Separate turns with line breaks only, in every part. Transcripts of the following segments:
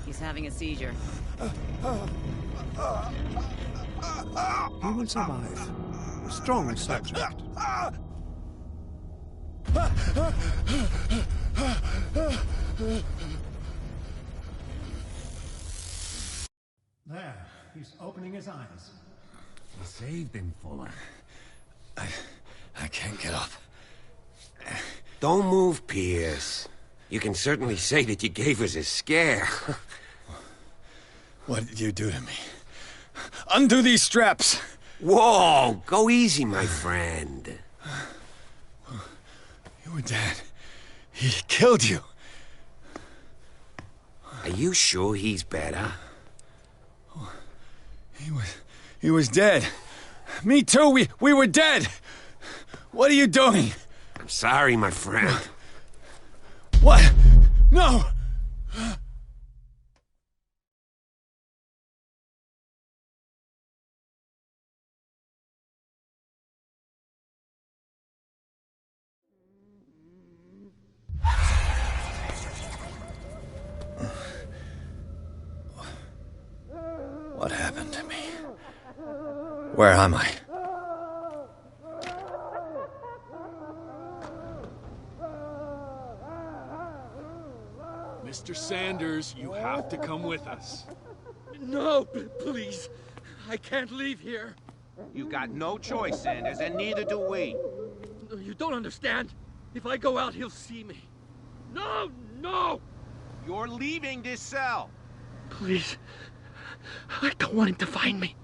He's having a seizure.
He will survive. A strong subject. There, he's opening his eyes.
You saved him, Fuller. I can't get up.
Don't move, Pierce. You can certainly say that you gave us a scare.
What did you do to me? Undo these straps!
Whoa! Go easy, my friend.
You were dead. He killed you.
Are you sure he's better?
He was dead. Me too, we were dead! What are you doing?
I'm sorry, my friend.
What? No! What happened to me? Where am I?
Mr. Sanders, you have to come with us.
No, please. I can't leave here.
You've got no choice, Sanders, and neither do we.
You don't understand. If I go out, he'll see me. No, no!
You're leaving this cell.
Please. I don't want him to find me.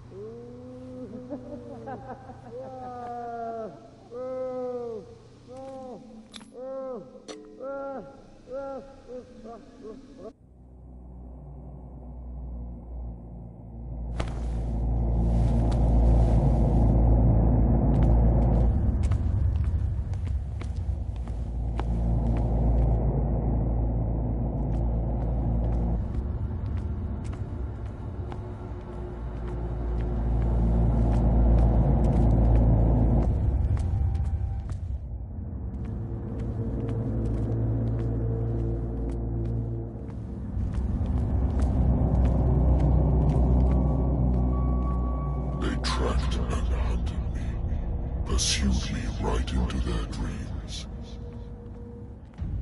Pursued me right into their dreams.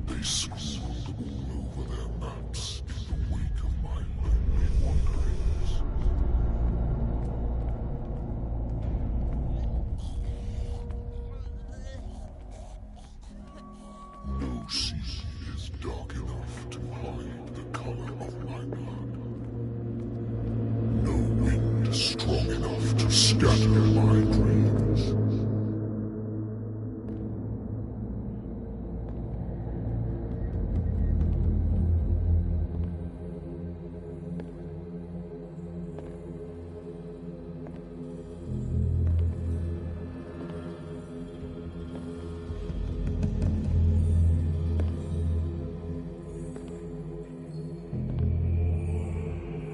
They scrawled all over their maps in the wake of my lonely wanderings. No sea is dark enough to hide the color of my blood. No wind strong enough to scatter my dreams.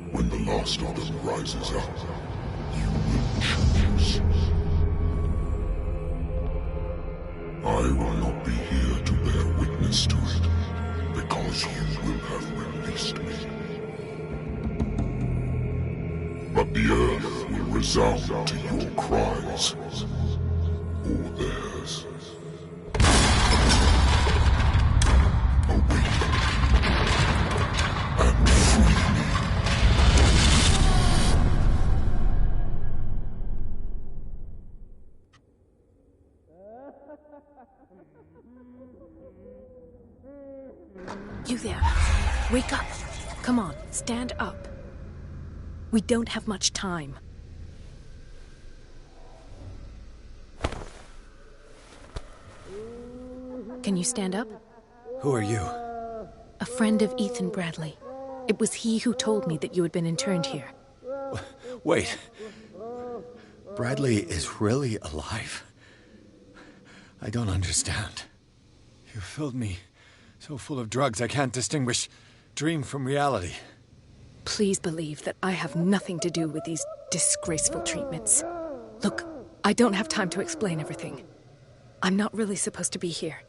When the last of them rises up, you will choose. I will not be here to bear witness to it, because you will have released me. But the earth will resound to your cries, or theirs. Awake and free me.
You there. Wake up. Come on, stand up. We don't have much time. Can you stand up?
Who are you?
A friend of Ethan Bradley. It was he who told me that you had been interned here.
Wait. Bradley is really alive? I don't understand. You filled me so full of drugs I can't distinguish dream from reality.
Please believe that I have nothing to do with these disgraceful treatments. Look, I don't have time to explain everything. I'm not really supposed to be here.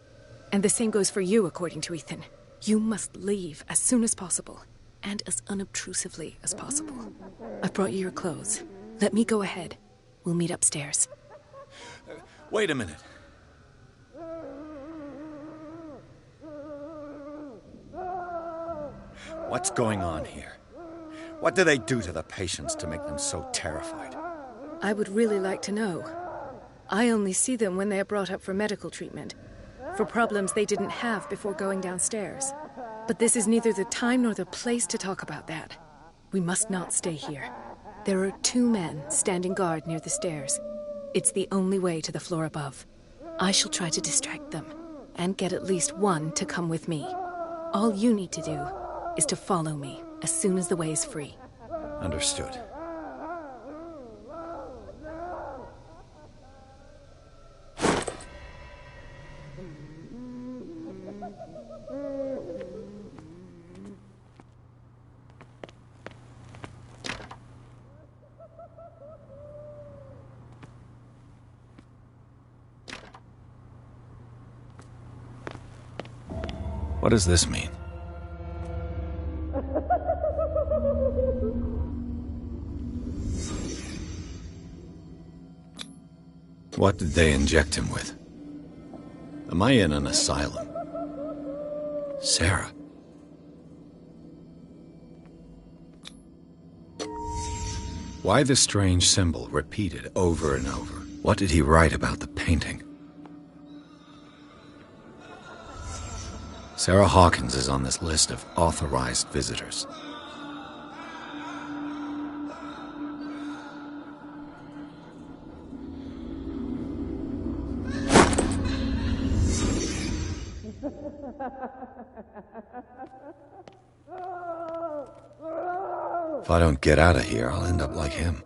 And the same goes for you, according to Ethan. You must leave as soon as possible. and as unobtrusively as possible. I've brought you your clothes. Let me go ahead. We'll meet upstairs.
Wait a minute. What's going on here? What do they do to the patients to make them so terrified?
I would really like to know. I only see them when they are brought up for medical treatment, for problems they didn't have before going downstairs. But this is neither the time nor the place to talk about that. We must not stay here. There are 2 men standing guard near the stairs. It's the only way to the floor above. I shall try to distract them, and get at least one to come with me. All you need to do is to follow me as soon as the way is free.
Understood. What does this mean? What did they inject him with? Am I in an asylum? Sarah. Why the strange symbol repeated over and over? What did he write about the painting? Sarah Hawkins is on this list of authorized visitors. If I don't get out of here, I'll end up like him.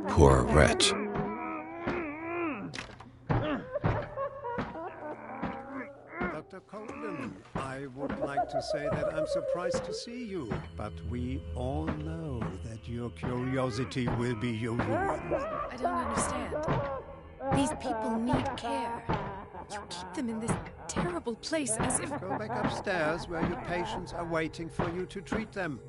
Poor wretch.
Dr. Colden, I would like to say that I'm surprised to see you, but we all know that your curiosity will be your ruin.
I don't understand. These people need care. You keep them in this terrible place as if...
Go back upstairs where your patients are waiting for you to treat them.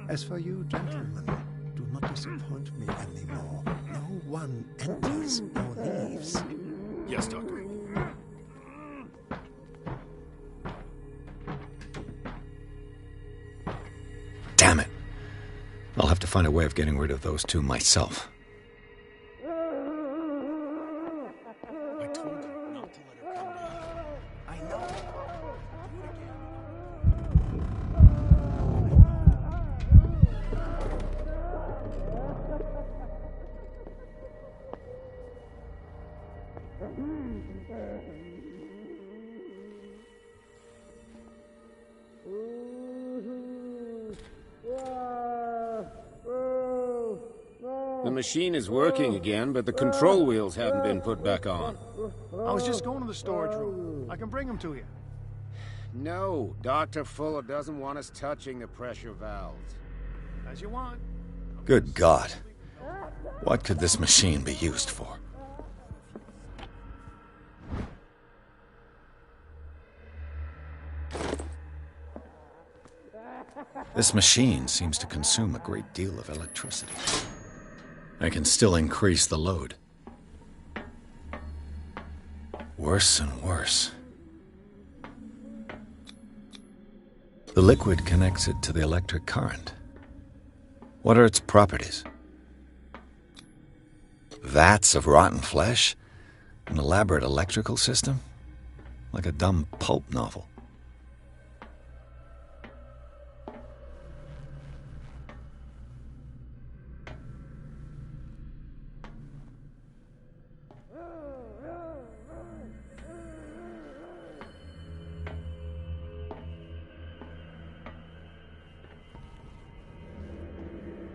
As for you, gentlemen, do not disappoint me anymore. No one enters or leaves.
Yes, Doctor.
Damn it. I'll have to find a way of getting rid of those 2 myself.
I told her not to let her come down. I know.
The machine is working again, but the control wheels haven't been put back on.
I was just going to the storage room. I can bring them to you.
No, Dr. Fuller doesn't want us touching the pressure valves.
As you want.
Good God. What could this machine be used for? This machine seems to consume a great deal of electricity. I can still increase the load. Worse and worse. The liquid connects it to the electric current. What are its properties? Vats of rotten flesh? An elaborate electrical system? Like a dumb pulp novel.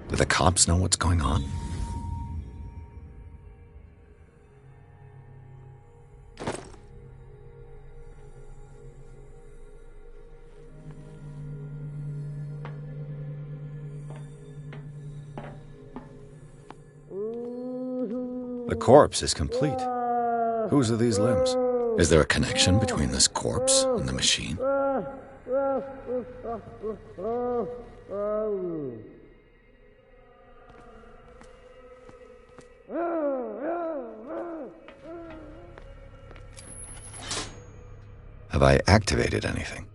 Do the cops know what's going on? The corpse is complete. Whose are these limbs? Is there a connection between this corpse and the machine? Have I activated anything?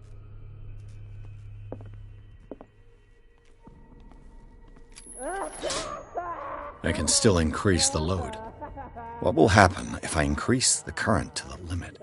I can still increase the load. What will happen if I increase the current to the limit?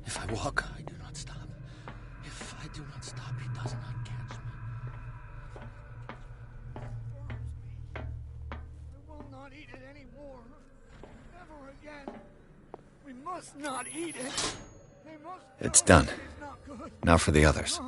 If I walk, I do not stop. If I do not stop, he does not catch me.
I will not eat it anymore. Never again. We must not eat it. They must
It's done.
It's not good.
Now for the others.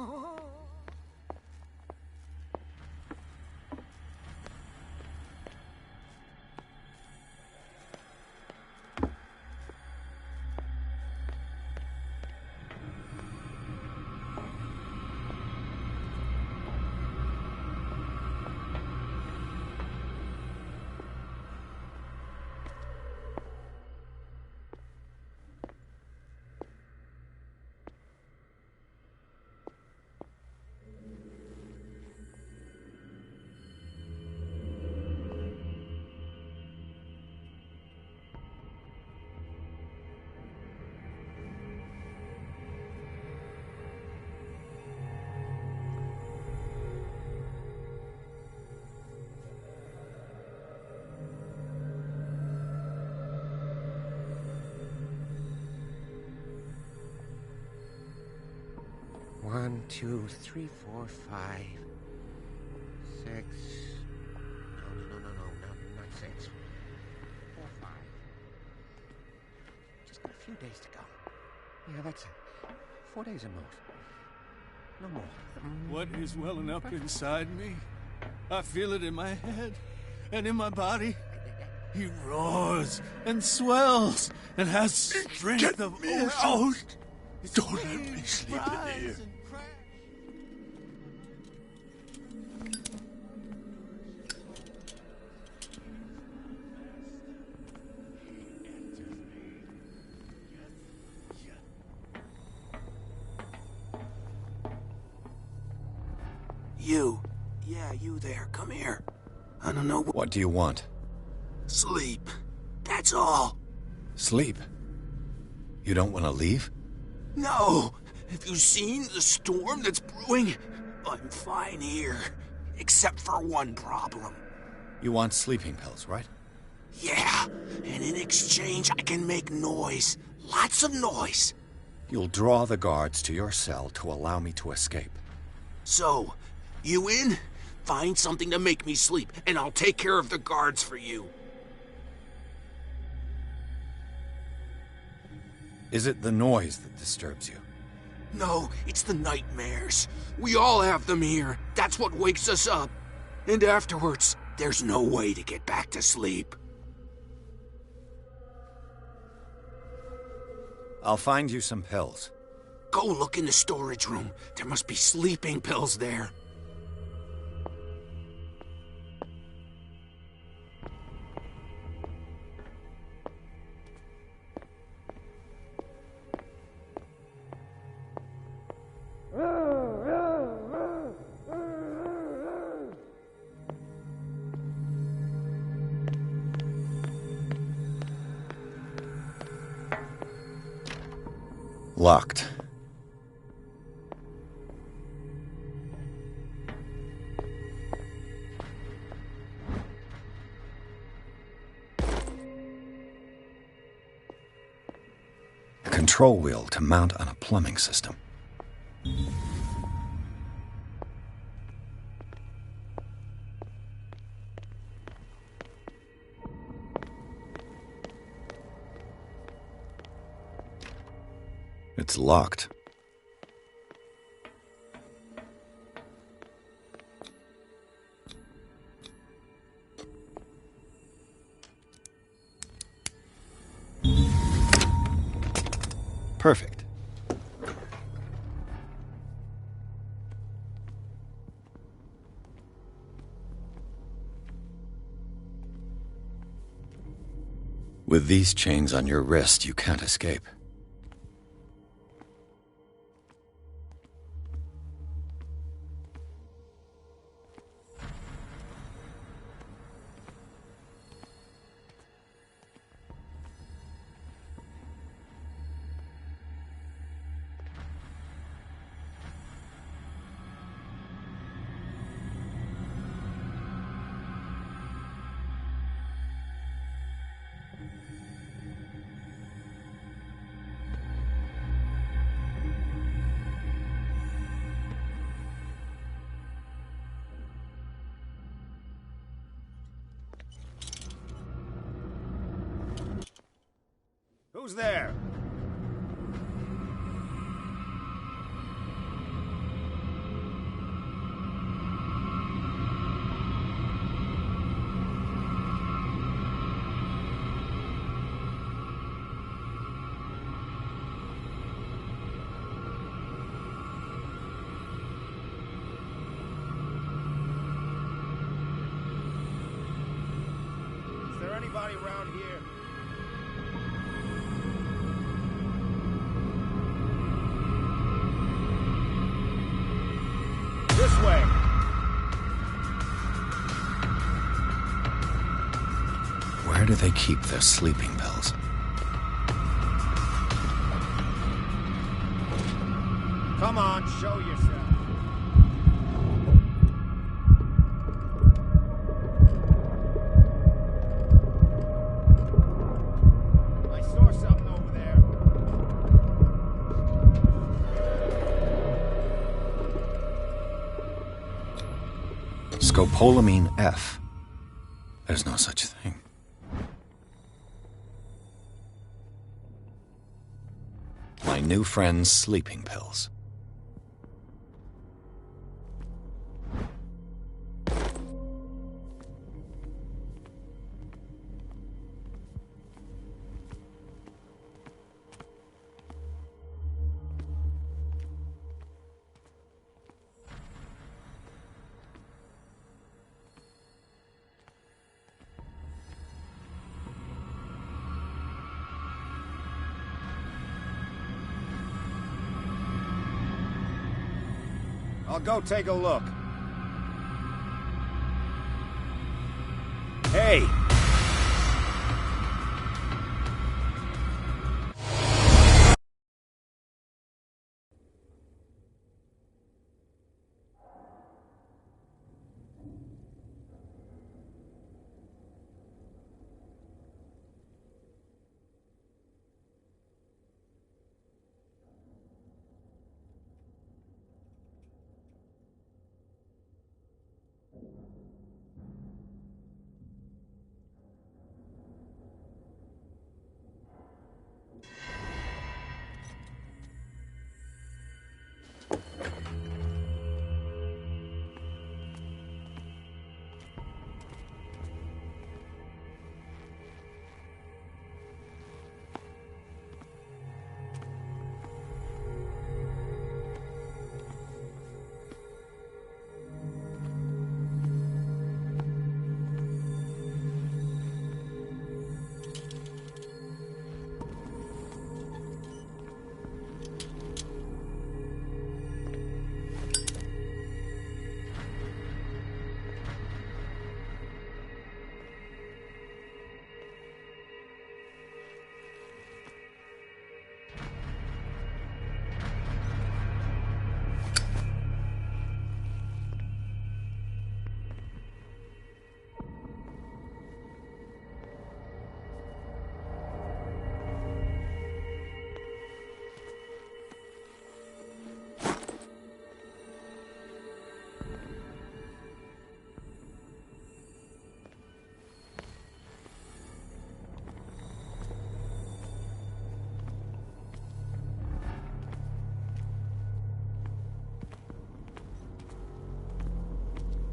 One, two, three, four, five, six. No, not six. 4, 5. Just got a few days to go. Yeah, that's it. 4 days at most. No more.
What is welling up inside me? I feel it in my head and in my body. He roars and swells and has strength of ocean. Don't let me sleep in here.
You. Yeah, you there. Come here. I don't know
What do you want?
Sleep. That's all.
Sleep? You don't want to leave?
No. Have you seen the storm that's brewing? I'm fine here. Except for one problem.
You want sleeping pills, right?
Yeah. And in exchange, I can make noise. Lots of noise.
You'll draw the guards to your cell to allow me to escape.
So, you in? Find something to make me sleep, and I'll take care of the guards for you.
Is it the noise that disturbs you?
No, it's the nightmares. We all have them here. That's what wakes us up. And afterwards, there's no way to get back to sleep.
I'll find you some pills.
Go look in the storage room. There must be sleeping pills there.
Locked. A control wheel to mount on a plumbing system. It's locked. Perfect. With these chains on your wrist, you can't escape.
Who's there? Is there anybody around here? This way.
Where do they keep their sleeping pills?
Come on, show yourself. I saw something over there.
Scopolamine F. There's no such thing. My new friend's sleeping pills.
I'll go take a look. Hey!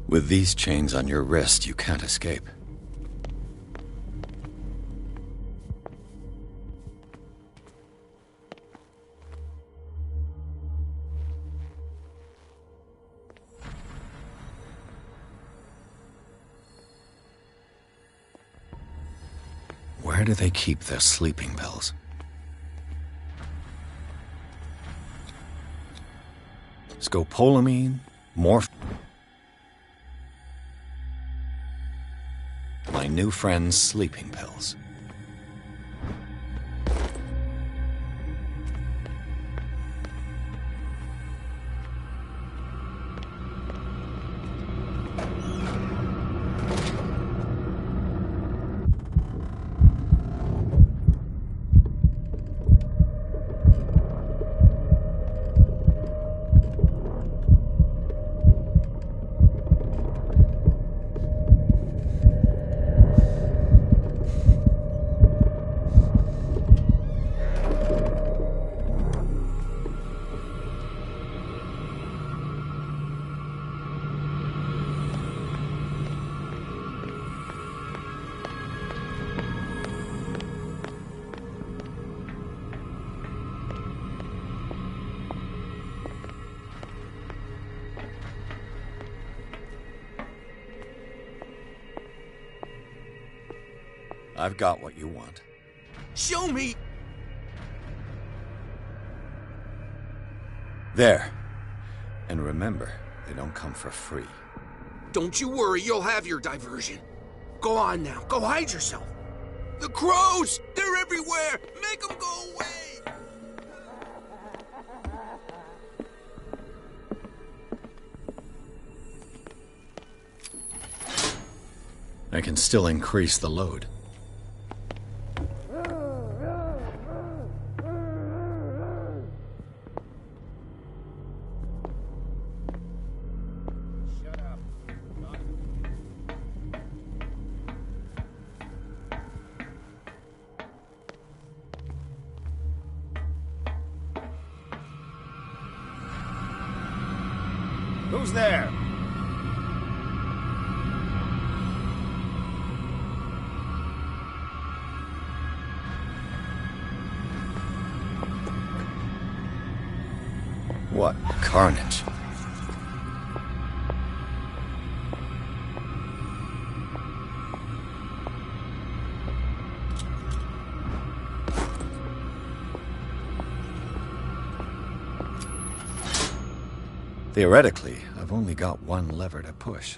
With these chains on your wrist, you can't escape. Where do they keep their sleeping pills? Scopolamine, my new friend's sleeping pills. I've got what you want.
Show me!
There. And remember, they don't come for free.
Don't you worry, you'll have your diversion. Go on now, go hide yourself. The crows! They're everywhere! Make them go away!
I can still increase the load.
Who's there?
What carnage? Theoretically, I've only got one lever to push.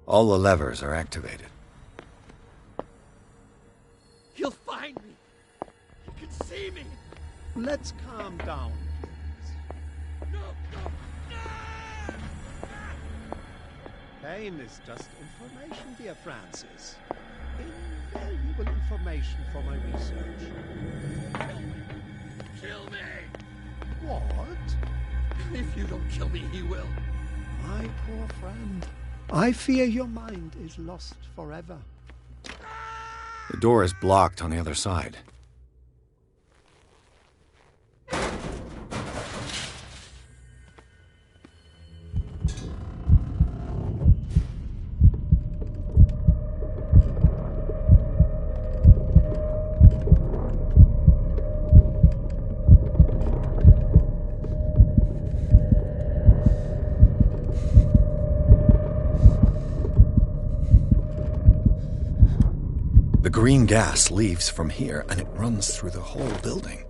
All the levers are activated.
He'll find me. He can see me.
Let's calm down, please.
No, no,
Pain is just information, dear Francis. Invaluable information for my research.
kill me.
What?
If you don't kill me, he will.
My poor friend. I fear your mind is lost forever.
The door is blocked on the other side. green gas leaves from here, and it runs through the whole building.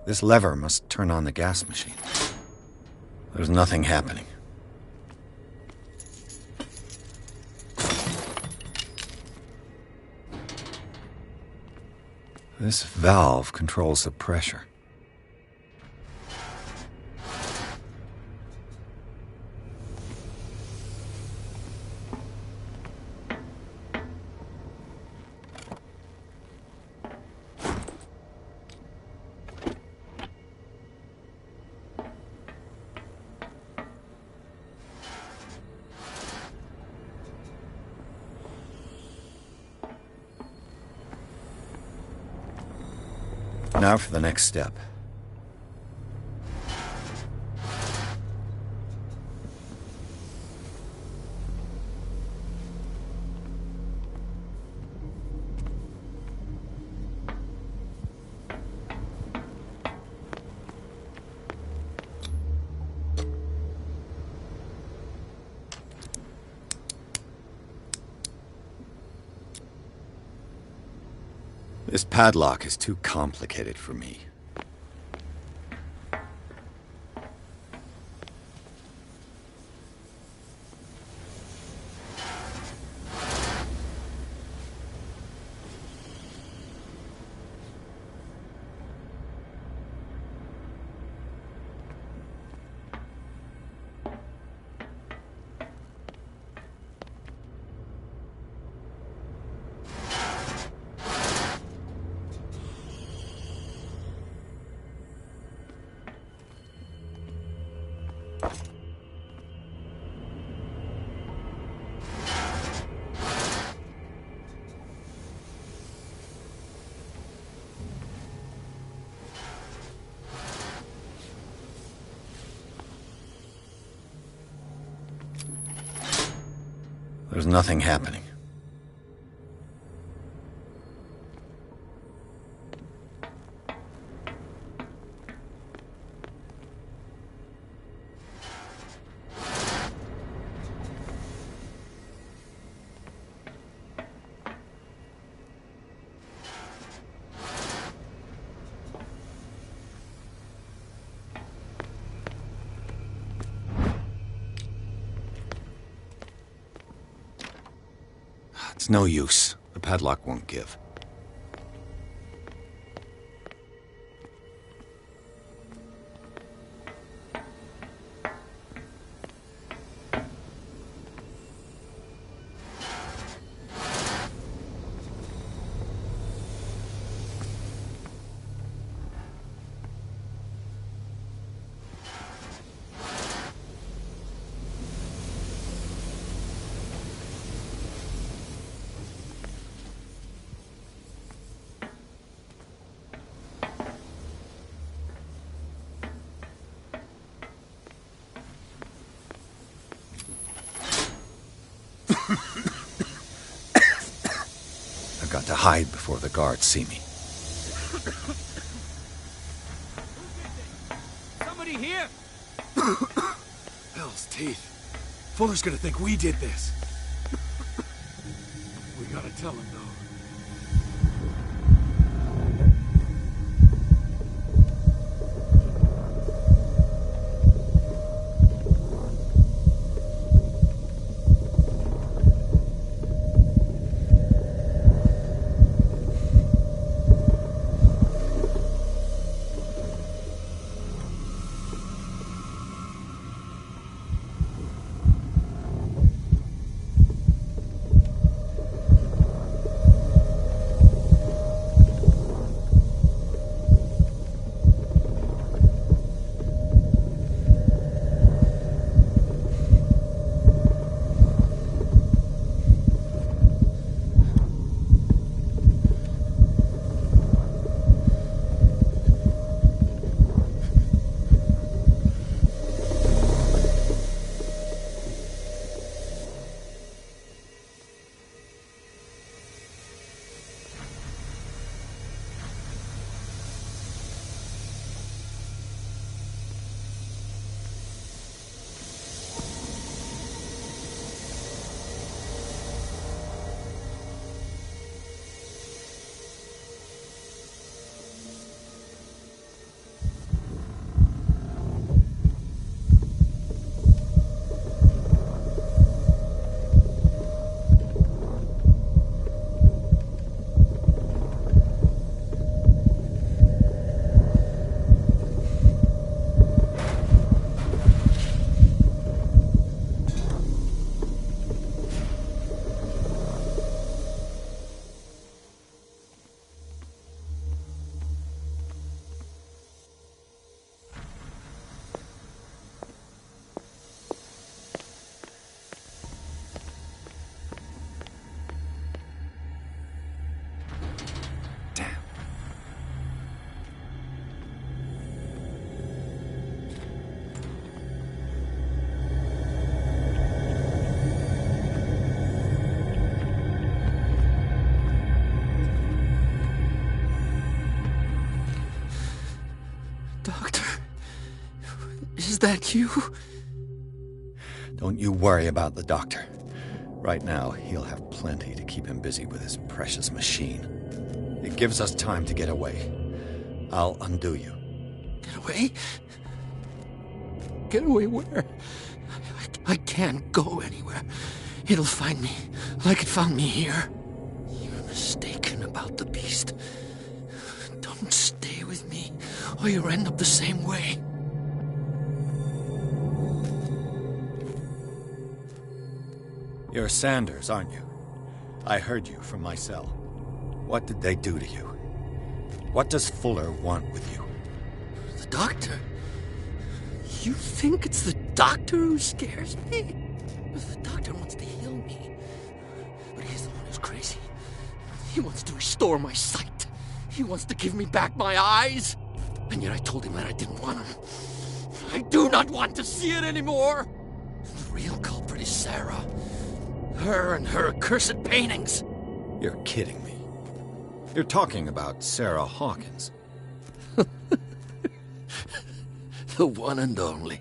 This lever must turn on the gas machine. There's nothing happening. This valve controls the pressure. Now for the next step. This padlock is too complicated for me. There's nothing happening. It's no use. The padlock won't give. I've got to hide before the guards see me.
Somebody here?
Hell's teeth. Fuller's gonna think we did this. We gotta tell him, though. that you?
Don't you worry about the doctor. Right now, he'll have plenty to keep him busy with his precious machine. It gives us time to get away. I'll undo you.
Get away? Get away where? I can't go anywhere. It'll find me like it found me here. You're mistaken about the beast. Don't stay with me, or you'll end up the same way.
You're Sanders, aren't you? I heard you from my cell. What did they do to you? What does Fuller want with you?
The doctor? You think it's the doctor who scares me? The doctor wants to heal me. But he's the one who's crazy. He wants to restore my sight. He wants to give me back my eyes. And yet I told him that I didn't want him. I do not want to see it anymore. The real culprit is Sarah. Her and her accursed paintings.
You're kidding me. You're talking about Sarah Hawkins.
The one and only.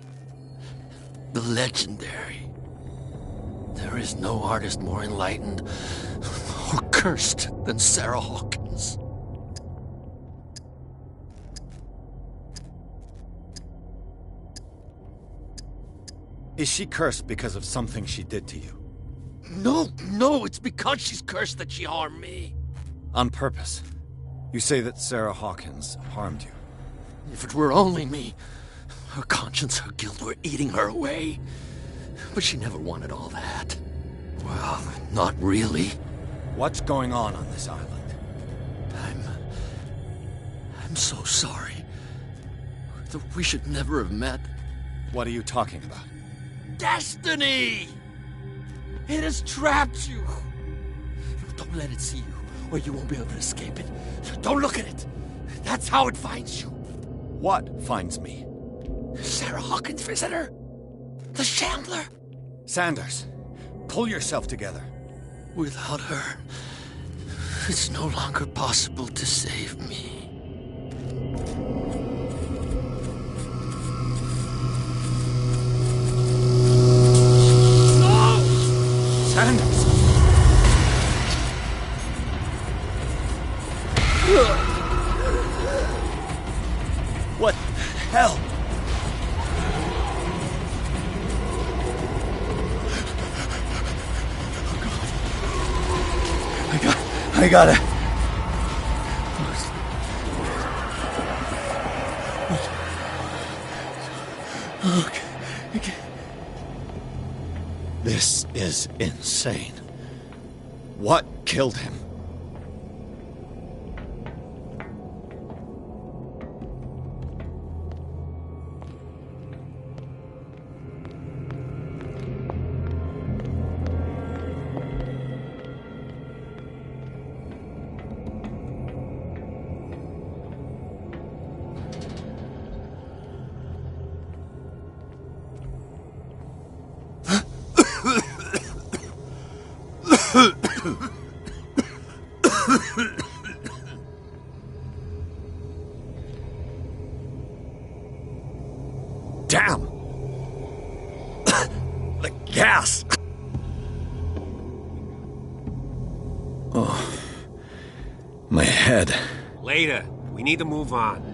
The legendary. There is no artist more enlightened or cursed than Sarah Hawkins.
Is she cursed because of something she did to you?
No, it's because she's cursed that she harmed me.
On purpose. You say that Sarah Hawkins harmed you.
If it were only me, her conscience, her guilt were eating her away. But she never wanted all that. Well, not really.
What's going on this island?
I'm so sorry. We should never have met.
What are you talking about?
Destiny! It has trapped you. Don't let it see you, or you won't be able to escape it. Don't look at it. That's how it finds you.
What finds me?
Sarah Hawkins' visitor. The Shambler.
Sanders, pull yourself together.
Without her, it's no longer possible to save me.
Sanders! What the hell? I gotta... Okay. This is insane. What killed him? Damn! The gas! Oh, my head.
Later. We need to move on.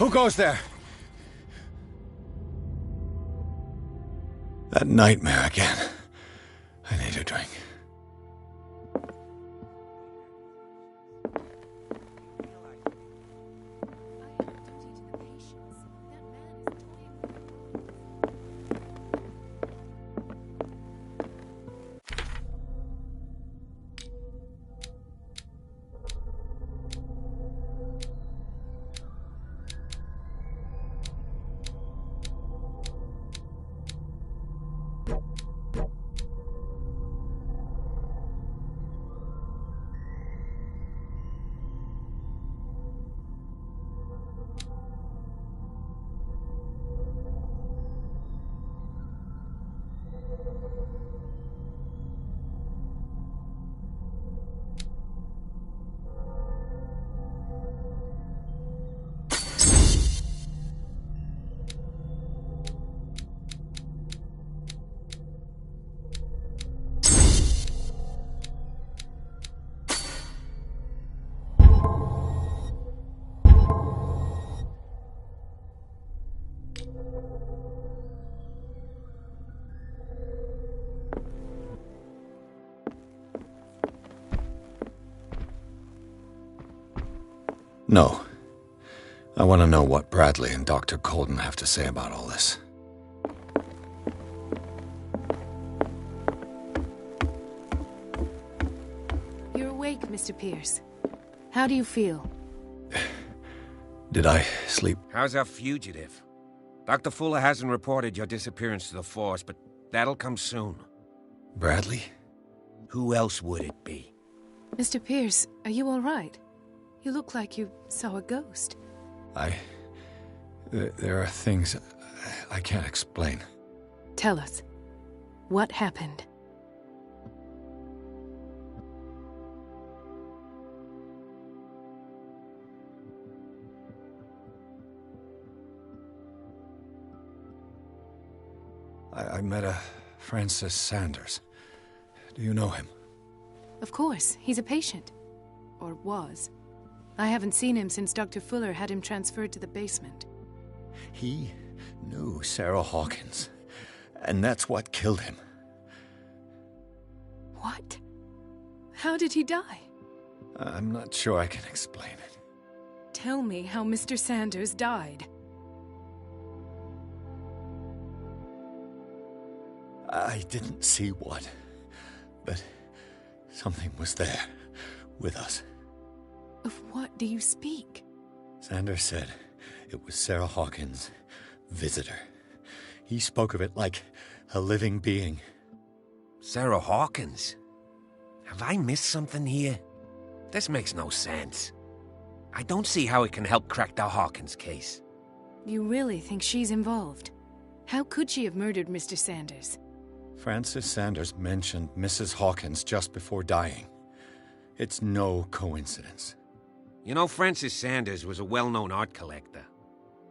Who goes there? That nightmare again. I need a drink. No. I want to know what Bradley and Dr. Colden have to say about all this.
You're awake, Mr. Pierce. How do you feel?
Did I sleep?
How's our fugitive? Dr. Fuller hasn't reported your disappearance to the Force, but that'll come soon.
Bradley?
Who else would it be?
Mr. Pierce, are you all right? You look like you saw a ghost.
There are things I can't explain.
Tell us. What happened?
I met a Francis Sanders. Do you know him?
Of course, he's a patient. Or was. I haven't seen him since Dr. Fuller had him transferred to the basement.
He knew Sarah Hawkins, and that's what killed him.
What? How did he die?
I'm not sure I can explain it.
Tell me how Mr. Sanders died.
I didn't see what, but something was there, with us.
Of what do you speak?
Sanders said it was Sarah Hawkins' visitor. He spoke of it like a living being.
Sarah Hawkins? Have I missed something here? This makes no sense. I don't see how it can help crack the Hawkins case.
You really think she's involved? How could she have murdered Mr. Sanders?
Francis Sanders mentioned Mrs. Hawkins just before dying. It's no coincidence.
You know, Francis Sanders was a well-known art collector.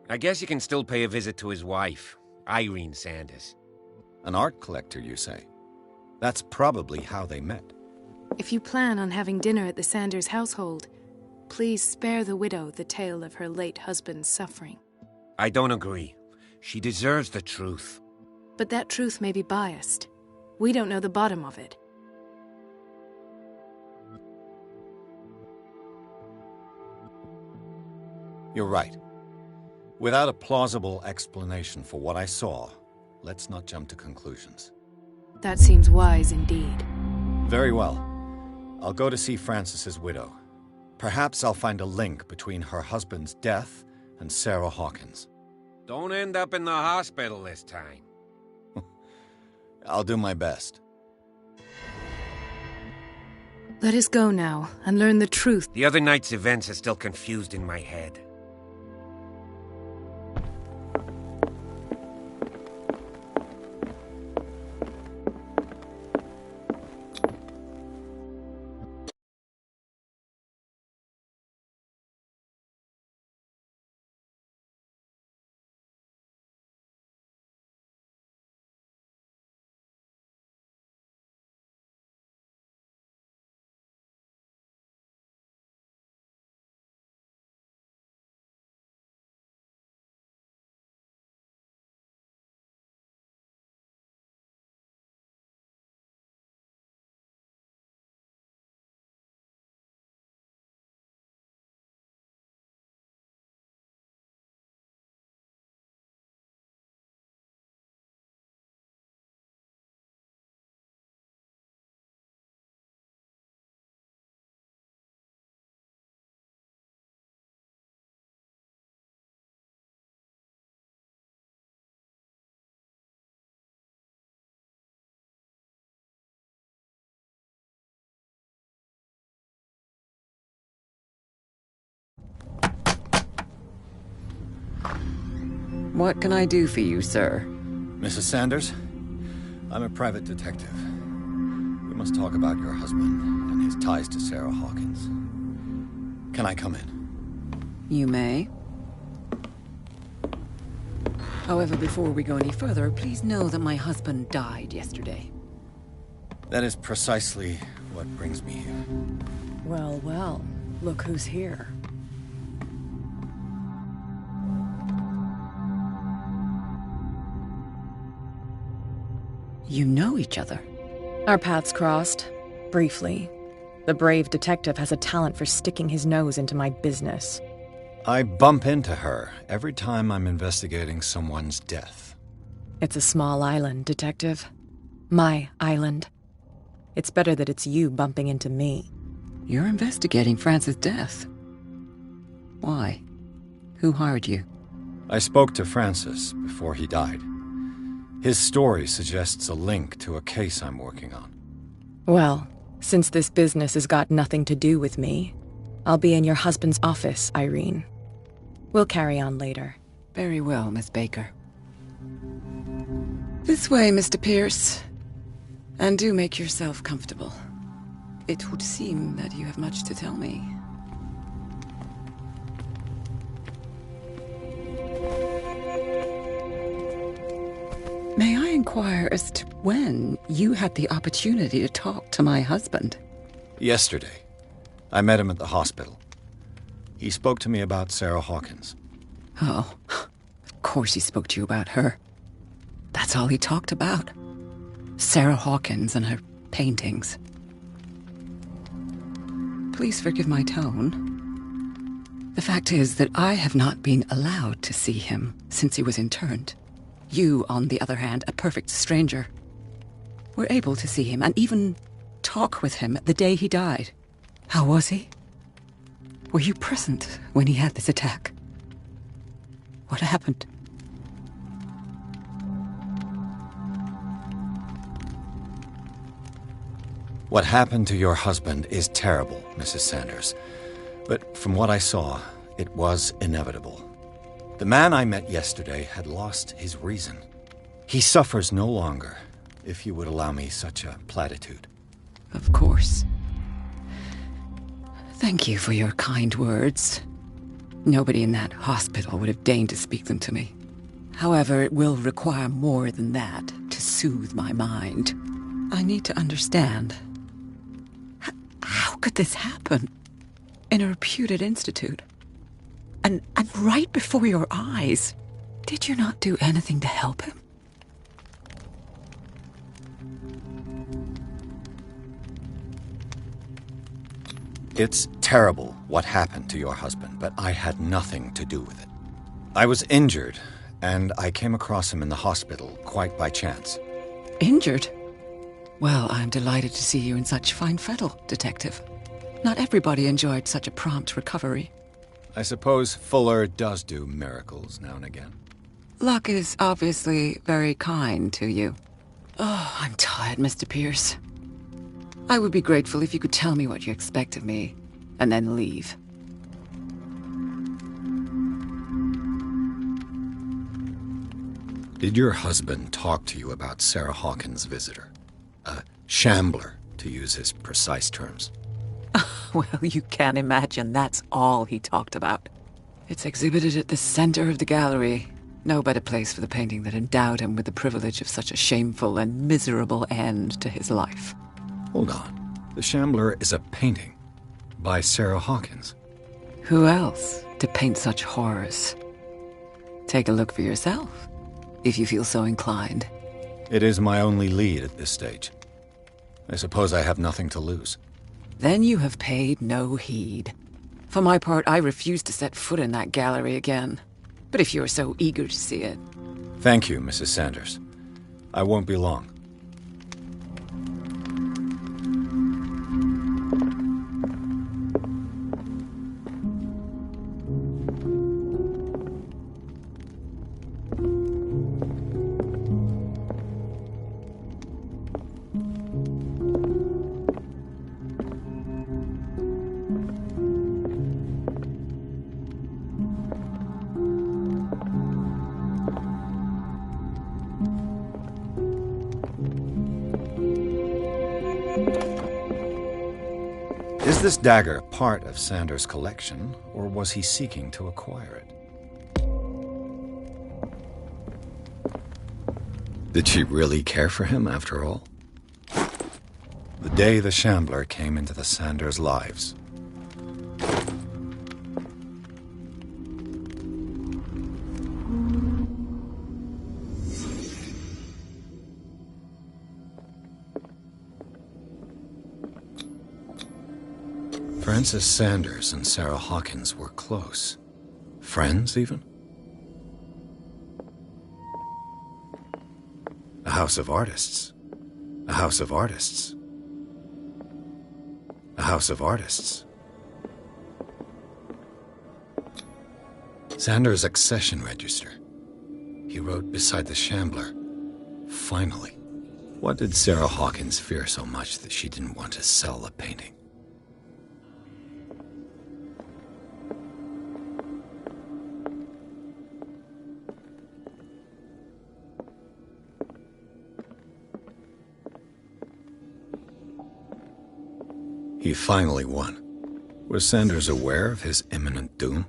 I guess you can still pay a visit to his wife, Irene Sanders.
An art collector, you say? That's probably how they met.
If you plan on having dinner at the Sanders household, please spare the widow the tale of her late husband's suffering.
I don't agree. She deserves the truth.
But that truth may be biased. We don't know the bottom of it.
You're right. Without a plausible explanation for what I saw, let's not jump to conclusions.
That seems wise indeed.
Very well. I'll go to see Francis's widow. Perhaps I'll find a link between her husband's death and Sarah Hawkins.
Don't end up in the hospital this time.
I'll do my best.
Let us go now and learn the truth.
The other night's events are still confused in my head.
What can I do for you, sir?
Mrs. Sanders, I'm a private detective. We must talk about your husband and his ties to Sarah Hawkins. Can I come in?
You may. However, before we go any further, please know that my husband died yesterday.
That is precisely what brings me here.
Well, well, look who's here. You know each other?
Our paths crossed, briefly. The brave detective has a talent for sticking his nose into my business.
I bump into her every time I'm investigating someone's death.
It's a small island, Detective. My island. It's better that it's you bumping into me.
You're investigating Francis' death. Why? Who hired you?
I spoke to Francis before he died. His story suggests a link to a case I'm working on.
Well, since this business has got nothing to do with me, I'll be in your husband's office, Irene. We'll carry on later.
Very well, Miss Baker. This way, Mr. Pierce. And do make yourself comfortable. It would seem that you have much to tell me. May I inquire as to when you had the opportunity to talk to my husband?
Yesterday. I met him at the hospital. He spoke to me about Sarah Hawkins.
Oh, of course he spoke to you about her. That's all he talked about. Sarah Hawkins and her paintings. Please forgive my tone. The fact is that I have not been allowed to see him since he was interned. You, on the other hand, a perfect stranger, were able to see him and even talk with him the day he died. How was he? Were you present when he had this attack? What happened?
What happened to your husband is terrible, Mrs. Sanders. But from what I saw, it was inevitable. The man I met yesterday had lost his reason. He suffers no longer, if you would allow me such a platitude.
Of course. Thank you for your kind words. Nobody in that hospital would have deigned to speak them to me. However, it will require more than that to soothe my mind. I need to understand. How could this happen? In a reputed institute? And right before your eyes. Did you not do anything to help him?
It's terrible what happened to your husband, but I had nothing to do with it. I was injured, and I came across him in the hospital quite by chance.
Injured? Well, I'm delighted to see you in such fine fettle, Detective. Not everybody enjoyed such a prompt recovery.
I suppose Fuller does do miracles now and again.
Luck is obviously very kind to you. Oh, I'm tired, Mr. Pierce. I would be grateful if you could tell me what you expect of me, and then leave.
Did your husband talk to you about Sarah Hawkins' visitor? A shambler, to use his precise terms.
Well, you can imagine that's all he talked about. It's exhibited at the center of the gallery. No better place for the painting that endowed him with the privilege of such a shameful and miserable end to his life.
Hold on. The Shambler is a painting by Sarah Hawkins.
Who else to paint such horrors? Take a look for yourself, if you feel so inclined.
It is my only lead at this stage. I suppose I have nothing to lose.
Then you have paid no heed. For my part, I refuse to set foot in that gallery again. But if you're so eager to see it...
Thank you, Mrs. Sanders. I won't be long. Was this dagger part of Sanders' collection, or was he seeking to acquire it? Did she really care for him, after all? The day the Shambler came into the Sanders' lives. Francis Sanders and Sarah Hawkins were close. Friends, even? A house of artists. A house of artists. A house of artists. Sanders' accession register. He wrote beside the Shambler, "Finally." What did Sarah Hawkins fear so much that she didn't want to sell the painting? He finally won. Was Sanders aware of his imminent doom?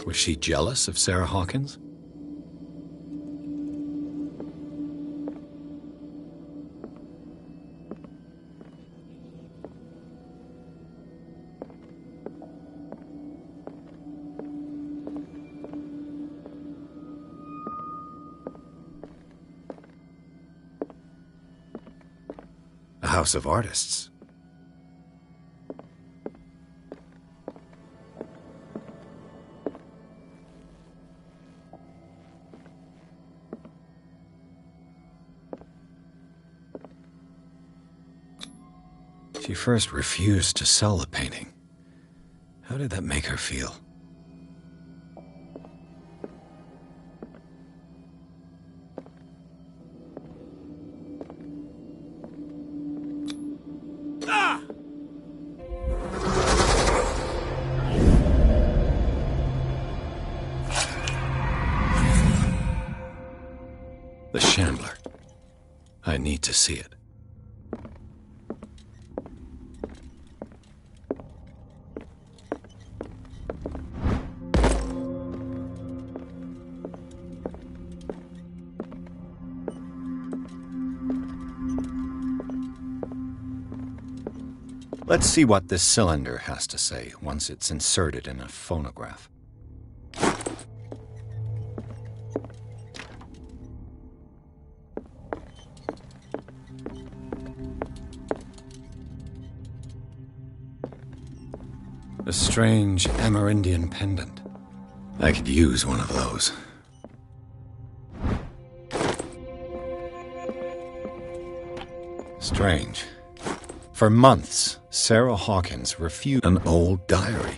Was she jealous of Sarah Hawkins? A house of artists. She first refused to sell the painting. How did that make her feel?
Ah!
The Shambler. I need to see it. Let's see what this cylinder has to say once it's inserted in a phonograph. A strange Amerindian pendant. I could use one of those. Strange. For months, Sarah Hawkins refused an old diary.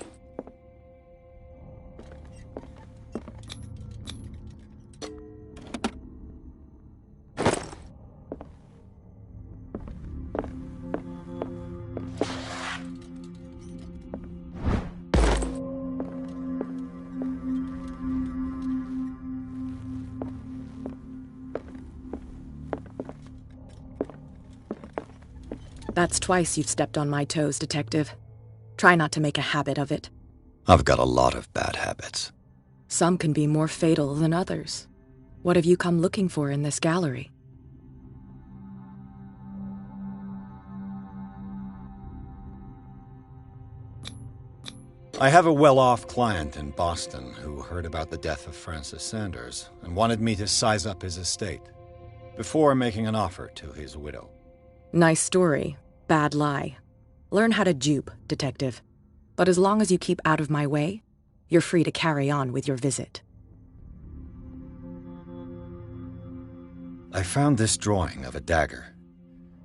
That's twice you've stepped on my toes, Detective. Try not to make a habit of it.
I've got a lot of bad habits.
Some can be more fatal than others. What have you come looking for in this gallery?
I have a well-off client in Boston who heard about the death of Francis Sanders and wanted me to size up his estate before making an offer to his widow.
Nice story. Bad lie. Learn how to dupe, Detective. But as long as you keep out of my way, you're free to carry on with your visit.
I found this drawing of a dagger.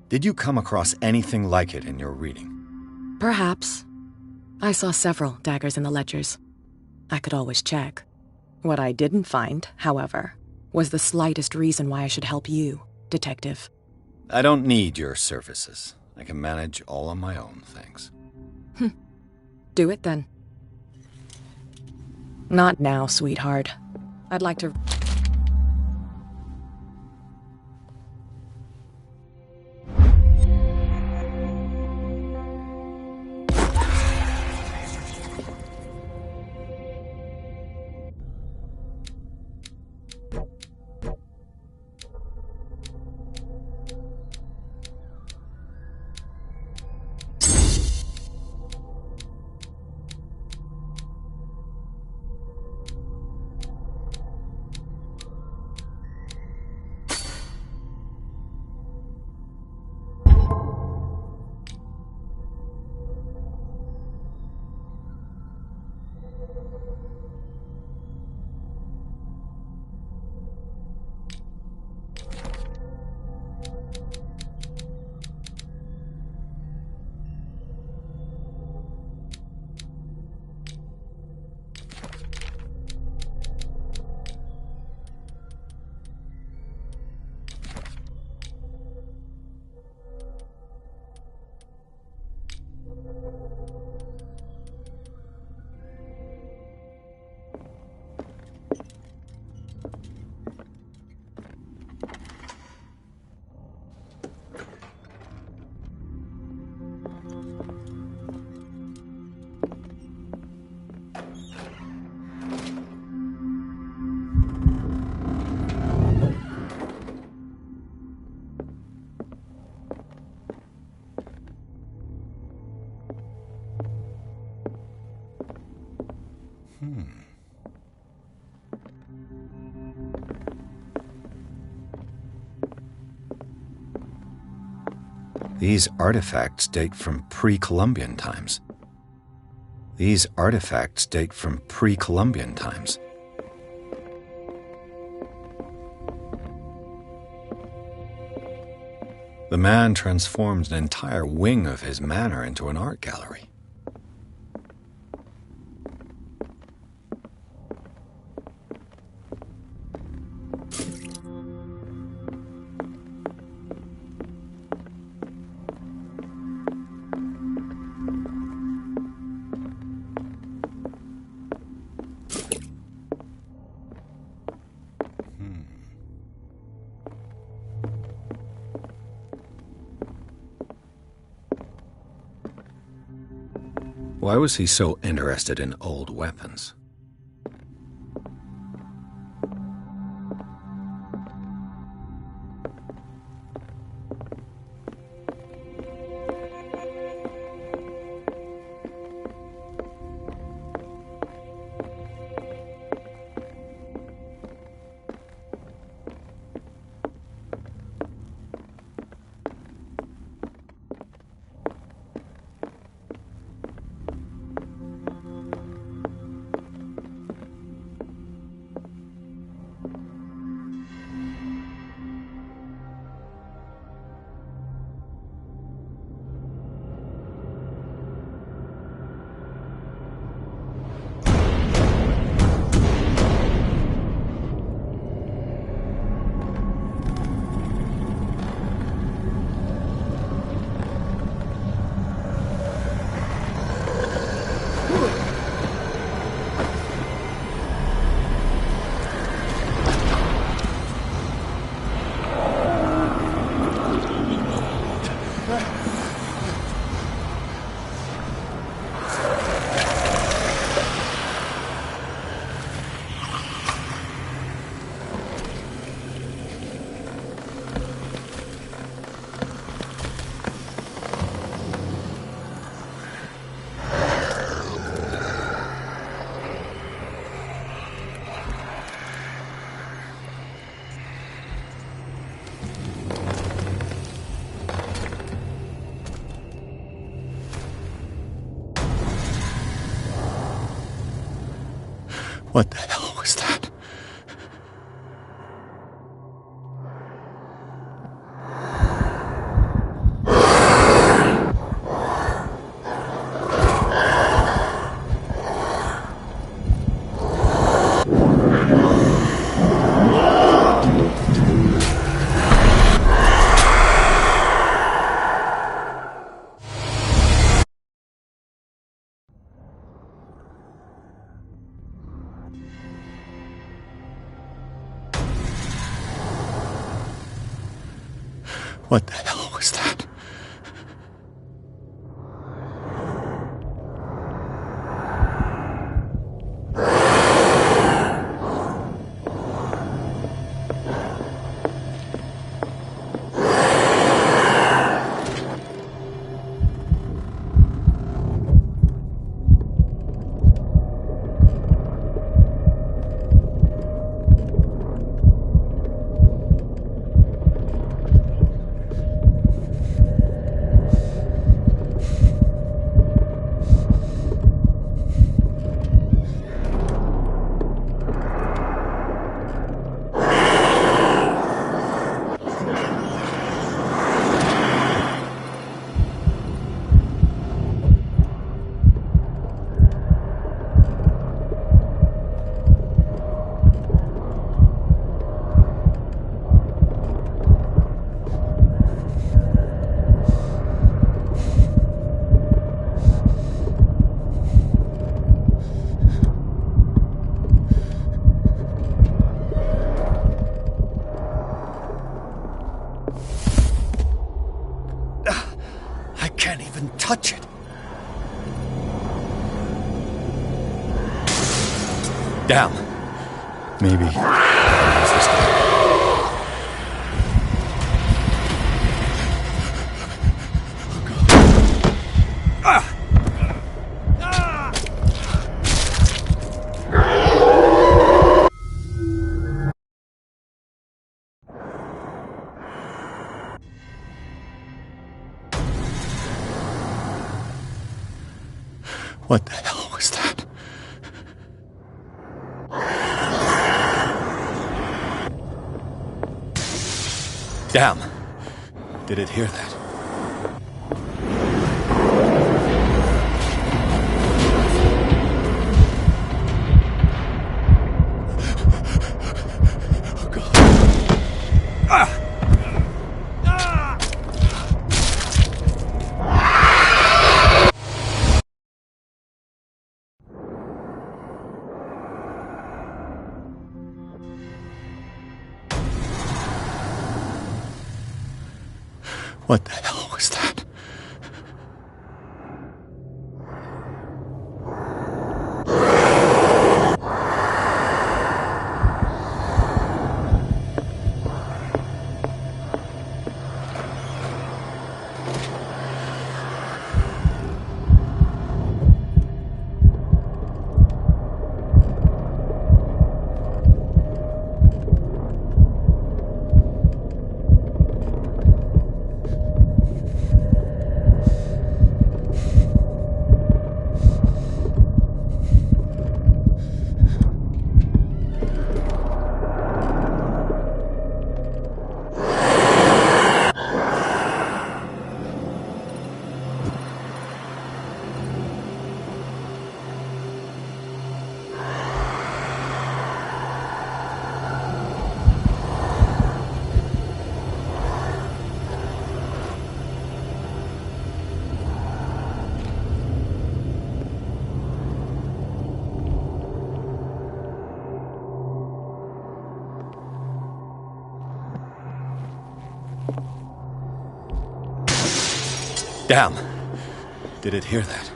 Did you come across anything like it in your reading?
Perhaps. I saw several daggers in the ledgers. I could always check. What I didn't find, however, was the slightest reason why I should help you, Detective.
I don't need your services. I can manage all on my own, thanks.
Do it then. Not now, sweetheart. I'd like to...
These artifacts date from pre-Columbian times. These artifacts date from pre-Columbian times. The man transformed an entire wing of his manor into an art gallery. Why was he so interested in old weapons? What the hell was that? What the hell was that? I can't even touch it. Damn. Maybe. What the hell was that? Damn. Did it hear that? Oh, God. Ah! What the hell was that? Damn. Did it hear that?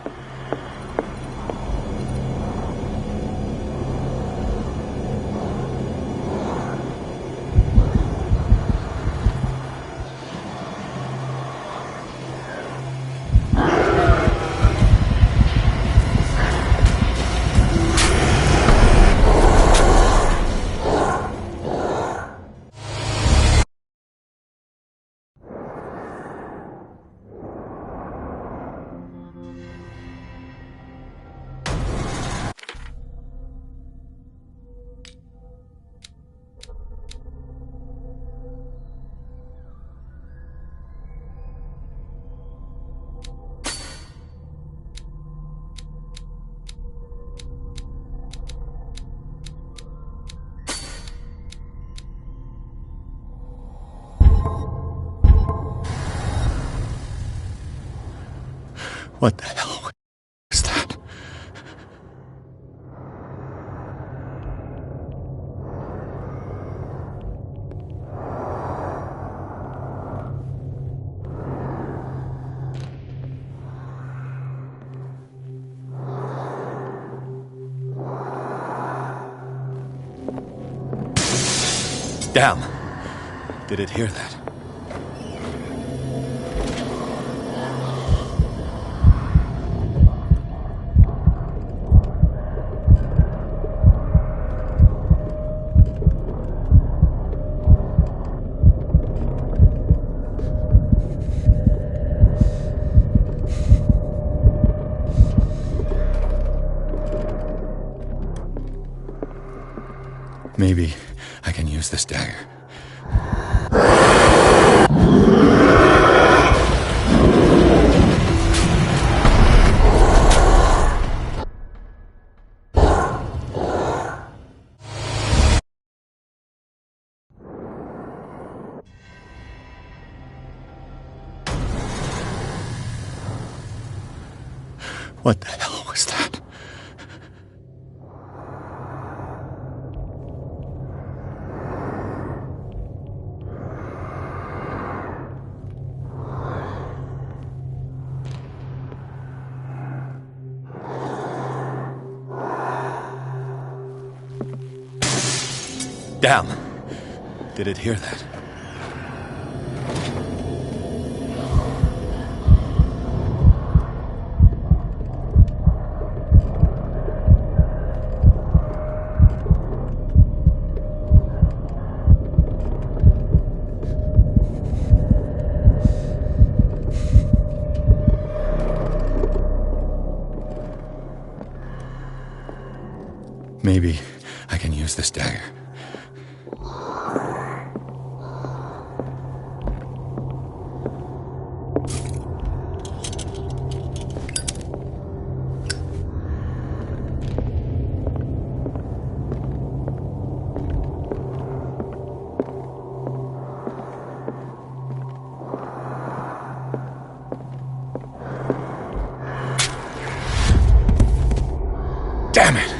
What the hell was that? Damn. Did it hear that? Maybe I can use this dagger. What the hell was that? Damn. Did it hear that? Maybe I can use this dagger. Damn it!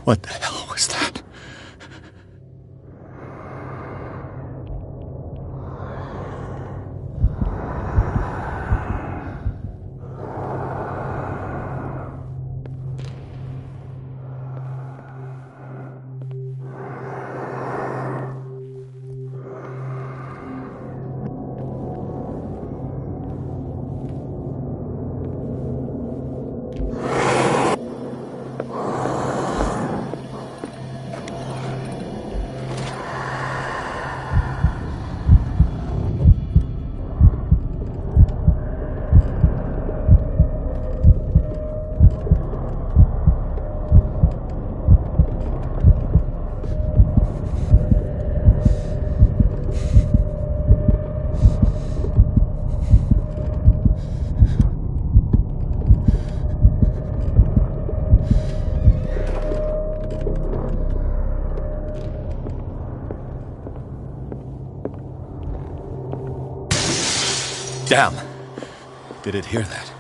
What the hell was that? Damn. Did it hear that?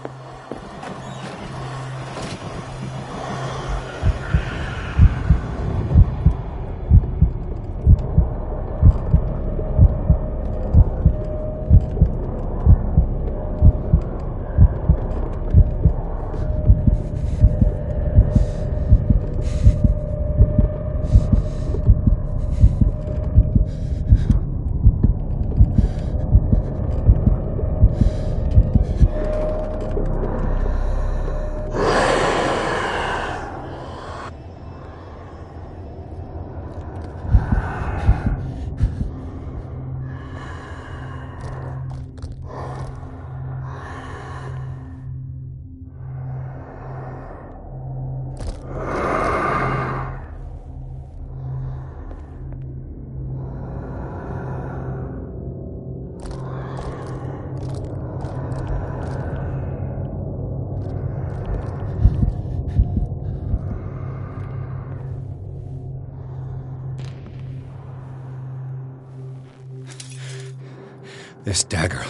This dagger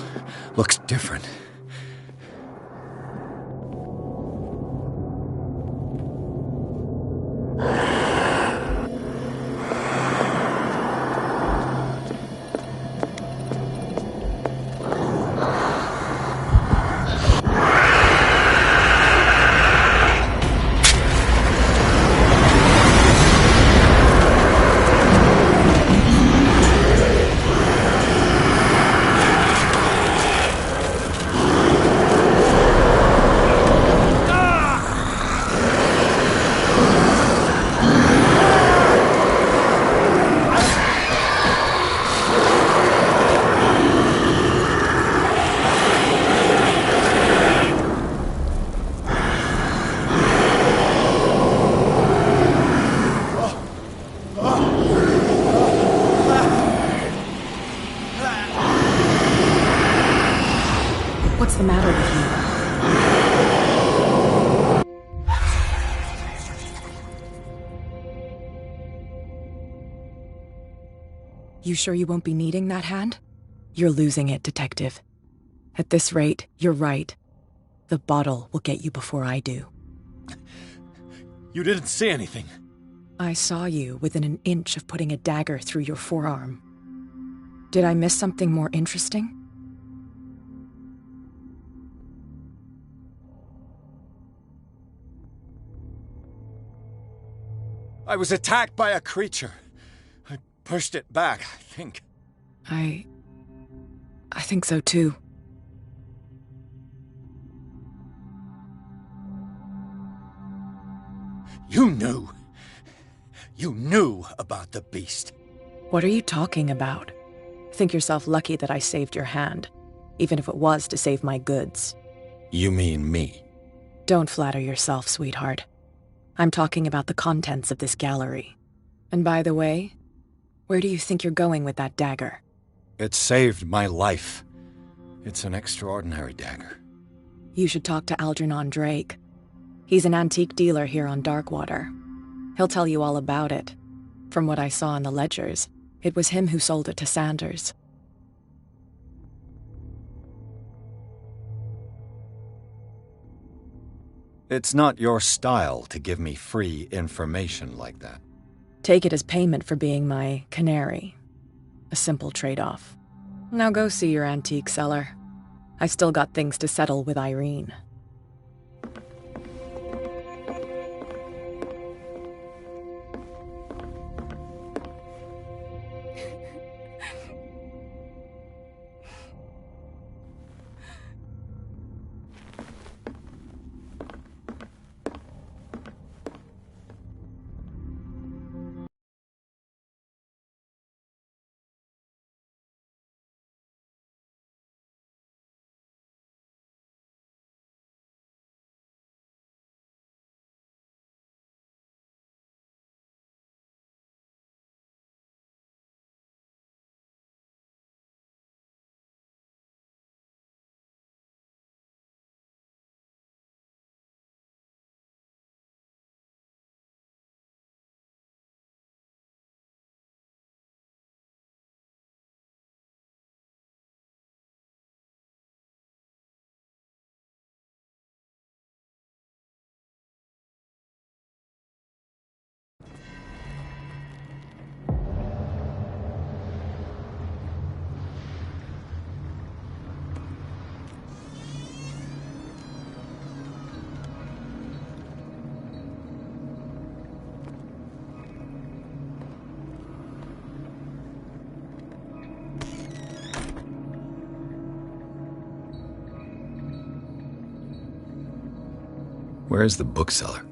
looks different.
What's the matter with you? You sure you won't be needing that hand? You're losing it, Detective. At this rate, you're right. The bottle will get you before I do.
You didn't see anything.
I saw you within an inch of putting a dagger through your forearm. Did I miss something more interesting?
I was attacked by a creature. I pushed it back, I think.
I think so too.
You knew. You knew about the beast.
What are you talking about? Think yourself lucky that I saved your hand, even if it was to save my goods.
You mean me?
Don't flatter yourself, sweetheart. I'm talking about the contents of this gallery. And by the way, where do you think you're going with that dagger?
It saved my life. It's an extraordinary dagger.
You should talk to Algernon Drake. He's an antique dealer here on Darkwater. He'll tell you all about it. From what I saw in the ledgers, it was him who sold it to Sanders.
It's not your style to give me free information like that.
Take it as payment for being my canary. A simple trade-off. Now go see your antique seller. I've still got things to settle with Irene.
Where's the bookseller?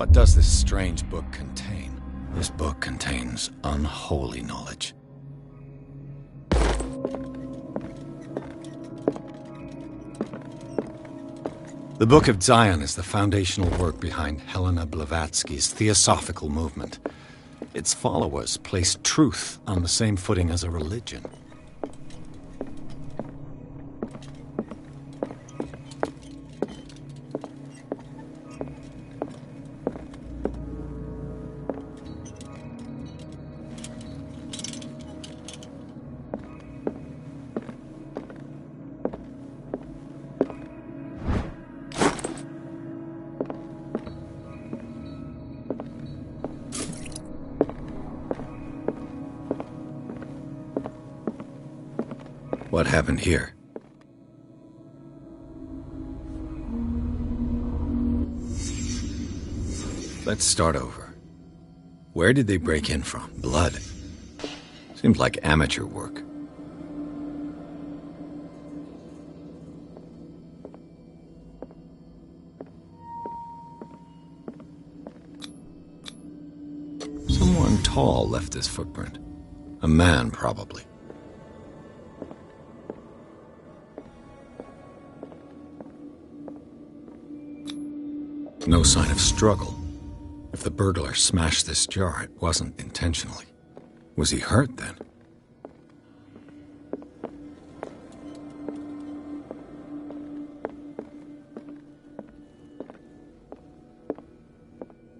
What does this strange book contain? This book contains unholy knowledge. The Book of Zion is the foundational work behind Helena Blavatsky's theosophical movement. Its followers place truth on the same footing as a religion. What happened here? Let's start over. Where did they break in from? Blood. Seems like amateur work. Someone tall left this footprint. A man, probably. No sign of struggle. If the burglar smashed this jar, it wasn't intentionally. Was he hurt then?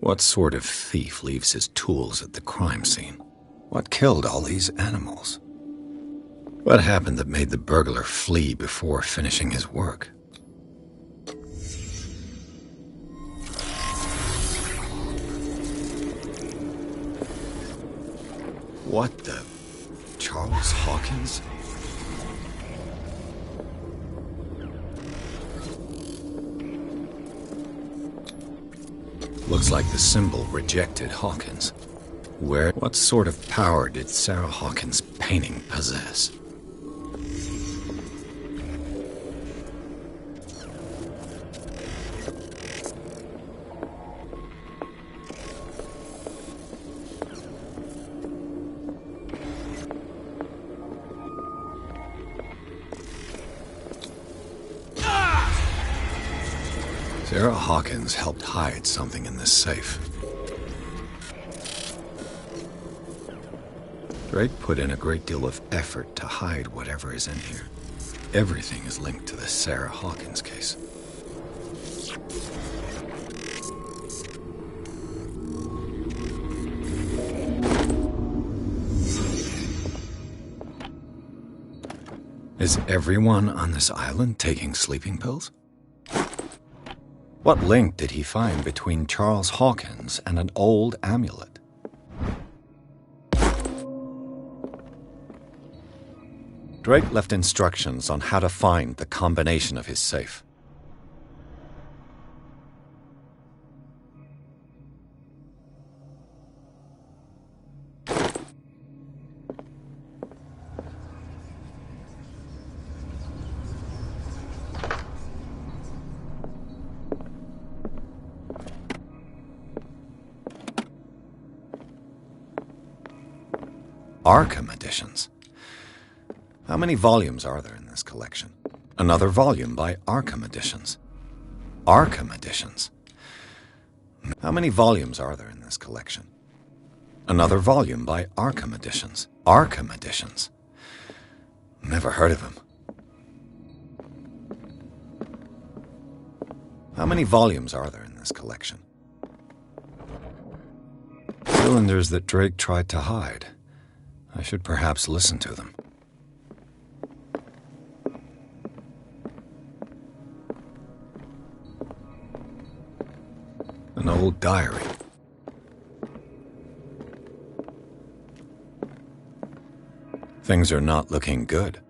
What sort of thief leaves his tools at the crime scene? What killed all these animals? What happened that made the burglar flee before finishing his work? What the... Charles Hawkins? Looks like the symbol rejected Hawkins. What sort of power did Sarah Hawkins' painting possess? Sarah Hawkins helped hide something in this safe. Drake put in a great deal of effort to hide whatever is in here. Everything is linked to the Sarah Hawkins case. Is everyone on this island taking sleeping pills? What link did he find between Charles Hawkins and an old amulet? Drake left instructions on how to find the combination of his safe. Arkham editions. How many volumes are there in this collection? Another volume by Arkham Editions. Arkham Editions. How many volumes are there in this collection? Another volume by Arkham Editions. Arkham Editions. Never heard of him. How many volumes are there in this collection? Cylinders that Drake tried to hide. I should perhaps listen to them. An old diary. Things are not looking good.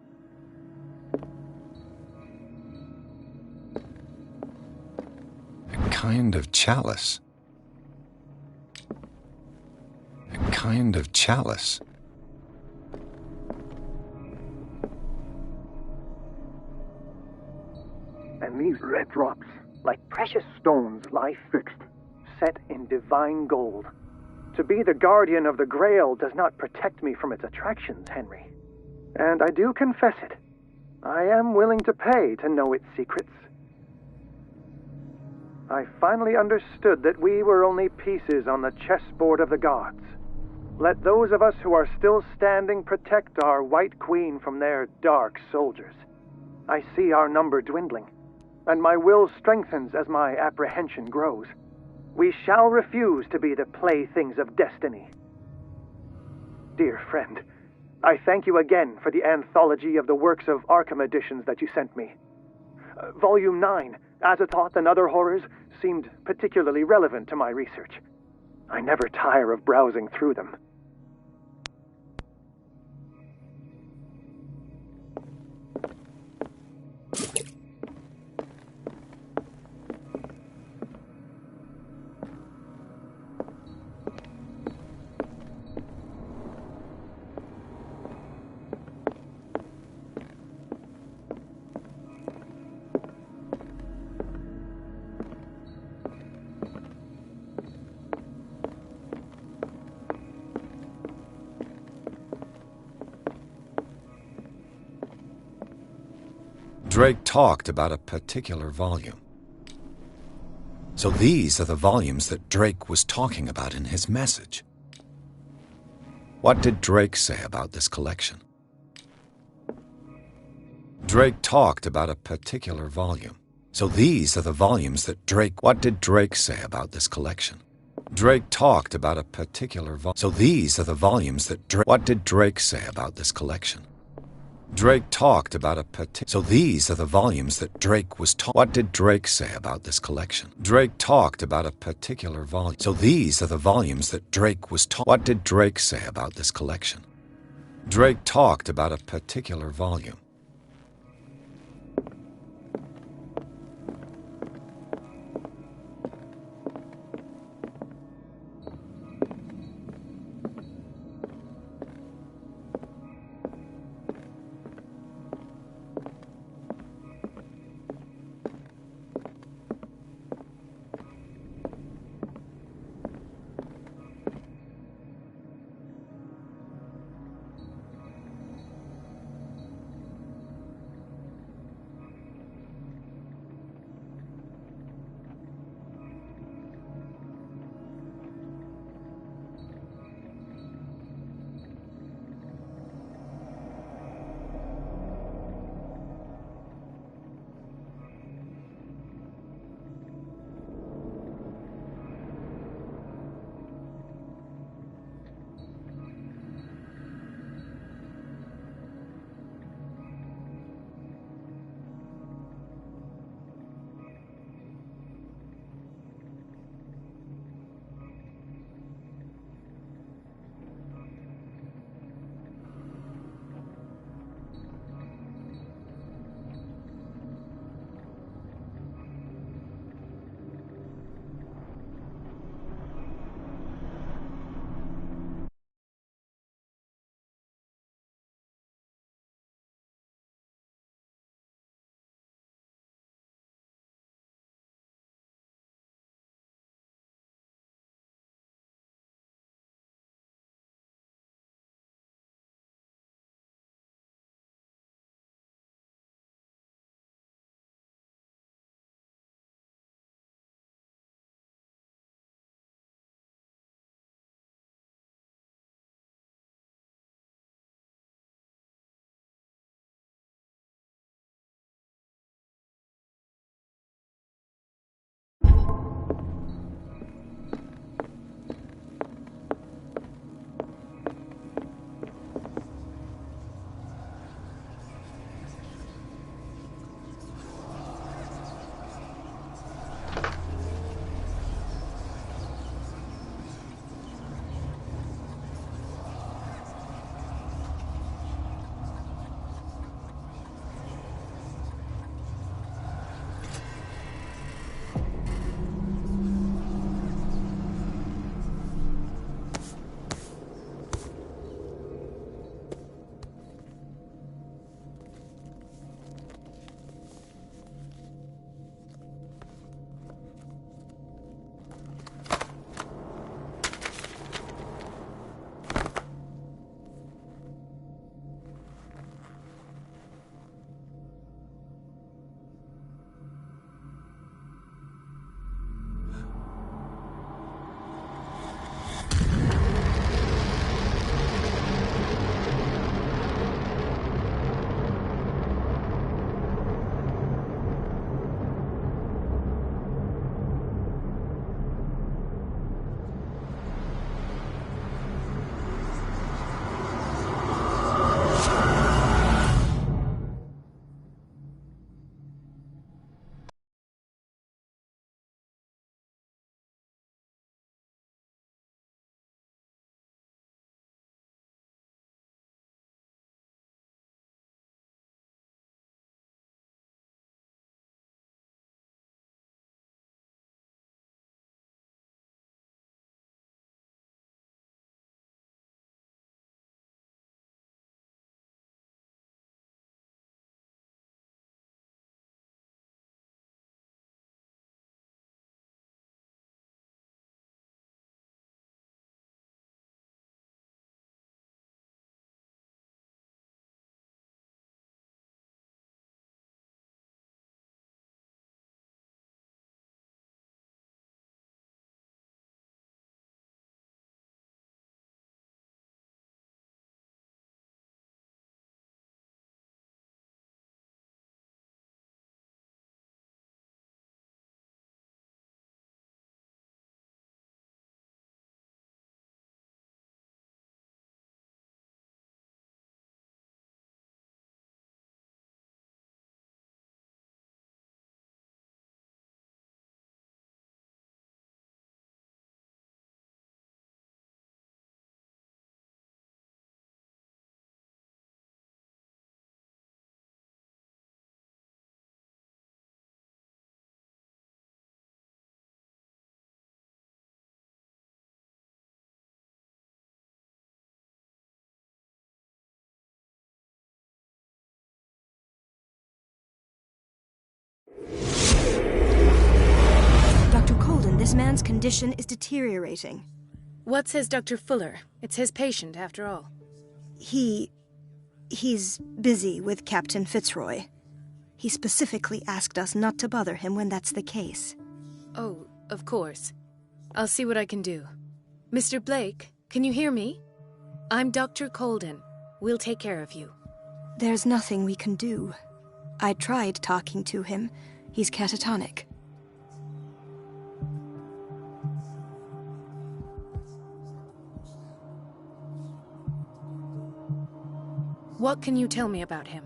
A kind of chalice. A kind of chalice.
And these red drops, like precious stones, lie fixed, set in divine gold. To be the guardian of the Grail does not protect me from its attractions, Henry. And I do confess it. I am willing to pay to know its secrets. I finally understood that we were only pieces on the chessboard of the gods. Let those of us who are still standing protect our White Queen from their dark soldiers. I see our number dwindling, and my will strengthens as my apprehension grows. We shall refuse to be the playthings of destiny. Dear friend, I thank you again for the anthology of the works of Arkham editions that you sent me. Volume 9, Azathoth and Other Horrors, seemed particularly relevant to my research. I never tire of browsing through them.
Drake talked about a particular volume. So these are the volumes that Drake was talking about in his message. What did Drake say about this collection? Drake talked about a particular volume. So these are the volumes that Drake... What did Drake say about this collection? Drake talked about a particular volume. So these are the volumes that Drake... What did Drake say about this collection? Drake talked about a particular... So these are the volumes that Drake was taught. What did Drake say about this collection? Drake talked about a particular volume. So these are the volumes that Drake was taught. What did Drake say about this collection? Drake talked about a particular volume.
This man's condition is deteriorating.
What says Dr. Fuller? It's his patient, after all.
He's busy with Captain Fitzroy. He specifically asked us not to bother him when that's the case.
Oh, of course. I'll see what I can do. Mr. Blake, can you hear me? I'm Dr. Colden. We'll take care of you.
There's nothing we can do. I tried talking to him. He's catatonic.
What can you tell me about him?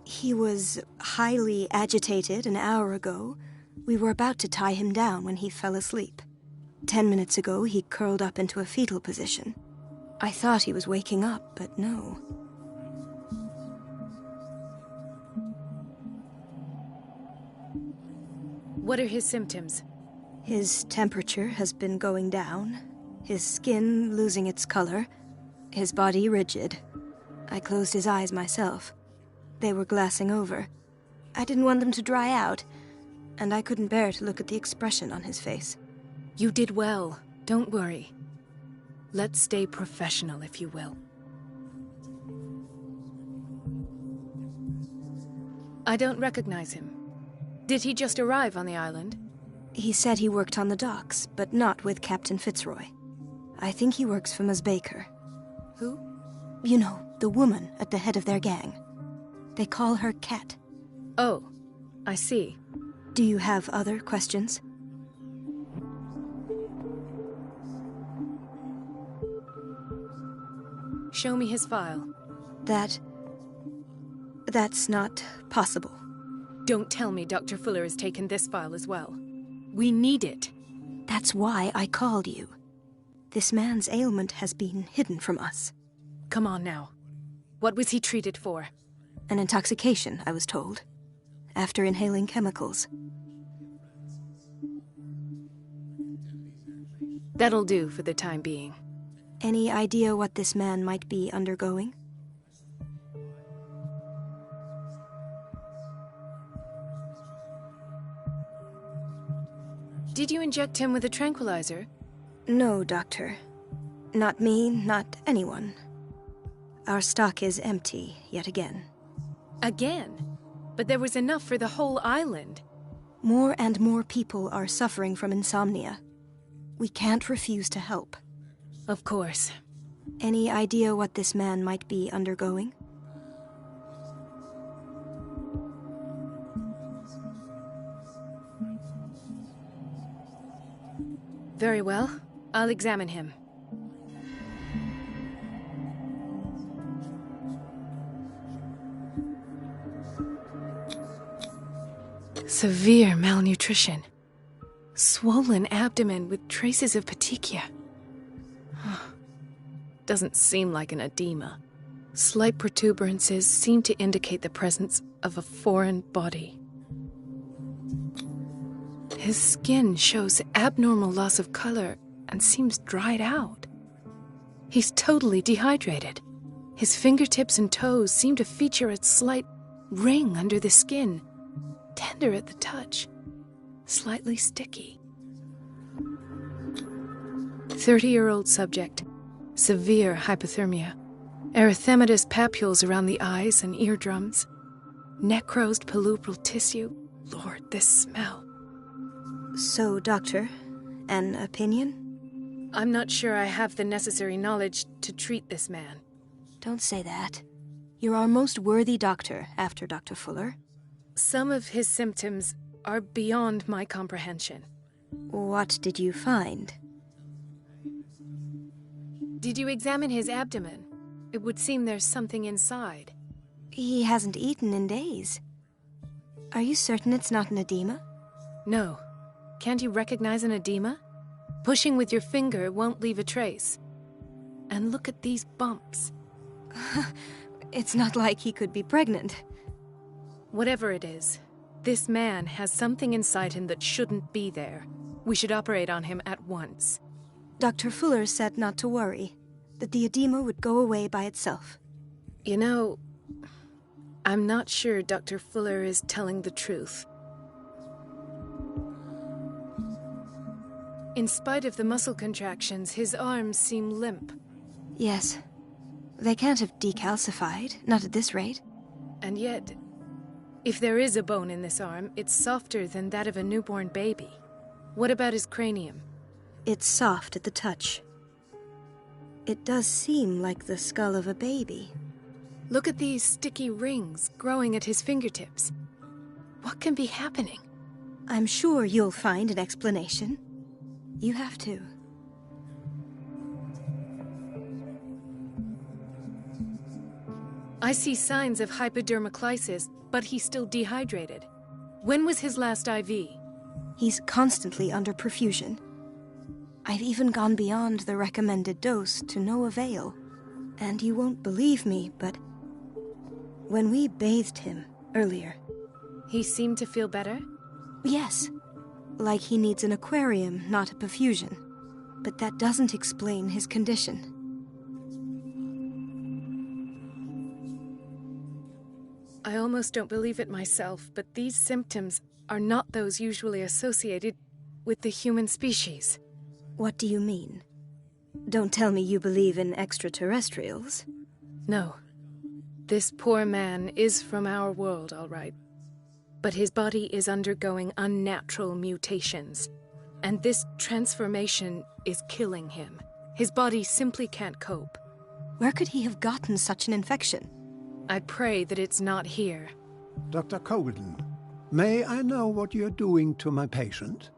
He was highly agitated an hour ago. We were about to tie him down when he fell asleep. 10 minutes ago, he curled up into a fetal position. I thought he was waking up, but no.
What are his symptoms?
His temperature has been going down, his skin losing its color, his body rigid. I closed his eyes myself. They were glassing over. I didn't want them to dry out, and I couldn't bear to look at the expression on his face.
You did well. Don't worry. Let's stay professional, if you will. I don't recognize him. Did he just arrive on the island?
He said he worked on the docks, but not with Captain Fitzroy. I think he works for Ms. Baker.
Who?
You know, the woman at the head of their gang. They call her Cat.
Oh, I see.
Do you have other questions?
Show me his file.
That's not possible.
Don't tell me Dr. Fuller has taken this file as well. We need it.
That's why I called you. This man's ailment has been hidden from us.
Come on now. What was he treated for?
An intoxication, I was told. After inhaling chemicals.
That'll do for the time being.
Any idea what this man might be undergoing?
Did you inject him with a tranquilizer?
No, Doctor. Not me, not anyone. Our stock is empty, yet again.
Again? But there was enough for the whole island.
More and more people are suffering from insomnia. We can't refuse to help.
Of course.
Any idea what this man might be undergoing?
Very well. I'll examine him. Severe malnutrition. Swollen abdomen with traces of petechia. Doesn't seem like an edema. Slight protuberances seem to indicate the presence of a foreign body. His skin shows abnormal loss of color and seems dried out. He's totally dehydrated. His fingertips and toes seem to feature a slight ring under the skin, tender at the touch, slightly sticky. 30-year-old subject, severe hypothermia, erythematous papules around the eyes and eardrums, necrosed palpebral tissue. Lord, this smell.
So, Doctor, an opinion?
I'm not sure I have the necessary knowledge to treat this man.
Don't say that. You're our most worthy doctor after Dr. Fuller.
Some of his symptoms are beyond my comprehension.
What did you find?
Did you examine his abdomen? It would seem there's something inside.
He hasn't eaten in days. Are you certain it's not an edema?
No. Can't you recognize an edema? Pushing with your finger won't leave a trace. And look at these bumps.
It's not like he could be pregnant.
Whatever it is, this man has something inside him that shouldn't be there. We should operate on him at once.
Dr. Fuller said not to worry, that the edema would go away by itself.
You know, I'm not sure Dr. Fuller is telling the truth. In spite of the muscle contractions, his arms seem limp.
Yes. They can't have decalcified, not at this rate.
And yet, if there is a bone in this arm, it's softer than that of a newborn baby. What about his cranium?
It's soft at the touch. It does seem like the skull of a baby.
Look at these sticky rings growing at his fingertips. What can be happening?
I'm sure you'll find an explanation. You have to.
I see signs of hypodermoclysis, but he's still dehydrated. When was his last IV?
He's constantly under perfusion. I've even gone beyond the recommended dose to no avail. And you won't believe me, but when we bathed him earlier...
He seemed to feel better?
Yes. Like he needs an aquarium, not a perfusion. But that doesn't explain his condition.
I almost don't believe it myself, but these symptoms are not those usually associated with the human species.
What do you mean? Don't tell me you believe in extraterrestrials.
No. This poor man is from our world, all right. But his body is undergoing unnatural mutations. And this transformation is killing him. His body simply can't cope.
Where could he have gotten such an infection?
I pray that it's not here.
Dr. Colden, may I know what you're doing to my patient?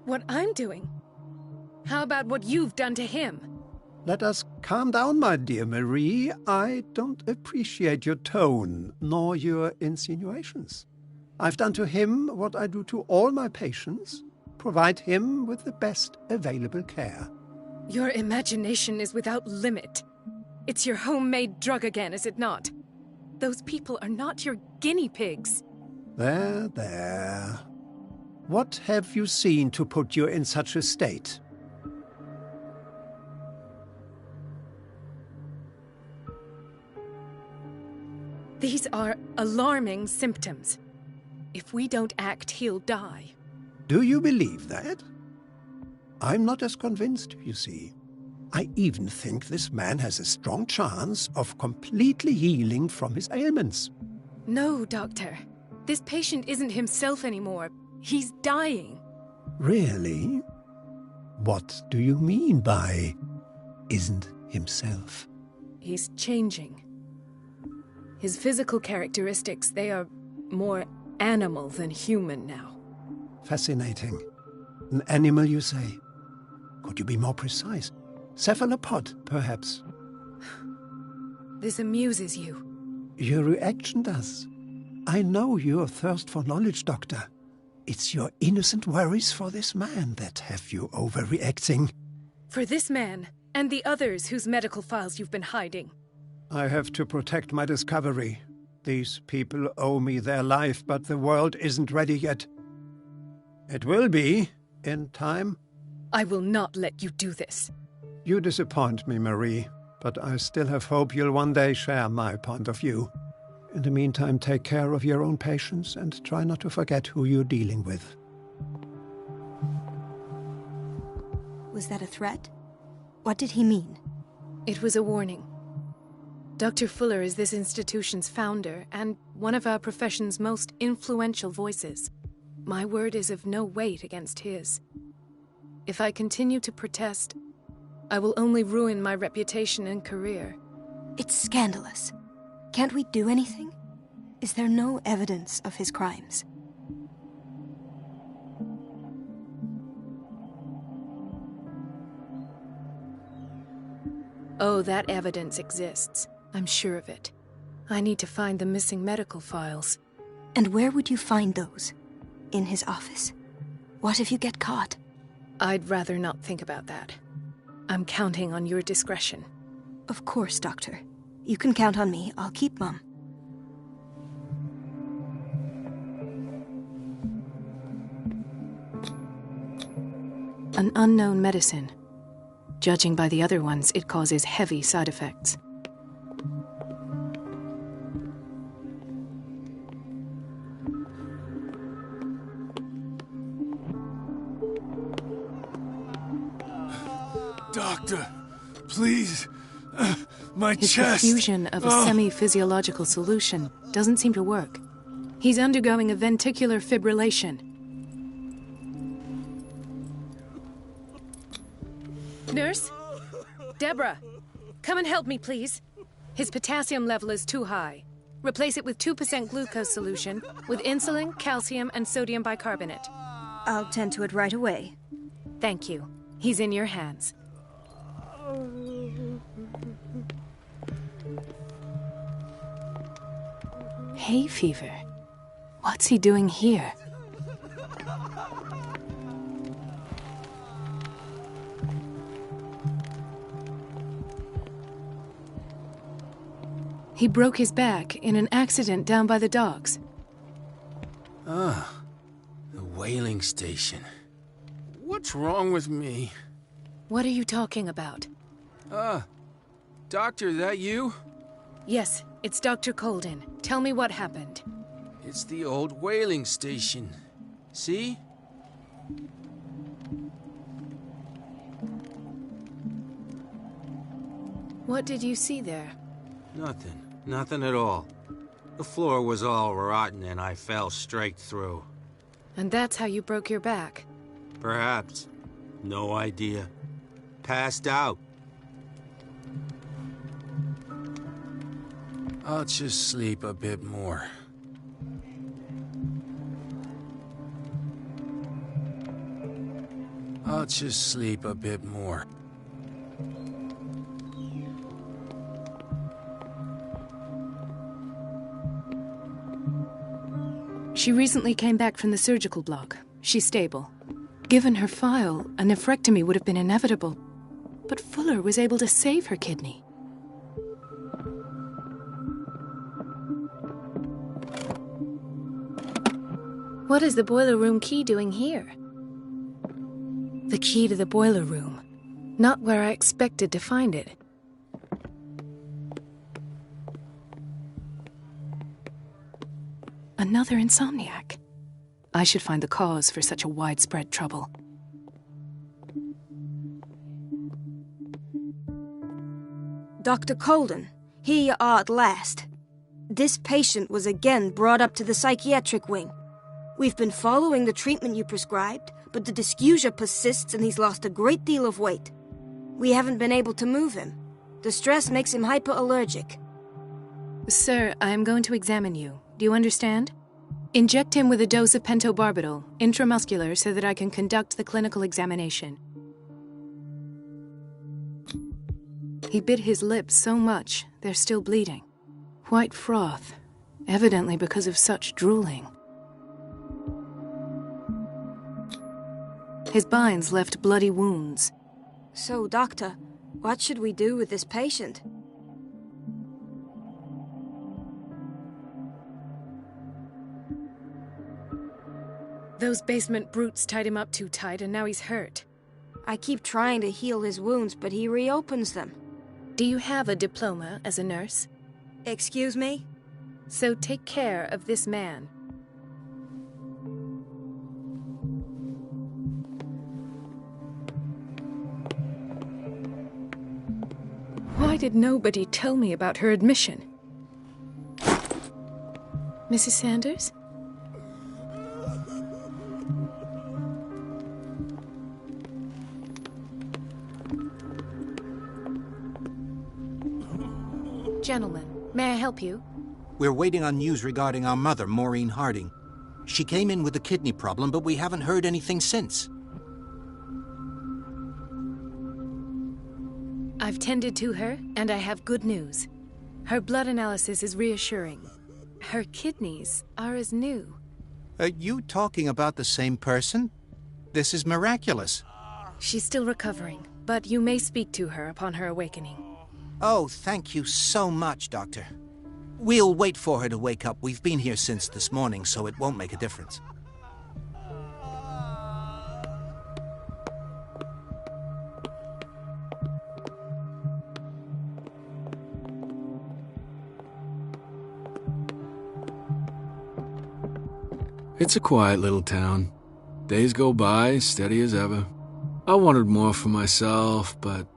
What I'm doing? How about what you've done to him?
Let us calm down, my dear Marie. I don't appreciate your tone, nor your insinuations. I've done to him what I do to all my patients. Provide him with the best available care.
Your imagination is without limit. It's your homemade drug again, is it not? Those people are not your guinea pigs.
There, there. What have you seen to put you in such a state?
These are alarming symptoms. If we don't act, he'll die.
Do you believe that? I'm not as convinced, you see. I even think this man has a strong chance of completely healing from his ailments.
No, Doctor. This patient isn't himself anymore. He's dying.
Really? What do you mean by isn't himself?
He's changing. His physical characteristics, they are more animal than human now.
Fascinating. An animal, you say? Could you be more precise? Cephalopod, perhaps?
This amuses you.
Your reaction does. I know your thirst for knowledge, Doctor. It's your innocent worries for this man that have you overreacting.
For this man, and the others whose medical files you've been hiding.
I have to protect my discovery. These people owe me their life, but the world isn't ready yet. It will be, in time.
I will not let you do this.
You disappoint me, Marie, but I still have hope you'll one day share my point of view. In the meantime, take care of your own patients and try not to forget who you're dealing with.
Was that a threat? What did he mean?
It was a warning. Dr. Fuller is this institution's founder and one of our profession's most influential voices. My word is of no weight against his. If I continue to protest, I will only ruin my reputation and career.
It's scandalous. Can't we do anything? Is there no evidence of his crimes?
Oh, that evidence exists. I'm sure of it. I need to find the missing medical files.
And where would you find those? In his office? What if you get caught?
I'd rather not think about that. I'm counting on your discretion.
Of course, Doctor. You can count on me. I'll keep mum.
An unknown medicine. Judging by the other ones, it causes heavy side effects.
Doctor, please. My
His
chest.
diffusion of a semi-physiological solution doesn't seem to work. He's undergoing a ventricular fibrillation. Nurse? Deborah, come and help me, please. His potassium level is too high. Replace it with 2% glucose solution with insulin, calcium, and sodium bicarbonate.
I'll tend to it right away.
Thank you. He's in your hands. Hay fever? What's he doing here? He broke his back in an accident down by the docks.
Ah, the whaling station. What's wrong with me?
What are you talking about?
Doctor, that you?
Yes, it's Dr. Colden. Tell me what happened.
It's the old whaling station. See?
What did you see there?
Nothing. Nothing at all. The floor was all rotten and I fell straight through.
And that's how you broke your back?
Perhaps. No idea. Passed out.
I'll just sleep a bit more. I'll just sleep a bit more.
She recently came back from the surgical block. She's stable. Given her file, a nephrectomy would have been inevitable. But Fuller was able to save her kidney. What is the boiler room key doing here? The key to the boiler room. Not where I expected to find it. Another insomniac. I should find the cause for such a widespread trouble.
Dr. Colden, here you are at last. This patient was again brought up to the psychiatric wing. We've been following the treatment you prescribed, but the dysgeusia persists and he's lost a great deal of weight. We haven't been able to move him. The stress makes him hyperallergic.
Sir, I am going to examine you. Do you understand? Inject him with a dose of pentobarbital, intramuscular, so that I can conduct the clinical examination. He bit his lips so much, they're still bleeding. White froth, evidently because of such drooling. His binds left bloody wounds.
So, Doctor, what should we do with this patient?
Those basement brutes tied him up too tight, and now he's hurt.
I keep trying to heal his wounds, but he reopens them.
Do you have a diploma as a nurse?
Excuse me?
So take care of this man. Why did nobody tell me about her admission? Mrs. Sanders? Gentlemen, may I help you?
We're waiting on news regarding our mother, Maureen Harding. She came in with a kidney problem, but we haven't heard anything since.
I've tended to her, and I have good news. Her blood analysis is reassuring. Her kidneys are as new.
Are you talking about the same person? This is miraculous.
She's still recovering, but you may speak to her upon her awakening.
Oh, thank you so much, Doctor. We'll wait for her to wake up. We've been here since this morning, so it won't make a difference.
It's a quiet little town. Days go by, steady as ever.
I wanted more for myself, but...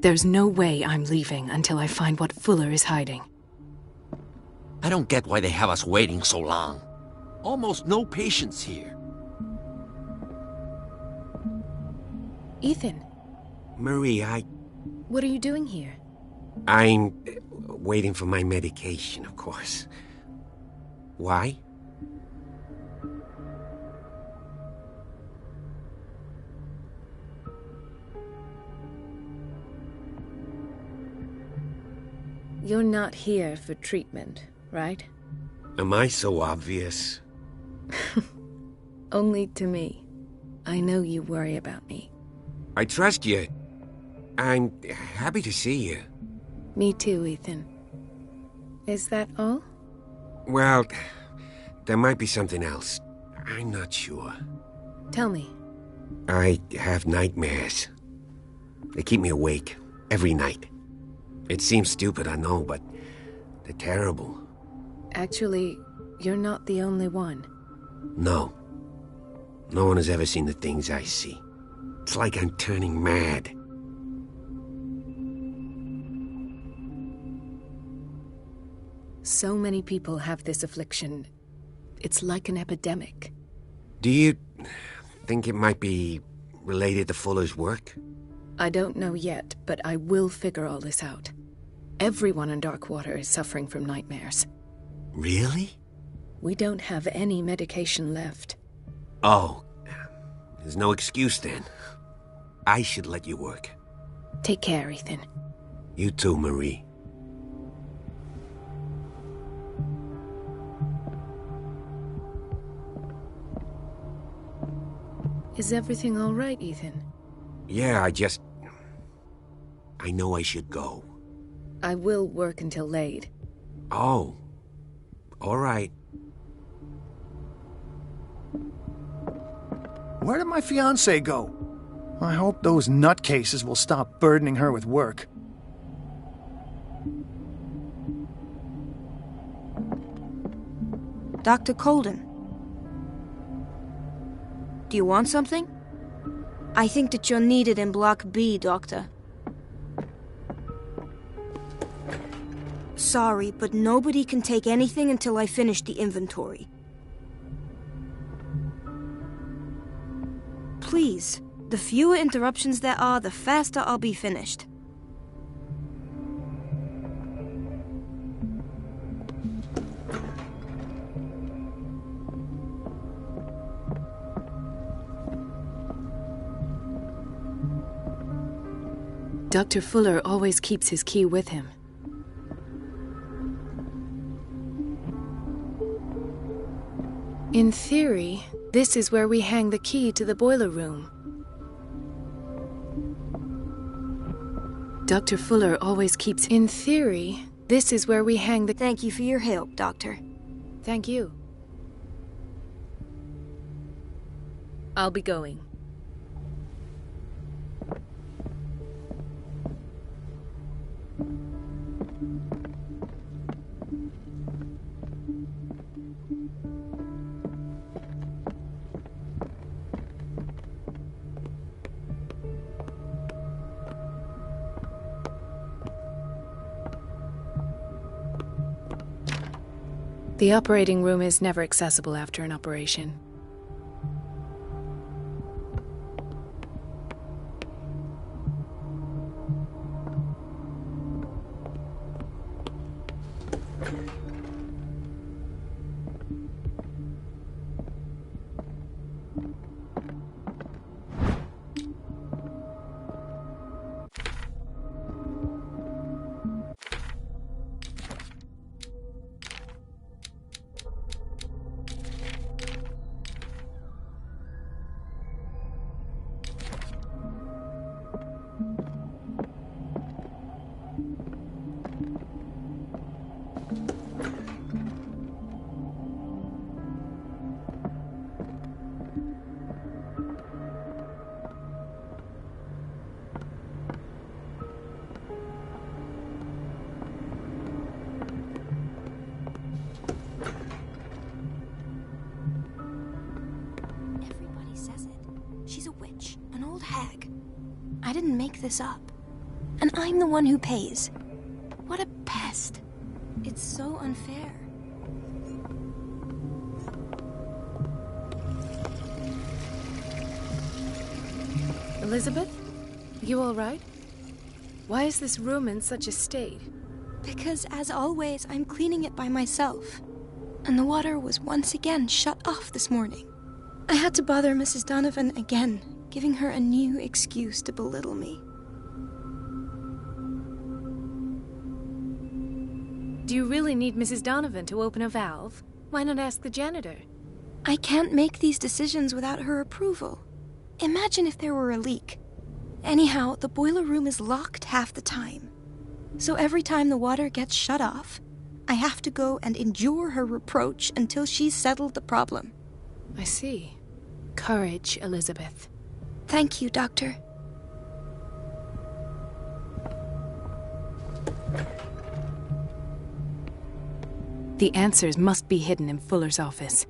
There's no way I'm leaving until I find what Fuller is hiding.
I don't get why they have us waiting so long. Almost no patients here.
Ethan.
Marie,
What are you doing here?
I'm waiting for my medication, of course. Why?
You're not here for treatment, right?
Am I so obvious?
Only to me. I know you worry about me.
I trust you. I'm happy to see you.
Me too, Ethan. Is that all?
Well, there might be something else. I'm not sure.
Tell me.
I have nightmares. They keep me awake every night. It seems stupid, I know, but they're terrible.
Actually, you're not the only one.
No. No one has ever seen the things I see. It's like I'm turning mad.
So many people have this affliction. It's like an epidemic.
Do you think it might be related to Fuller's work?
I don't know yet, but I will figure all this out. Everyone in Darkwater is suffering from nightmares.
Really?
We don't have any medication left.
Oh, there's no excuse then. I should let you work.
Take care, Ethan.
You too, Marie.
Is everything all right, Ethan?
Yeah, I know I should go.
I will work until late.
Oh. All right.
Where did my fiancée go? I hope those nutcases will stop burdening her with work.
Dr. Colden. Do you want something? I think that you're needed in Block B, Doctor. Sorry, but nobody can take anything until I finish the inventory. Please, the fewer interruptions there are, the faster I'll be finished.
Dr. Fuller always keeps his key with him. In theory, this is where we hang the key to the boiler room. Dr. Fuller always keeps... In theory, this is where we hang the...
Thank you for your help, Doctor.
Thank you. I'll be going. The operating room is never accessible after an operation.
didn't make this up. And I'm the one who pays. What a pest. It's so unfair.
Elizabeth? You all right? Why is this room in such a state?
Because, as always, I'm cleaning it by myself. And the water was once again shut off this morning. I had to bother Mrs. Donovan again, giving her a new excuse to belittle me.
Do you really need Mrs. Donovan to open a valve? Why not ask the janitor?
I can't make these decisions without her approval. Imagine if there were a leak. Anyhow, the boiler room is locked half the time. So every time the water gets shut off, I have to go and endure her reproach until she's settled the problem.
I see. Courage, Elizabeth.
Thank you, Doctor.
The answers must be hidden in Fuller's office.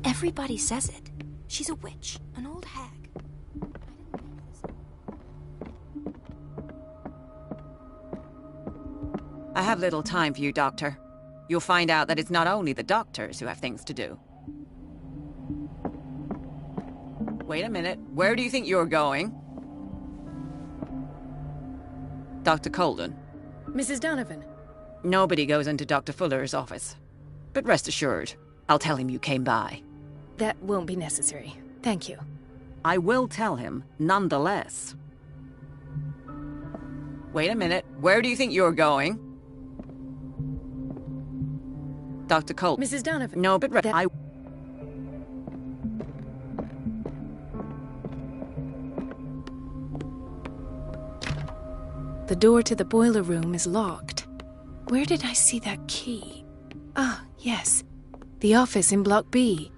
Everybody says it. She's a witch, an old hag.
I have little time for you, Doctor. You'll find out that it's not only the doctors who have things to do. Wait a minute. Where do you think you're going? Dr. Colden.
Mrs. Donovan.
Nobody goes into Dr. Fuller's office. But rest assured, I'll tell him you came by.
That won't be necessary. Thank you.
I will tell him, nonetheless. Wait a minute. Where do you think you're going? Dr. Colton.
Mrs. Donovan.
No, but I...
The door to the boiler room is locked. Where did I see that key? Ah, yes. The office in Block B.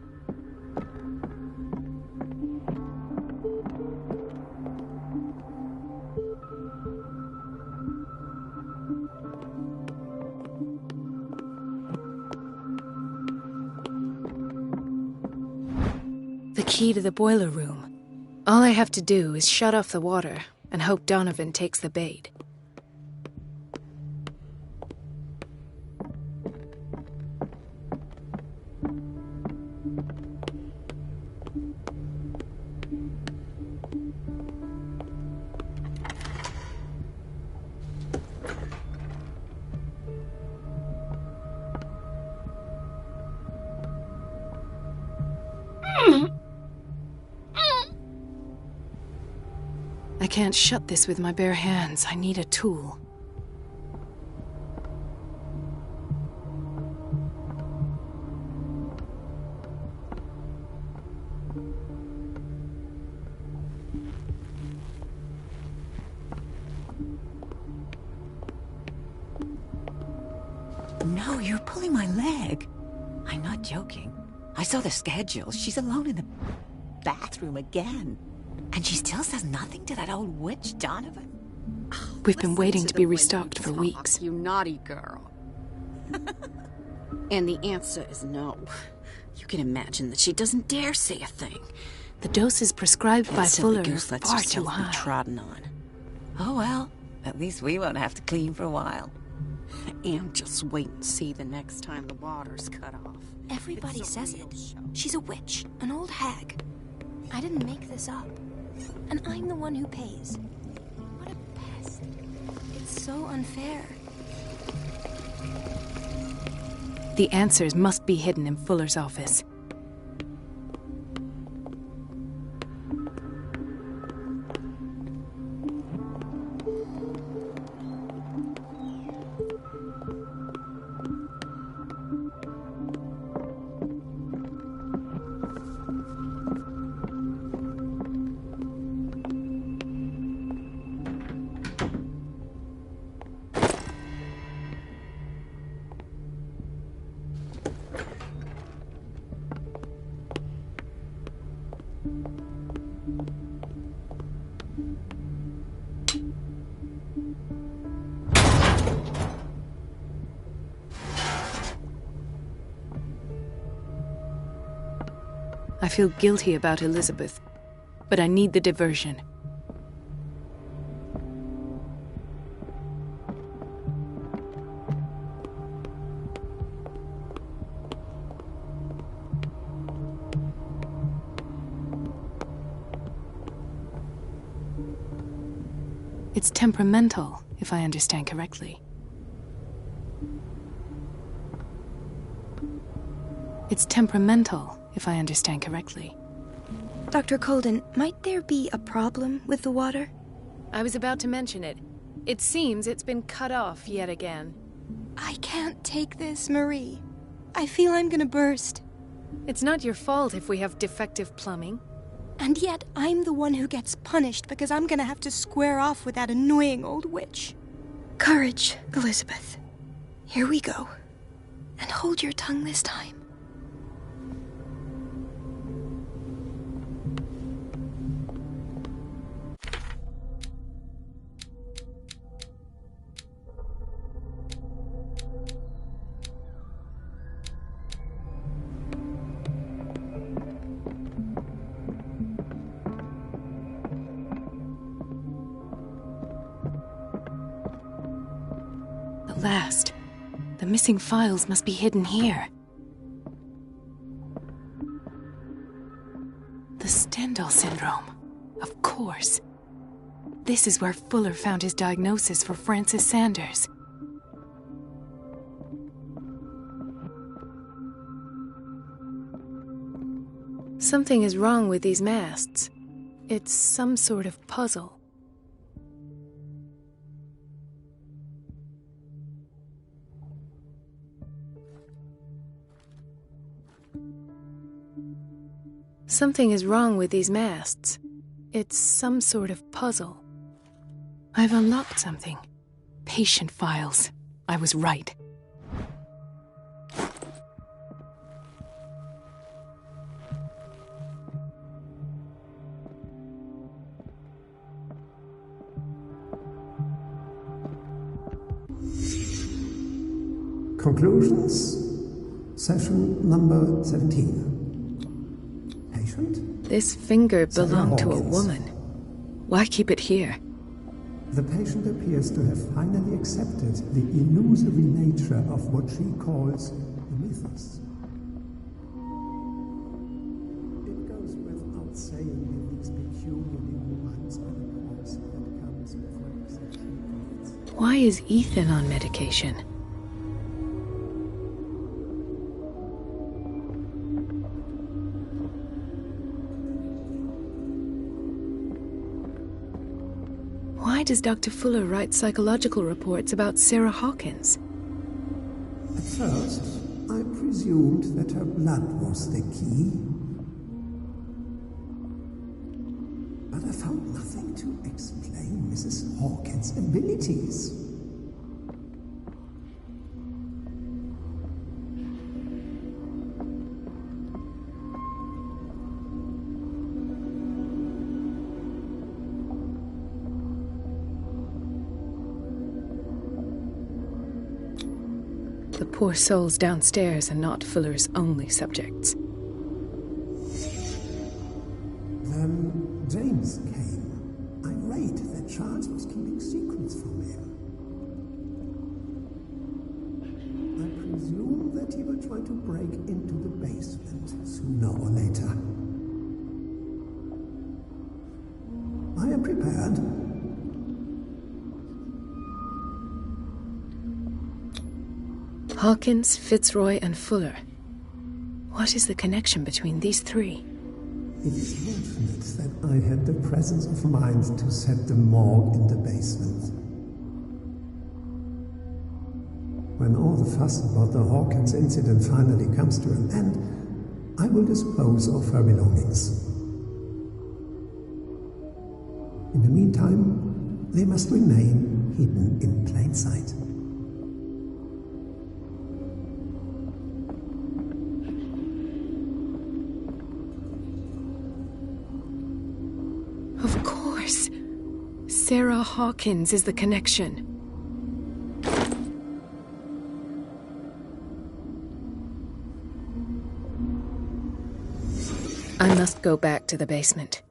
The key to the boiler room. All I have to do is shut off the water and hope Donovan takes the bait. I can't shut this with my bare hands. I need a tool.
No, you're pulling my leg. I'm not joking. I saw the schedule. She's alone in the bathroom again. And she still says nothing to that old witch, Donovan?
We've been waiting to be restocked for weeks.
You naughty girl. And the answer is no. You can imagine that she doesn't dare say a thing.
The doses prescribed by Fuller
girl
is
lets
far
herself
too
be
high.
trodden on.
Oh, well. At least we won't have to clean for a while.
And just wait and see the next time the water's cut off.
Everybody says it. She's a witch, an old hag. I didn't make this up. And I'm the one who pays. What a pest. It's so unfair.
The answers must be hidden in Fuller's office. I feel guilty about Elizabeth, but I need the diversion. It's temperamental, if I understand correctly. It's temperamental, if I understand correctly.
Dr. Colden, might there be a problem with the water?
I was about to mention it. It seems it's been cut off yet again.
I can't take this, Marie. I feel I'm gonna burst.
It's not your fault if we have defective plumbing.
And yet, I'm the one who gets punished because I'm gonna have to square off with that annoying old witch. Courage, Elizabeth. Here we go. And hold your tongue this time.
The missing files must be hidden here. The Stendhal syndrome. Of course. This is where Fuller found his diagnosis for Francis Sanders. Something is wrong with these masts. It's some sort of puzzle. Something is wrong with these masts. It's some sort of puzzle. I've unlocked something. Patient files. I was right.
Conclusions? Session number 17.
This finger belonged to a woman. Why keep it here?
The patient appears to have finally accepted the illusory nature of what she calls the mythos. It goes without saying that these peculiar illusions are the cause that comes with exception.
Why is Ethan on medication? Why does Dr. Fuller write psychological reports about Sarah Hawkins?
At first, I presumed that her blood was the key. But I found nothing to explain Mrs. Hawkins' abilities.
The poor souls downstairs are not Fuller's only subjects.
Then James came, irate that Charles was keeping secrets from him. I presume that he will try to break into the basement sooner or later. I am prepared.
Hawkins, Fitzroy, and Fuller. What is the connection between these three?
It is fortunate that I had the presence of mind to set the morgue in the basement. When all the fuss about the Hawkins incident finally comes to an end, I will dispose of her belongings. In the meantime, they must remain hidden in plain sight.
Of course. Sarah Hawkins is the connection. I must go back to the basement.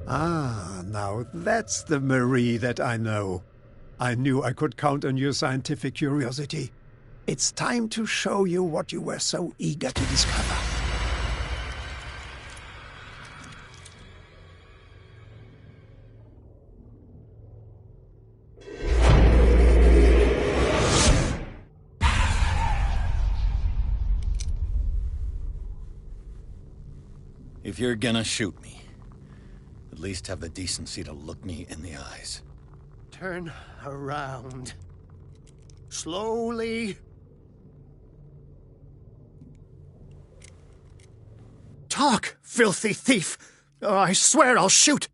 Ah, now that's the Marie that I know. I knew I could count on your scientific curiosity. It's time to show you what you were so eager to discover.
If you're gonna shoot me, at least have the decency to look me in the eyes.
Turn around. Slowly. Talk, filthy thief! Or I swear I'll shoot!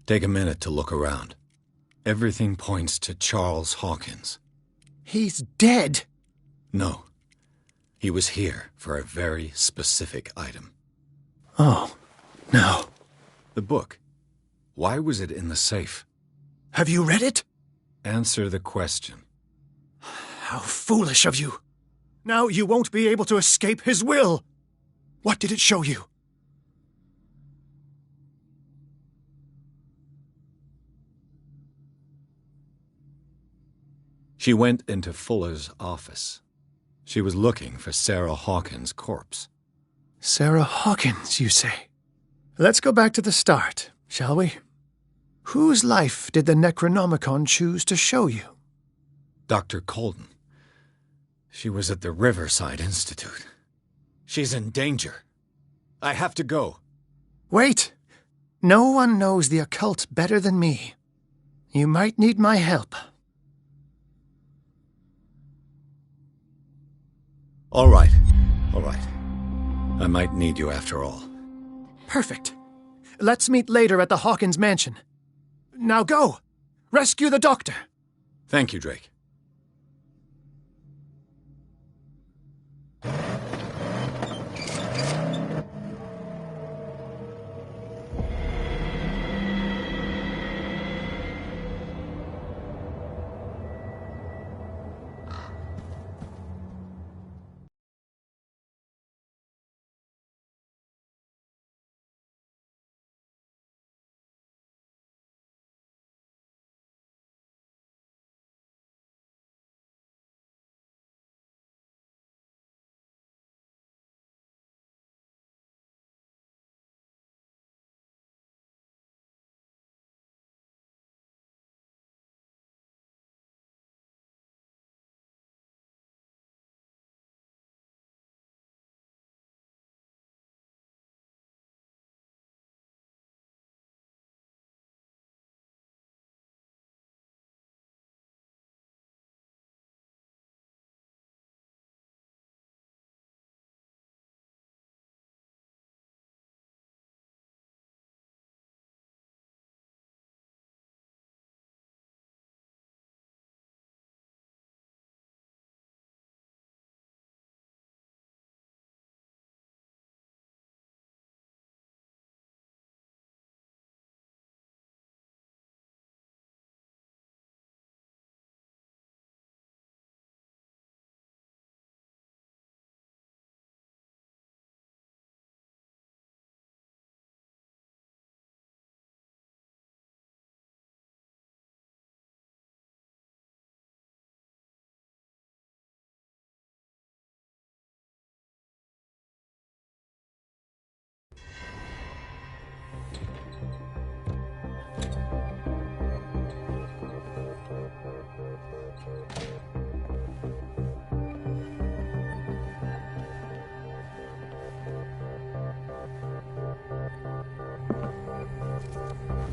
Take a minute to look around. Everything points to Charles Hawkins.
He's dead!
No. He was here for a very specific item.
Oh, no.
The book. Why was it in the safe?
Have you read it?
Answer the question.
How foolish of you. Now you won't be able to escape his will. What did it show you?
She went into Fuller's office. She was looking for Sarah Hawkins' corpse.
Sarah Hawkins, you say? Let's go back to the start, shall we? Whose life did the Necronomicon choose to show you?
Dr. Colden. She was at the Riverside Institute. She's in danger. I have to go.
Wait! No one knows the occult better than me. You might need my help.
All right. I might need you after all.
Perfect. Let's meet later at the Hawkins mansion. Now go! Rescue the doctor!
Thank you, Drake.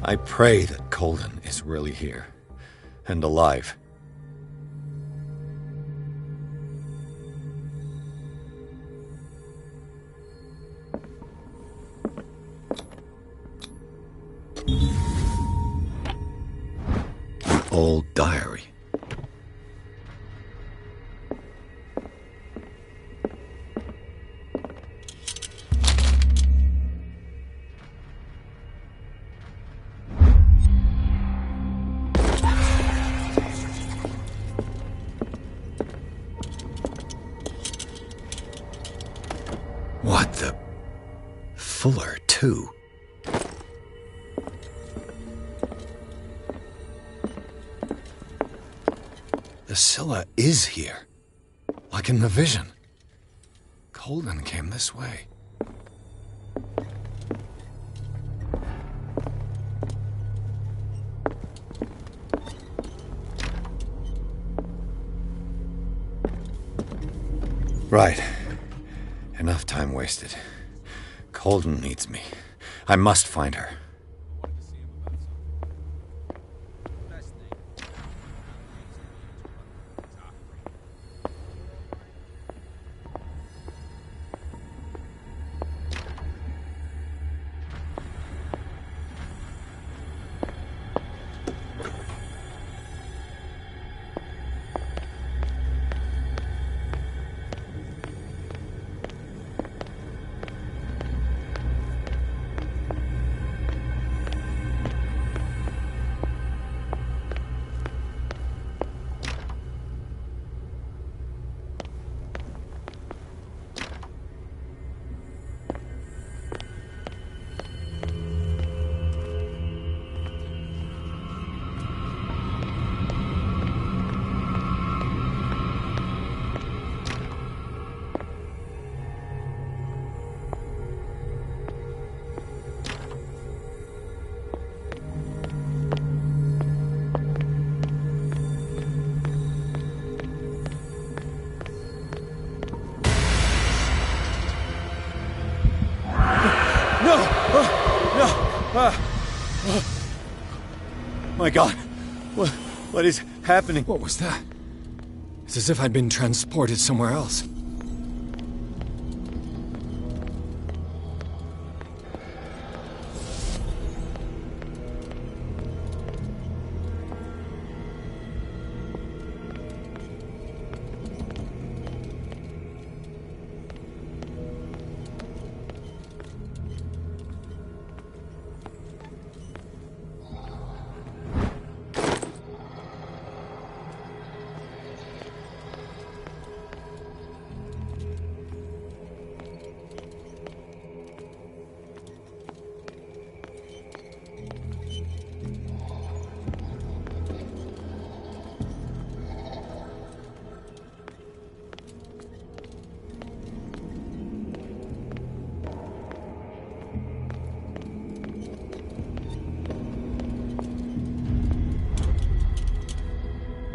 I pray that Colden is really here. And alive. The old diary. What the... Fuller, too. The Scylla is here. Like in the vision. Colden came this way. Right. Enough time wasted. Colden needs me. I must find her. My God, what is happening? What was that? It's as if I'd been transported somewhere else.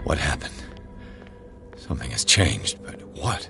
What happened? Something has changed, but what?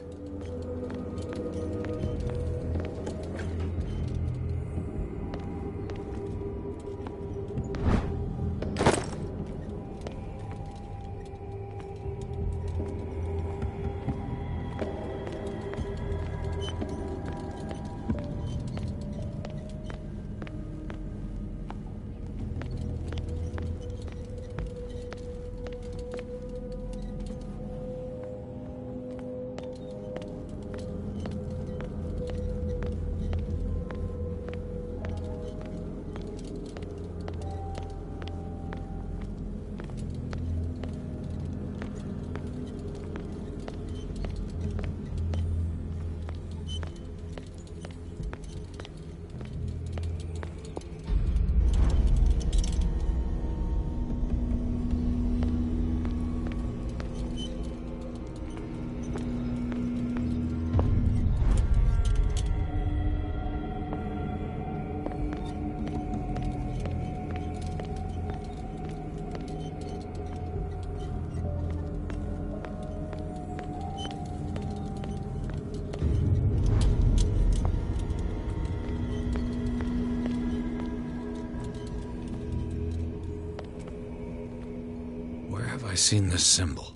have I seen this symbol?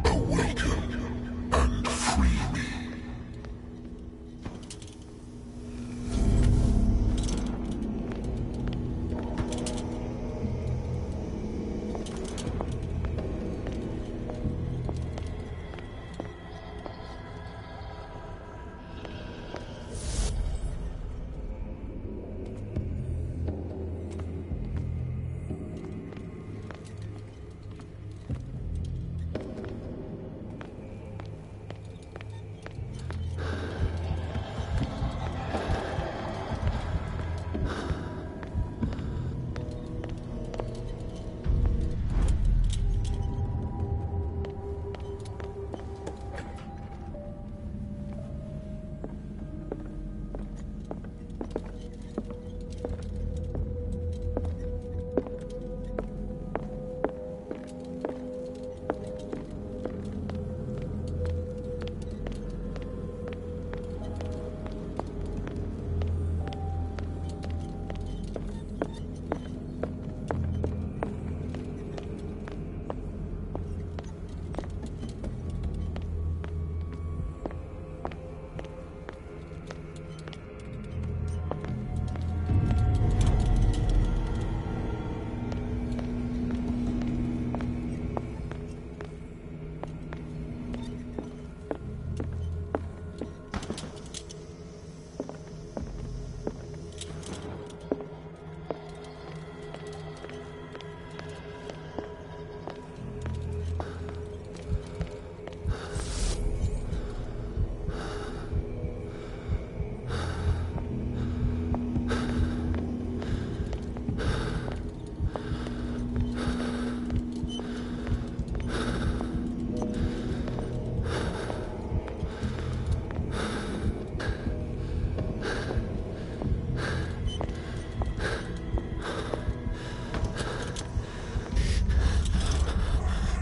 Awaken and free me.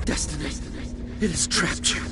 Destiny. It has trapped you.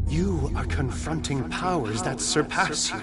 You are confronting powers that surpass you.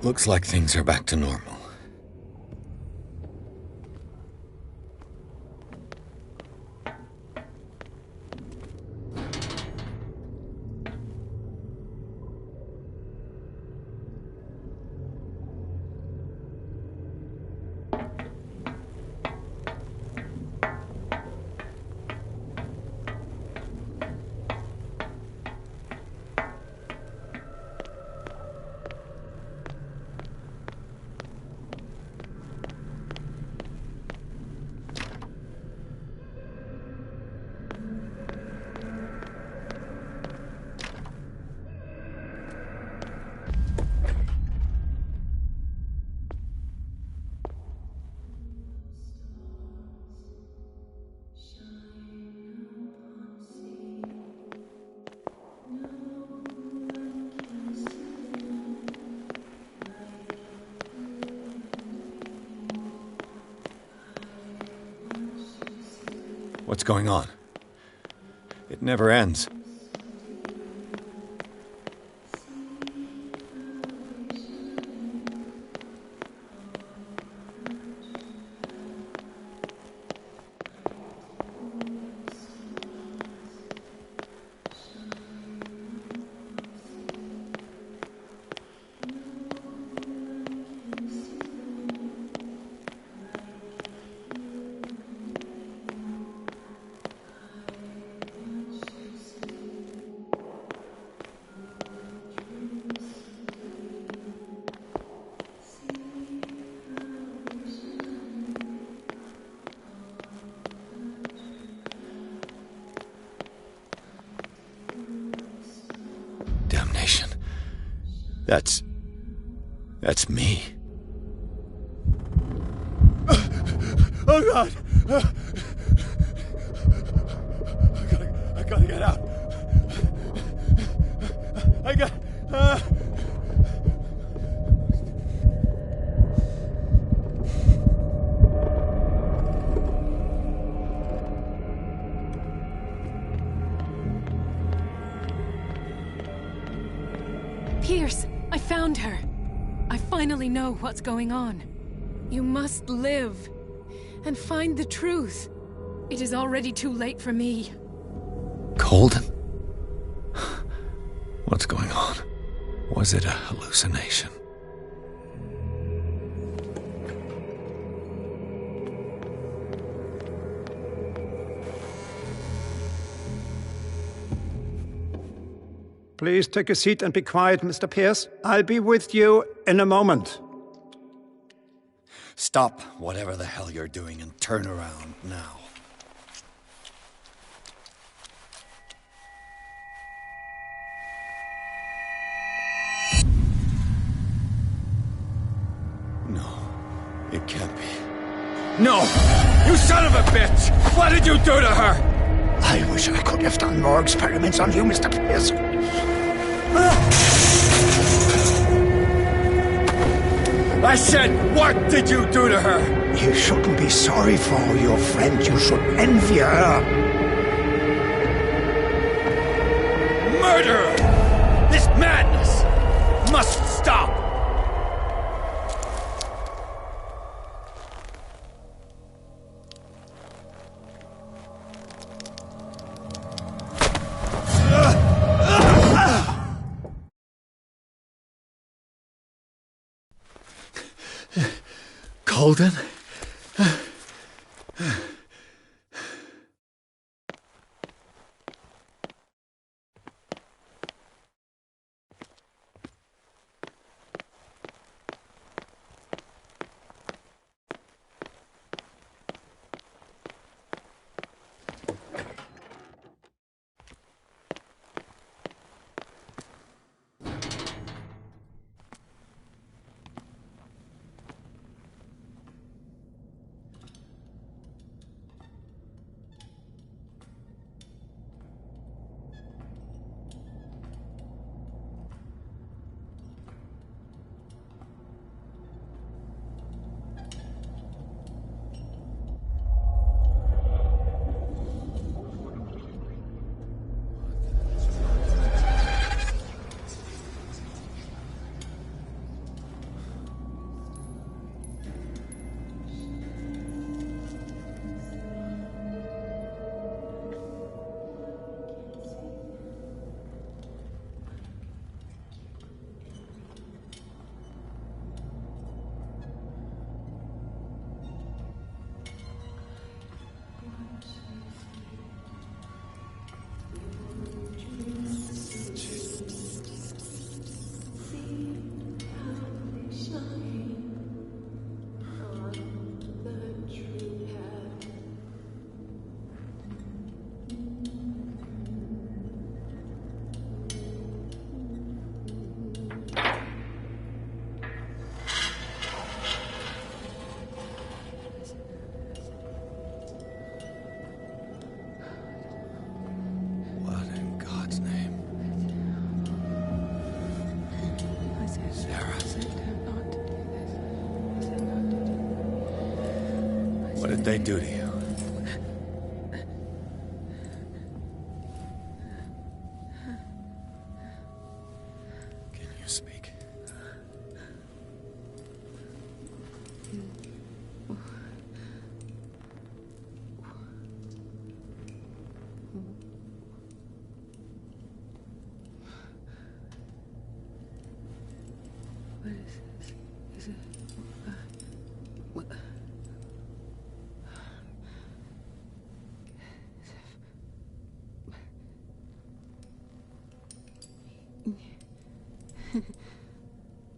Looks like things are back to normal. What's going on? It never ends. Damnation. That's me. Oh, God! I gotta get out.
Pierce, I found her. I finally know what's going on. You must live and find the truth. It is already too late for me.
Colden? What's going on? Was it a hallucination?
Please take a seat and be quiet, Mr. Pierce. I'll be with you in a moment.
Stop whatever the hell you're doing and turn around now. No, it can't be. No! You son of a bitch! What did you do to her?
I wish I could have done more experiments on you, Mr. Pierce.
I said, what did you do to her?
You shouldn't be sorry for your friend. You should envy her.
Murderer! This madness must stop! Colden? did they do to you? Can you speak?
What is this? Is it... what?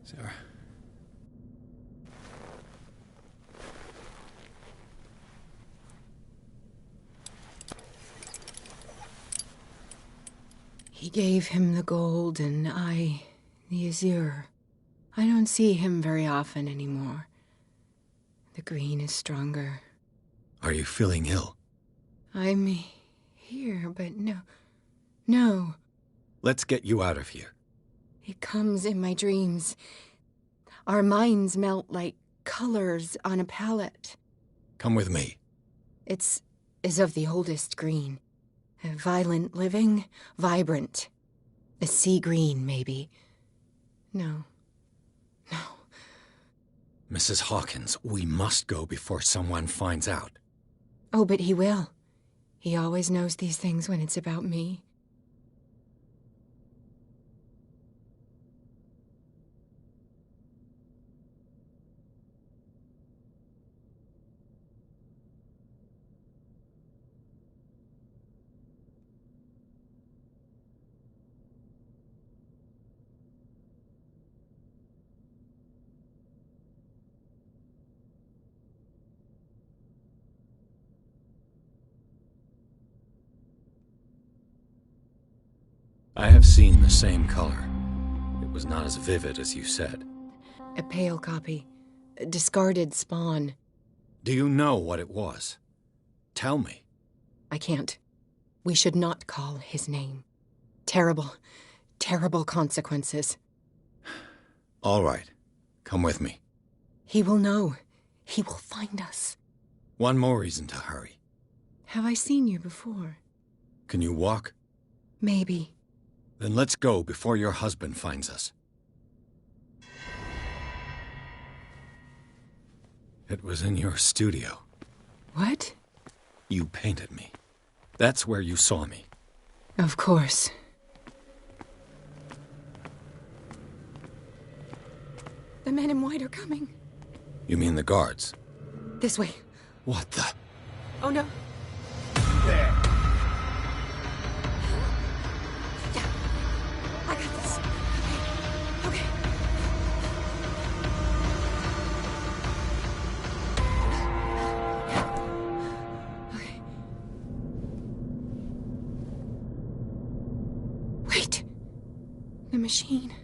Sarah.
He gave him the gold and I the azure. I don't see him very often anymore. The green is stronger.
Are you feeling ill?
I'm here, but no.
Let's get you out of here.
It comes in my dreams. Our minds melt like colors on a palette.
Come with me.
It's of the oldest green. A violent living, vibrant. A sea green, maybe. No.
Mrs. Hawkins, we must go before someone finds out.
Oh, but he will. He always knows these things when it's about me.
I have seen the same color. It was not as vivid as you said.
A pale copy. A discarded spawn.
Do you know what it was? Tell me.
I can't. We should not call his name. Terrible consequences.
All right. Come with me.
He will know. He will find us.
One more reason to hurry.
Have I seen you before?
Can you walk?
Maybe.
Then let's go before your husband finds us. It was in your studio.
What?
You painted me. That's where you saw me.
Of course. The men in white are coming.
You mean the guards?
This way.
What the?
Oh no.
There.
Yeah. I got this. Okay. Okay. Wait. The machine.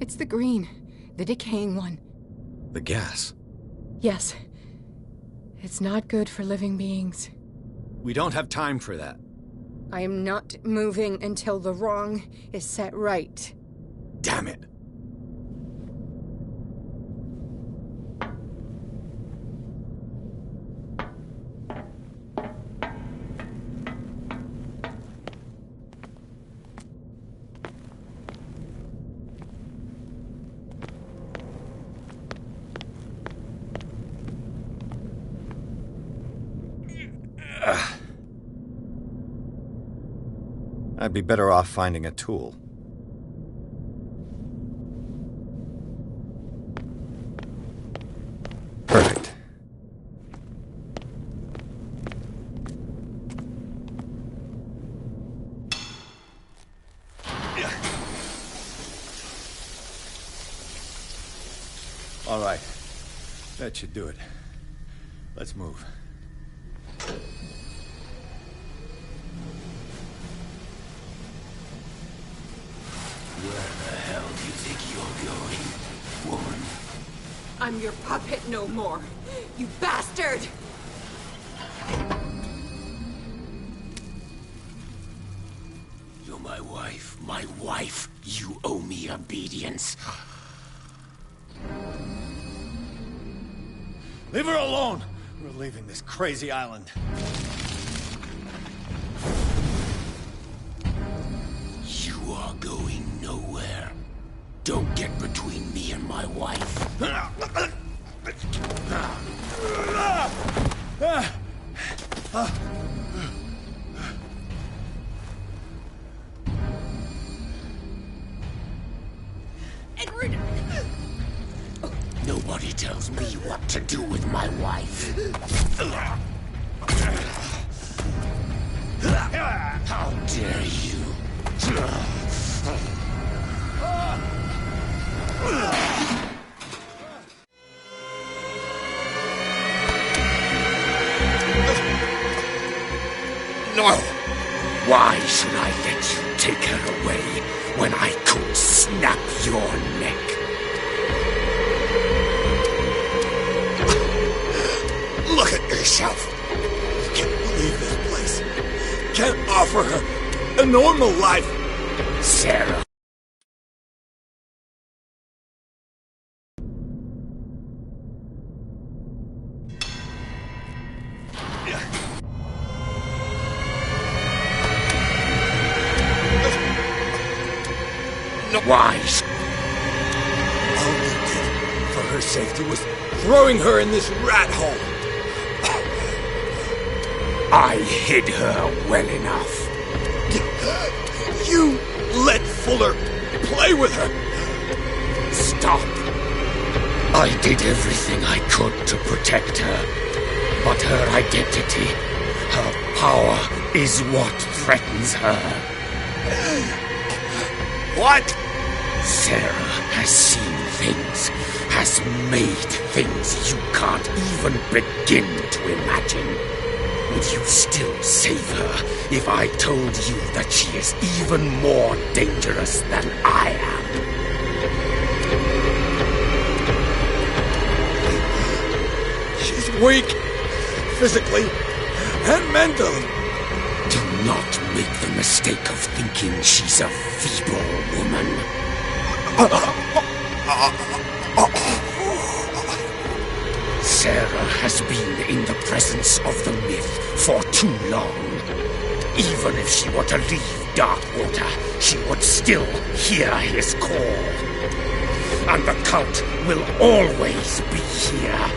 It's the green. The decaying one.
The gas.
Yes. It's not good for living beings.
We don't have time for that.
I am not moving until the wrong is set right.
Damn it. I'd be better off finding a tool. Perfect. All right. That should do it. Let's move.
Where the hell do you think you're going, woman?
I'm your puppet no more, you bastard!
You're my wife. My wife. You owe me obedience.
Leave her alone! We're leaving this crazy island.
You are going nowhere. Don't get between me and my wife.
Edward!
Nobody tells me what to do with my wife. How dare you? No! Why should I let you take her away when I could snap your neck? Look at yourself!
Can't leave this place. Can't offer her a normal life.
Sarah. Wise.
All we did for her safety was throwing her in this rat hole.
I hid her well enough.
You let Fuller play with her.
Stop. I did everything I could to protect her. But her identity, her power, is what threatens her.
What?
Sarah has seen things, has made things you can't even begin to imagine. Would you still save her if I told you that she is even more dangerous than I am?
She's weak, physically and mentally.
Do not make the mistake of thinking she's a feeble woman. Sarah has been in the presence of the myth for too long. Even if she were to leave Darkwater, she would still hear his call. And the cult will always be here,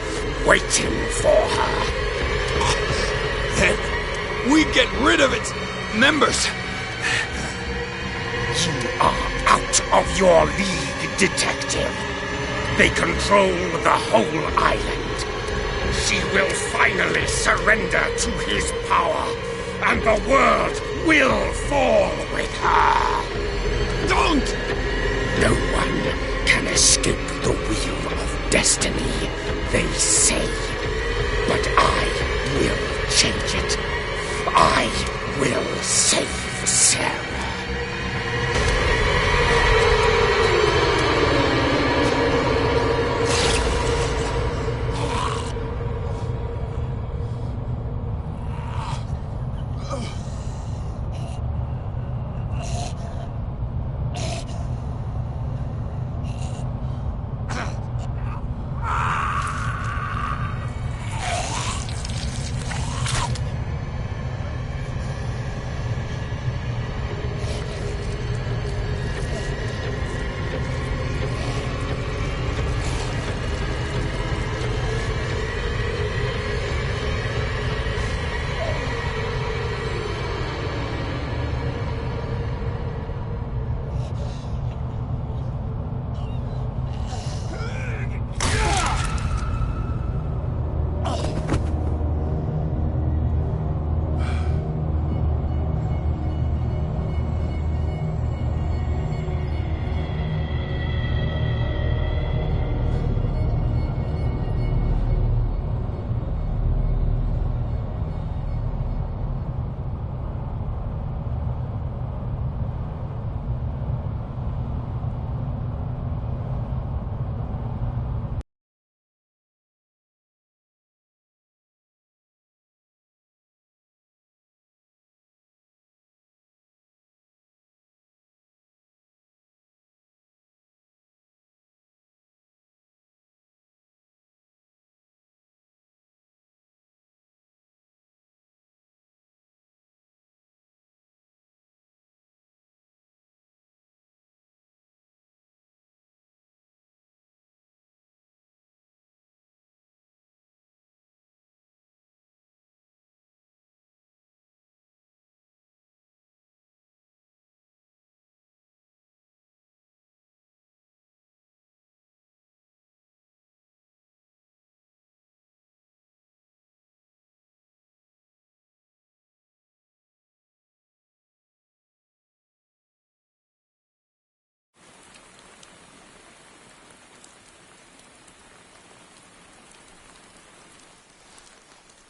waiting for her.
Then we get rid of its members.
You are out of your league, detective. They control the whole island. She will finally surrender to his power, and the world will fall with her.
Don't!
No one can escape the wheel of destiny, they say. But I will change it. I will save Sarah.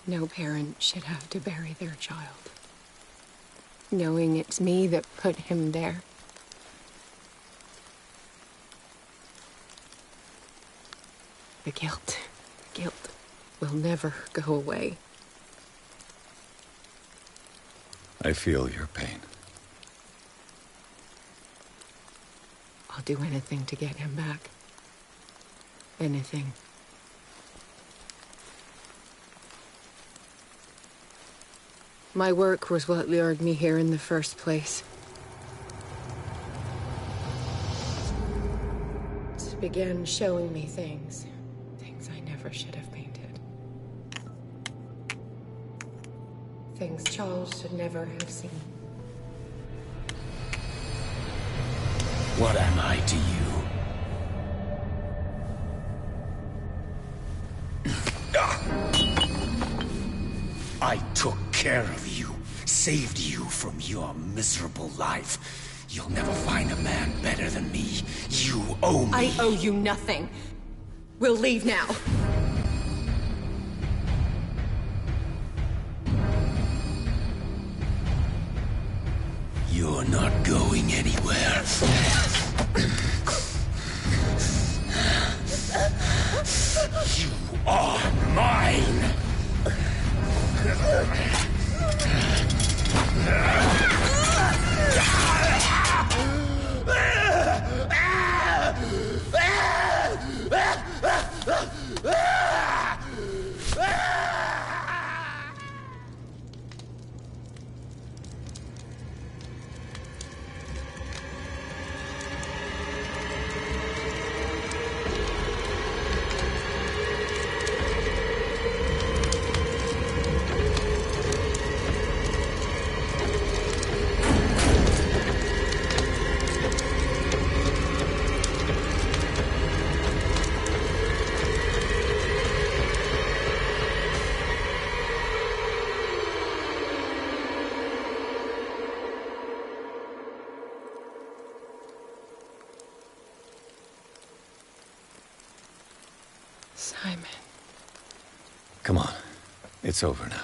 No parent should have to bury their child, knowing it's me that put him there. The guilt will never go away.
I feel your pain.
I'll do anything to get him back. Anything. My work was what lured me here in the first place. It began showing me things I never should have painted. Things Charles should never have seen.
What am I to you? I took care of you, saved you from your miserable life. You'll never find a man better than me. You owe me.
I owe you nothing. We'll leave now.
You're not going anywhere. You are mine!
Simon.
Come on. It's over now.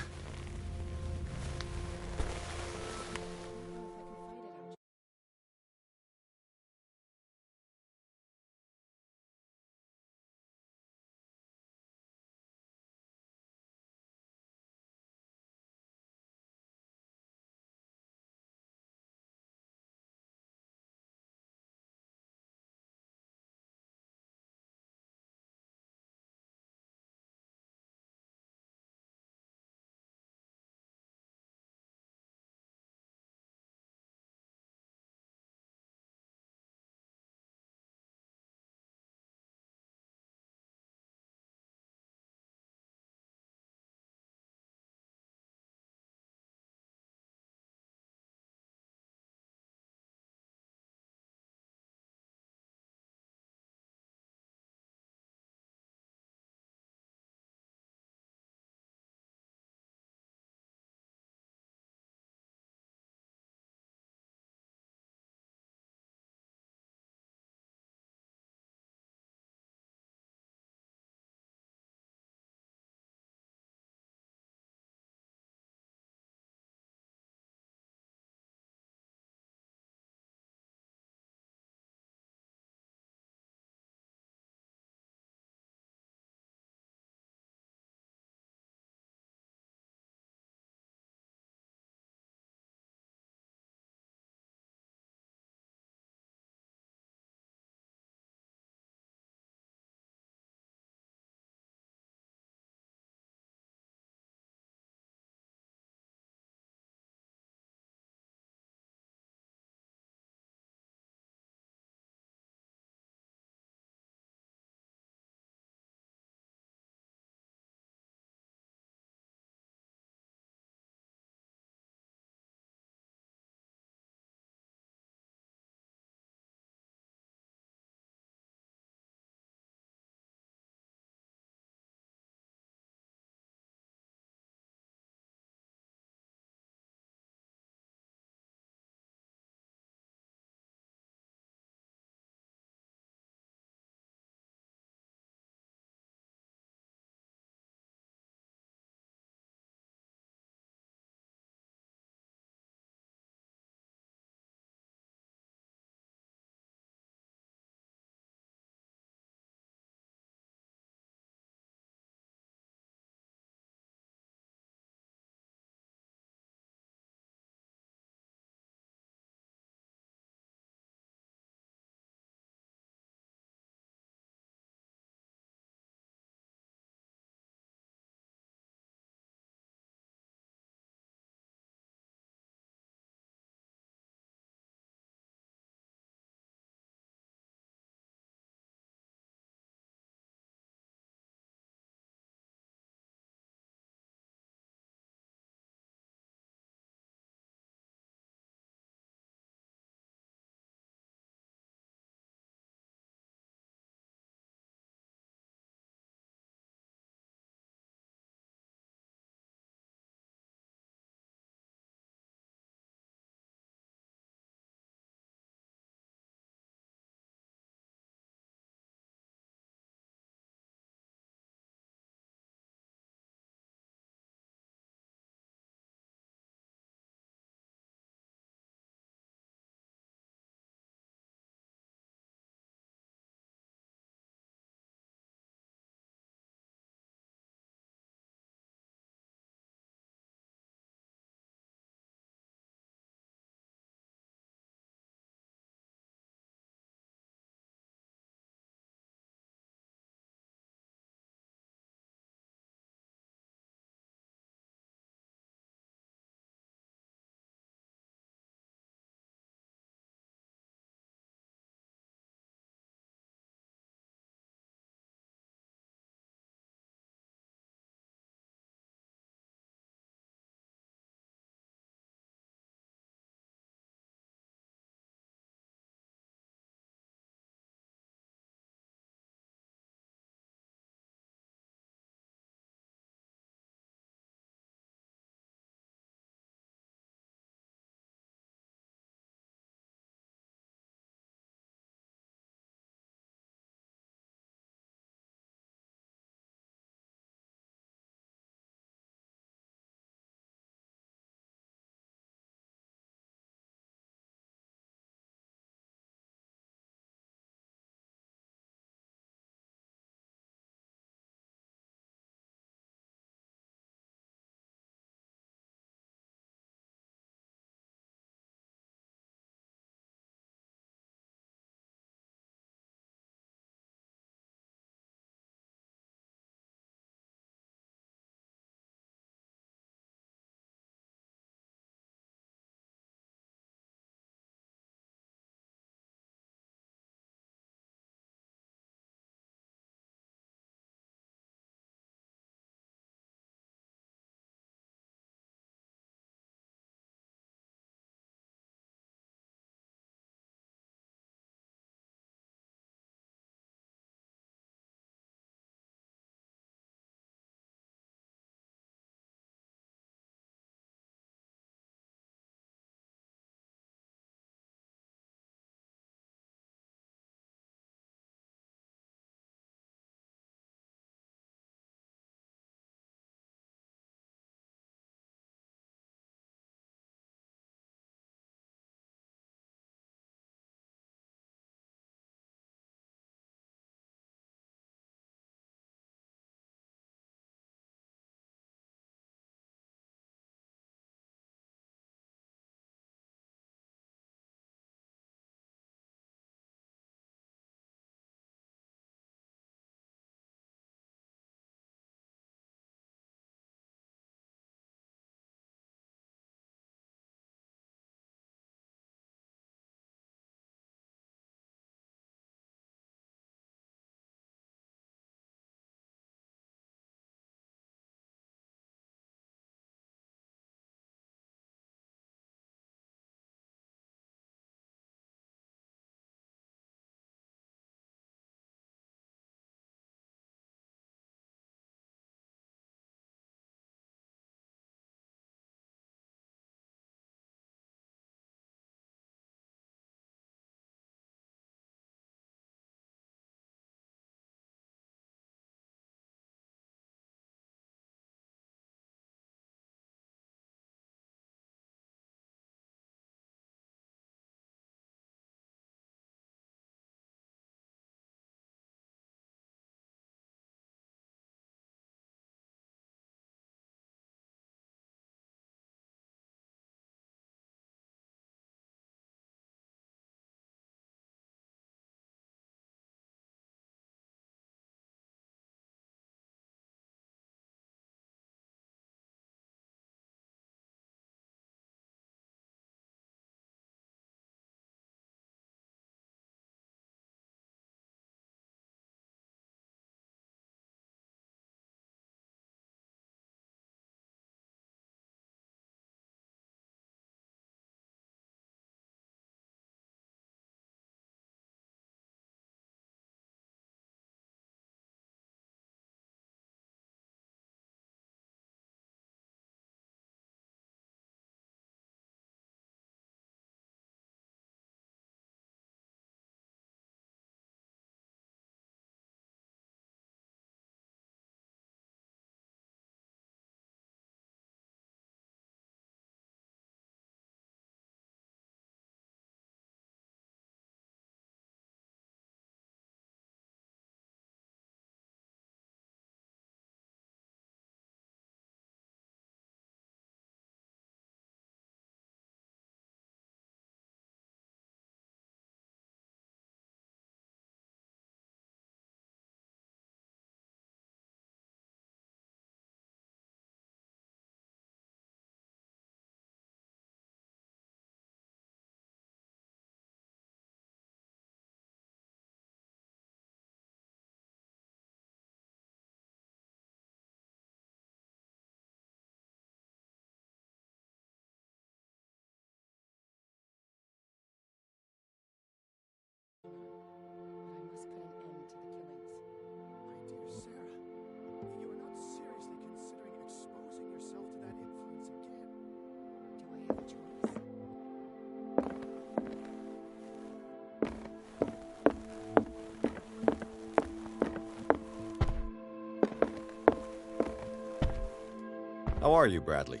How are you, Bradley?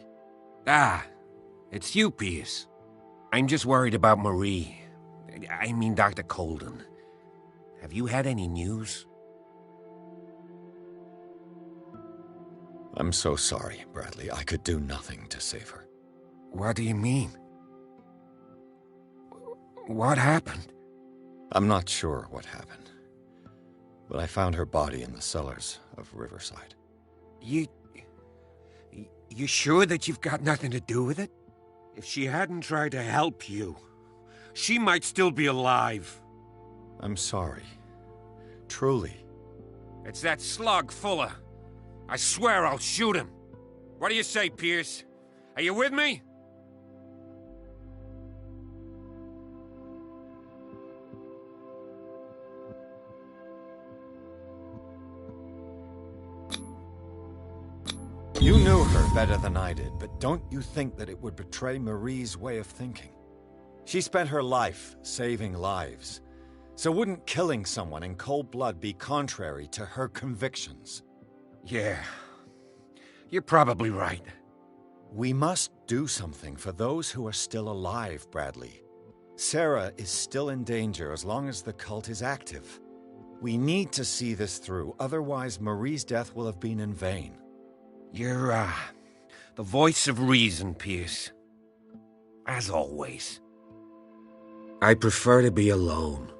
Ah, it's you, Pierce. I'm just worried about Marie. I mean, Dr. Colden. Have you had any news?
I'm so sorry, Bradley. I could do nothing to save her.
What do you mean? What happened?
I'm not sure what happened, but I found her body in the cellars of Riverside.
You sure that you've got nothing to do with it? If she hadn't tried to help you, she might still be alive.
I'm sorry. Truly.
It's that slug, Fuller. I swear I'll shoot him. What do you say, Pierce? Are you with me?
You knew her better than I did, but don't you think that it would betray Marie's way of thinking? She spent her life saving lives. So wouldn't killing someone in cold blood be contrary to her convictions?
Yeah. You're probably right.
We must do something for those who are still alive, Bradley. Sarah is still in danger as long as the cult is active. We need to see this through, otherwise Marie's death will have been in vain.
You're, the voice of reason, Pierce. As always. I prefer to be alone.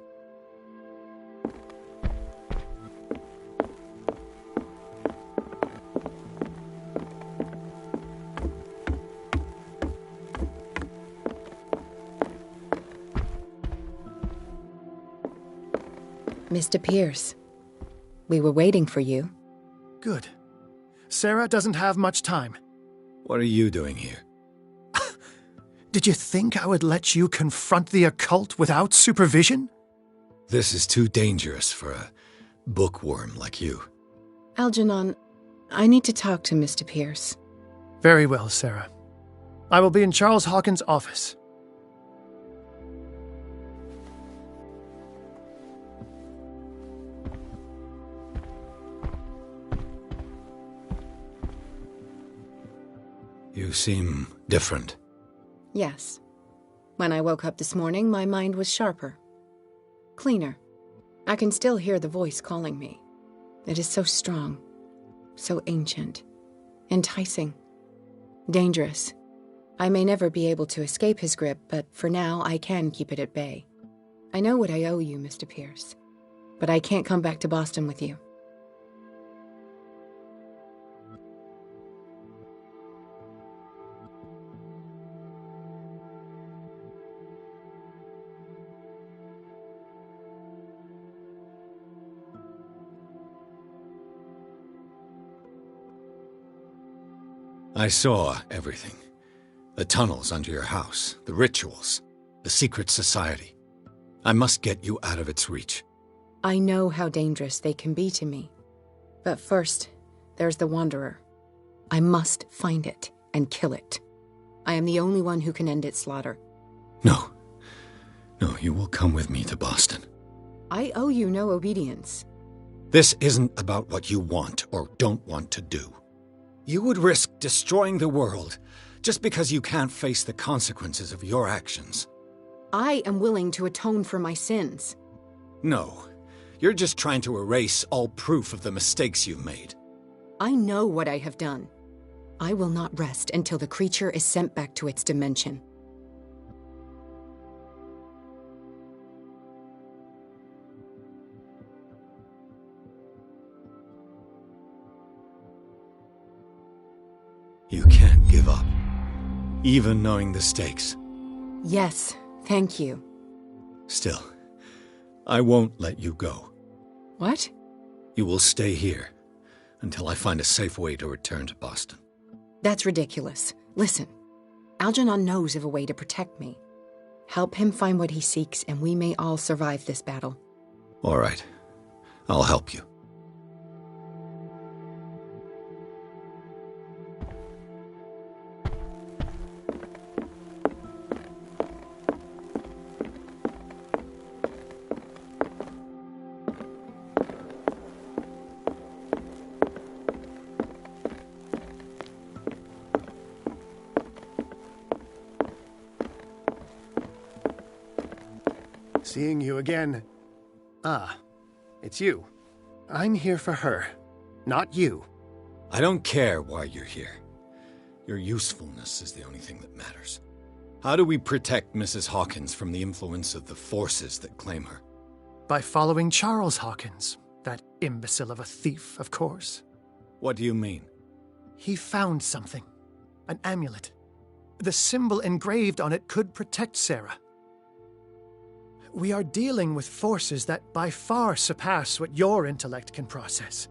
Mr. Pierce, we were waiting for you.
Good. Sarah doesn't have much time.
What are you doing here?
Did you think I would let you confront the occult without supervision?
This is too dangerous for a bookworm like you.
Algernon, I need to talk to Mr. Pierce.
Very well, Sarah. I will be in Charles Hawkins' office.
You seem different.
Yes. When I woke up this morning, my mind was sharper. Cleaner. I can still hear the voice calling me. It is so strong. So ancient. Enticing. Dangerous. I may never be able to escape his grip, but for now I can keep it at bay. I know what I owe you, Mr. Pierce. But I can't come back to Boston with you.
I saw everything. The tunnels under your house, the rituals, the secret society. I must get you out of its reach.
I know how dangerous they can be to me. But first, there's the Wanderer. I must find it and kill it. I am the only one who can end its slaughter.
No. No, you will come with me to Boston.
I owe you no obedience.
This isn't about what you want or don't want to do. You would risk destroying the world just because you can't face the consequences of your actions.
I am willing to atone for my sins.
No, you're just trying to erase all proof of the mistakes you made.
I know what I have done. I will not rest until the creature is sent back to its dimension.
You can't give up, even knowing the stakes.
Yes, thank you.
Still, I won't let you go.
What?
You will stay here until I find a safe way to return to Boston.
That's ridiculous. Listen, Algernon knows of a way to protect me. Help him find what he seeks, and we may all survive this battle.
All right. I'll help you.
Seeing you again. Ah, it's you. I'm here for her, not you.
I don't care why you're here. Your usefulness is the only thing that matters. How do we protect Mrs. Hawkins from the influence of the forces that claim her?
By following Charles Hawkins, that imbecile of a thief, of course.
What do you mean?
He found something. An amulet. The symbol engraved on it could protect Sarah. We are dealing with forces that by far surpass what your intellect can process.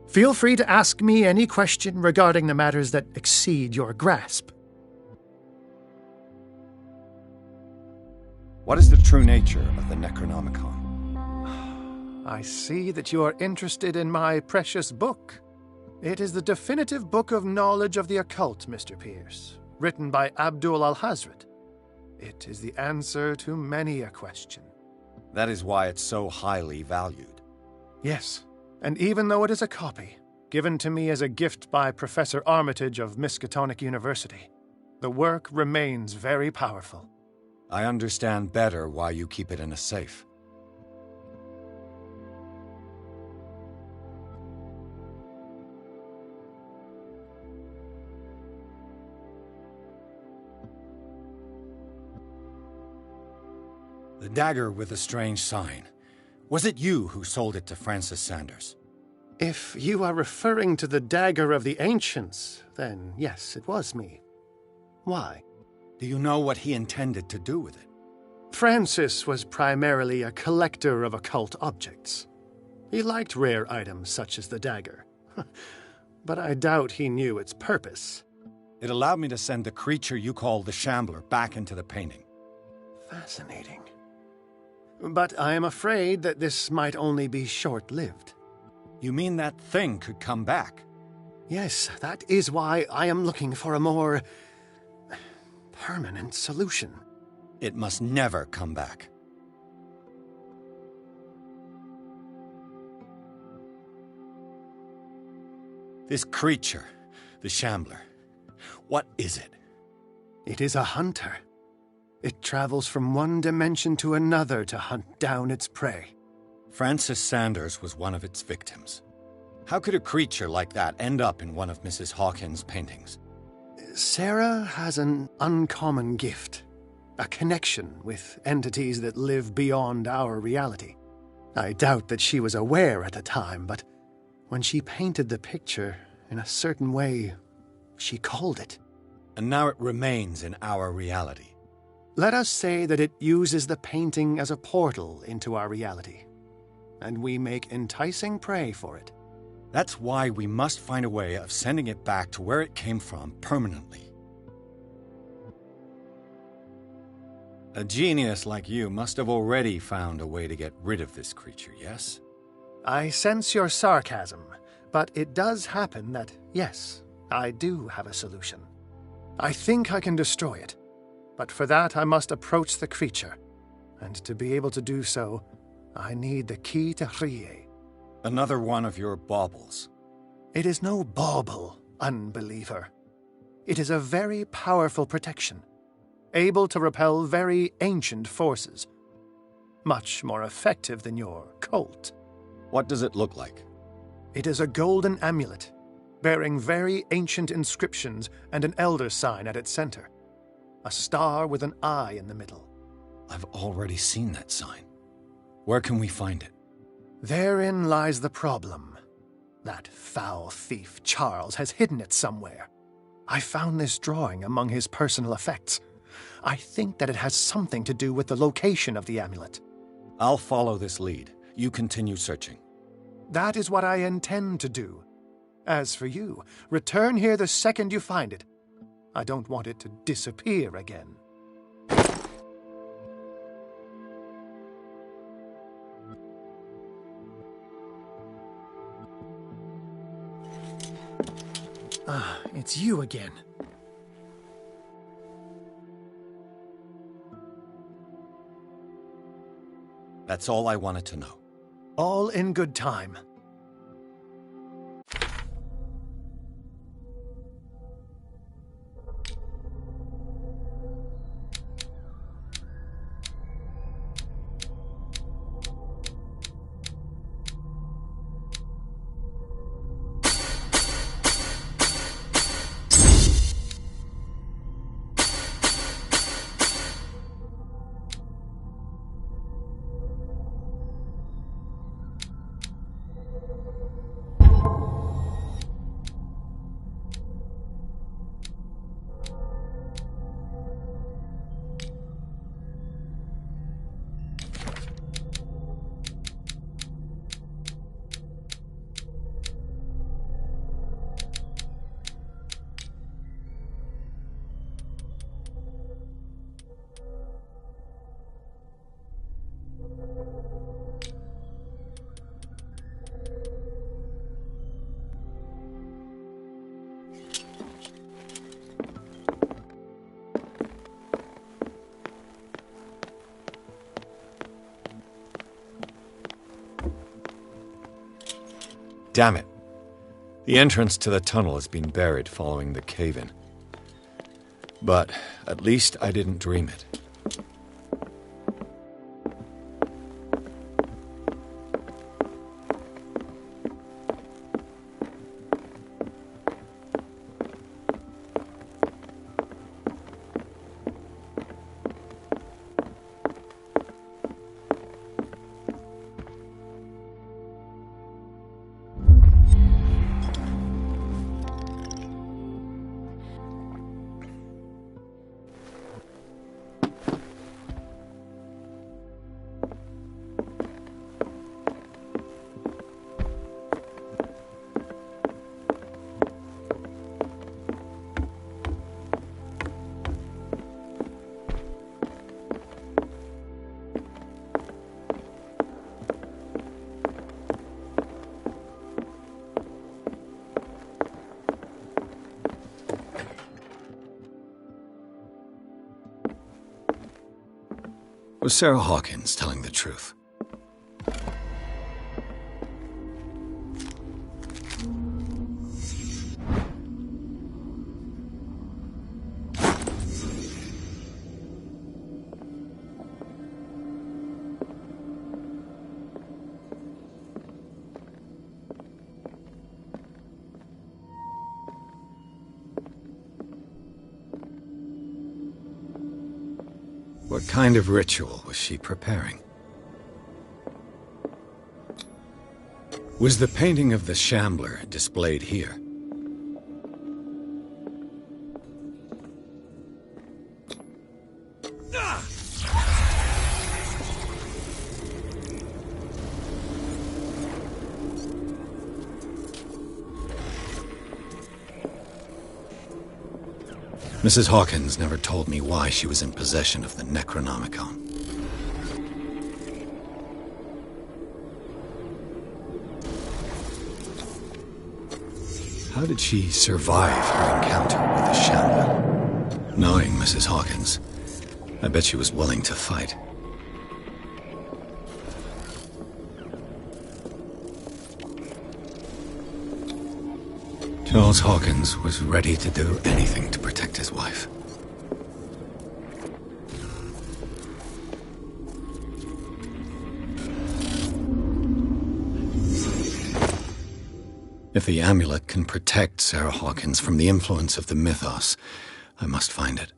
Feel free to ask me any question regarding the matters that exceed your grasp.
What is the true nature of the Necronomicon?
I see that you are interested in my precious book. It is the definitive book of knowledge of the occult, Mr. Pierce, written by Abdul al-Hazred. It is the answer to many a question.
That is why it's so highly valued.
Yes, and even though it is a copy, given to me as a gift by Professor Armitage of Miskatonic University, the work remains very powerful.
I understand better why you keep it in a safe. The dagger with the strange sign. Was it you who sold it to Francis Sanders?
If you are referring to the dagger of the ancients, then yes, it was me. Why?
Do you know what he intended to do with it?
Francis was primarily a collector of occult objects. He liked rare items such as the dagger. But I doubt he knew its purpose.
It allowed me to send the creature you call the Shambler back into the painting.
Fascinating. But I am afraid that this might only be short-lived.
You mean that thing could come back?
Yes, that is why I am looking for a more permanent solution.
It must never come back. This creature, the Shambler, what is it?
It is a hunter. It travels from one dimension to another to hunt down its prey.
Francis Sanders was one of its victims. How could a creature like that end up in one of Mrs. Hawkins' paintings?
Sarah has an uncommon gift. A connection with entities that live beyond our reality. I doubt that she was aware at the time, but when she painted the picture in a certain way, she called it.
And now it remains in our reality.
Let us say that it uses the painting as a portal into our reality, and we make enticing prey for it.
That's why we must find a way of sending it back to where it came from permanently. A genius like you must have already found a way to get rid of this creature, yes?
I sense your sarcasm, but it does happen that, yes, I do have a solution. I think I can destroy it. But for that, I must approach the creature. And to be able to do so, I need the key to Rie.
Another one of your baubles.
It is no bauble, unbeliever. It is a very powerful protection, able to repel very ancient forces. Much more effective than your Colt.
What does it look like?
It is a golden amulet, bearing very ancient inscriptions and an elder sign at its center. A star with an eye in the middle.
I've already seen that sign. Where can we find it?
Therein lies the problem. That foul thief Charles has hidden it somewhere. I found this drawing among his personal effects. I think that it has something to do with the location of the amulet.
I'll follow this lead. You continue searching.
That is what I intend to do. As for you, return here the second you find it. I don't want it to disappear again. Ah, it's you again.
That's all I wanted to know.
All in good time.
Damn it. The entrance to the tunnel has been buried following the cave-in. But at least I didn't dream it. Was Sarah Hawkins telling the truth? What kind of ritual was she preparing? Was the painting of the Shambler displayed here? Mrs. Hawkins never told me why she was in possession of the Necronomicon. How did she survive her encounter with the Shambler? Knowing Mrs. Hawkins, I bet she was willing to fight. Charles Hawkins was ready to do anything to protect his wife. If the amulet can protect Sarah Hawkins from the influence of the mythos, I must find it.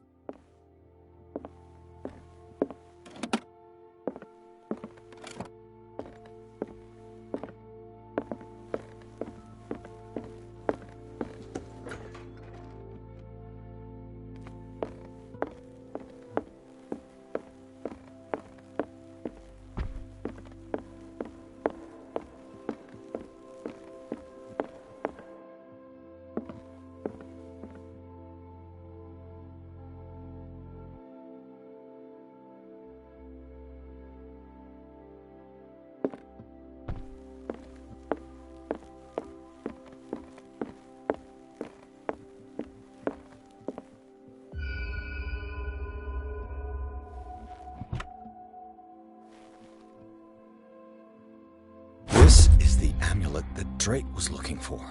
This is the amulet that Drake was looking for.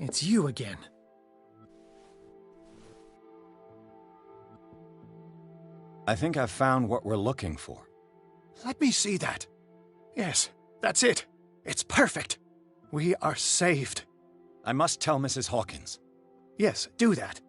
It's you again.
I think I've found what we're looking for.
Let me see that. Yes, that's it. It's perfect. We are saved.
I must tell Mrs. Hawkins.
Yes, do that.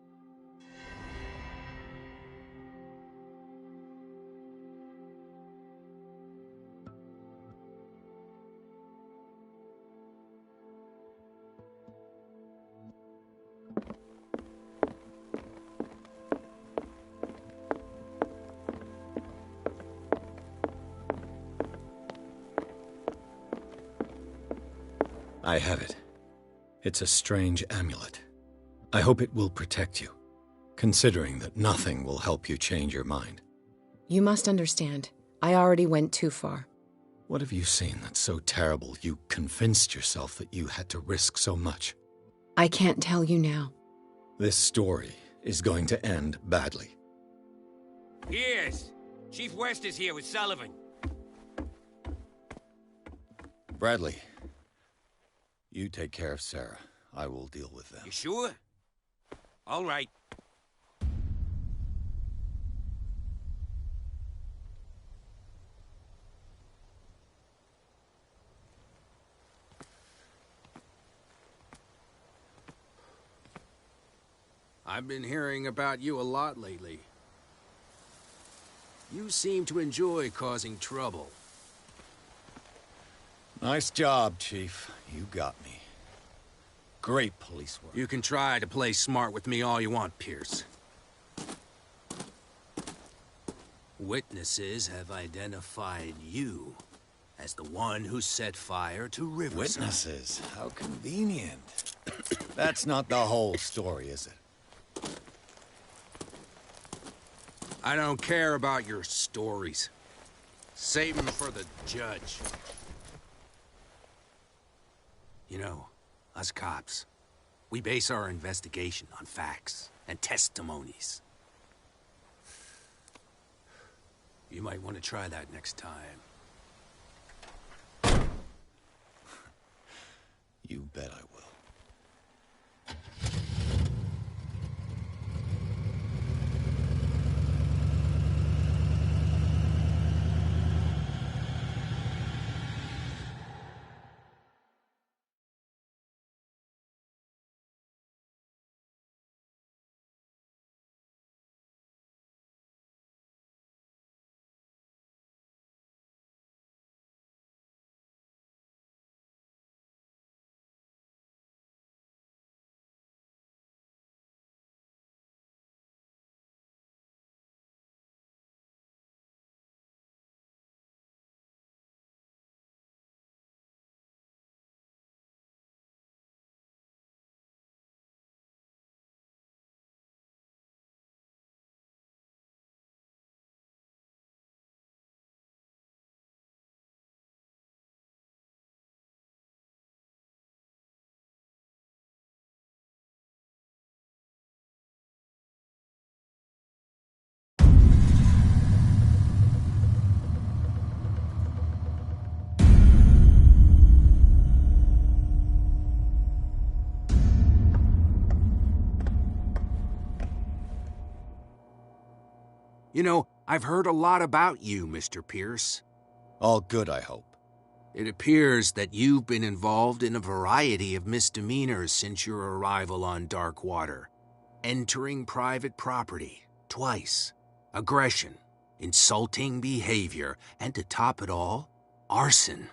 I have it. It's a strange amulet. I hope it will protect you, considering that nothing will help you change your mind.
You must understand, I already went too far.
What have you seen that's so terrible you convinced yourself that you had to risk so much?
I can't tell you now.
This story is going to end badly.
Yes. Chief West is here with Sullivan.
Bradley, you take care of Sarah. I will deal with them.
You sure? All right.
I've been hearing about you a lot lately. You seem to enjoy causing trouble.
Nice job, Chief. You got me. Great police work.
You can try to play smart with me all you want, Pierce. Witnesses have identified you as the one who set fire to Riverside.
Witnesses? How convenient. That's not the whole story, is it?
I don't care about your stories. Save them for the judge. You know, us cops, we base our investigation on facts and testimonies. You might want to try that next time.
You bet I will.
You know, I've heard a lot about you, Mr. Pierce.
All good, I hope.
It appears that you've been involved in a variety of misdemeanors since your arrival on Darkwater. Entering private property, twice. Aggression, insulting behavior, and to top it all, arson.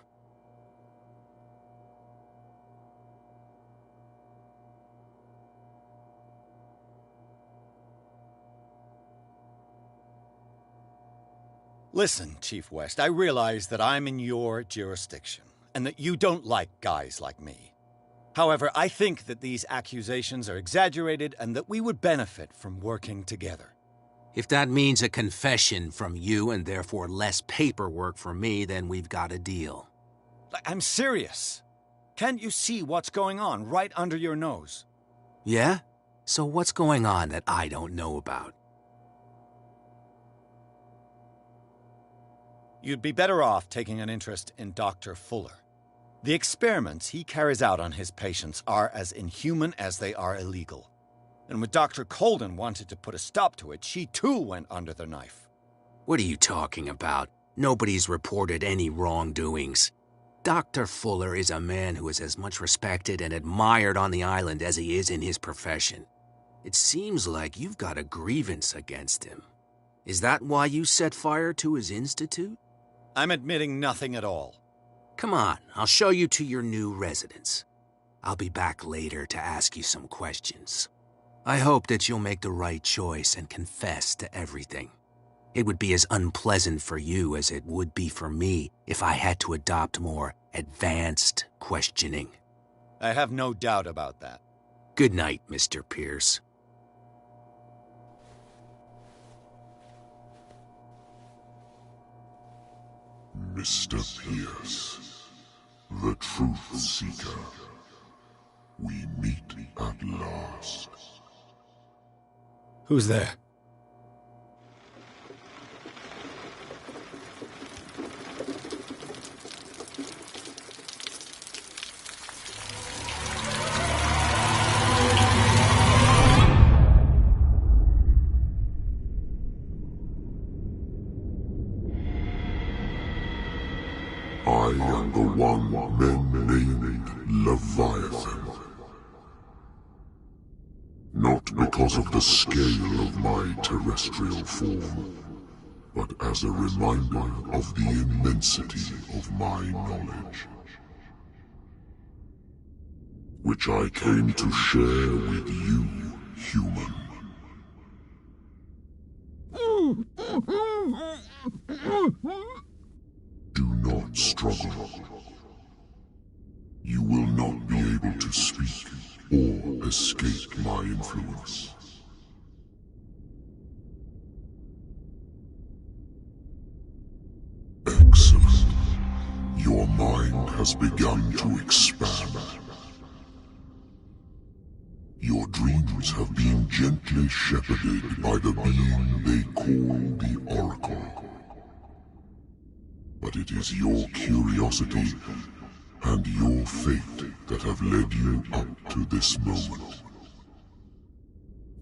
Listen, Chief West, I realize that I'm in your jurisdiction, and that you don't like guys like me. However, I think that these accusations are exaggerated and that we would benefit from working together.
If that means a confession from you and therefore less paperwork for me, then we've got a deal.
I'm serious. Can't you see what's going on right under your nose?
Yeah? So what's going on that I don't know about?
You'd be better off taking an interest in Dr. Fuller. The experiments he carries out on his patients are as inhuman as they are illegal. And when Dr. Colden wanted to put a stop to it, she too went under the knife.
What are you talking about? Nobody's reported any wrongdoings. Dr. Fuller is a man who is as much respected and admired on the island as he is in his profession. It seems like you've got a grievance against him. Is that why you set fire to his institute?
I'm admitting nothing at all.
Come on, I'll show you to your new residence. I'll be back later to ask you some questions. I hope that you'll make the right choice and confess to everything. It would be as unpleasant for you as it would be for me if I had to adopt more advanced questioning.
I have no doubt about that.
Good night, Mr. Pierce.
Mr. Pierce, the Truth Seeker. We meet at last.
Who's there?
I am the one men named Leviathan. Not because of the scale of my terrestrial form, but as a reminder of the immensity of my knowledge, which I came to share with you, human. Do not struggle. You will not be able to speak or escape my influence. Excellent. Your mind has begun to expand. Your dreams have been gently shepherded by the being they call the Oracle. But it is your curiosity and your fate that have led you up to this moment.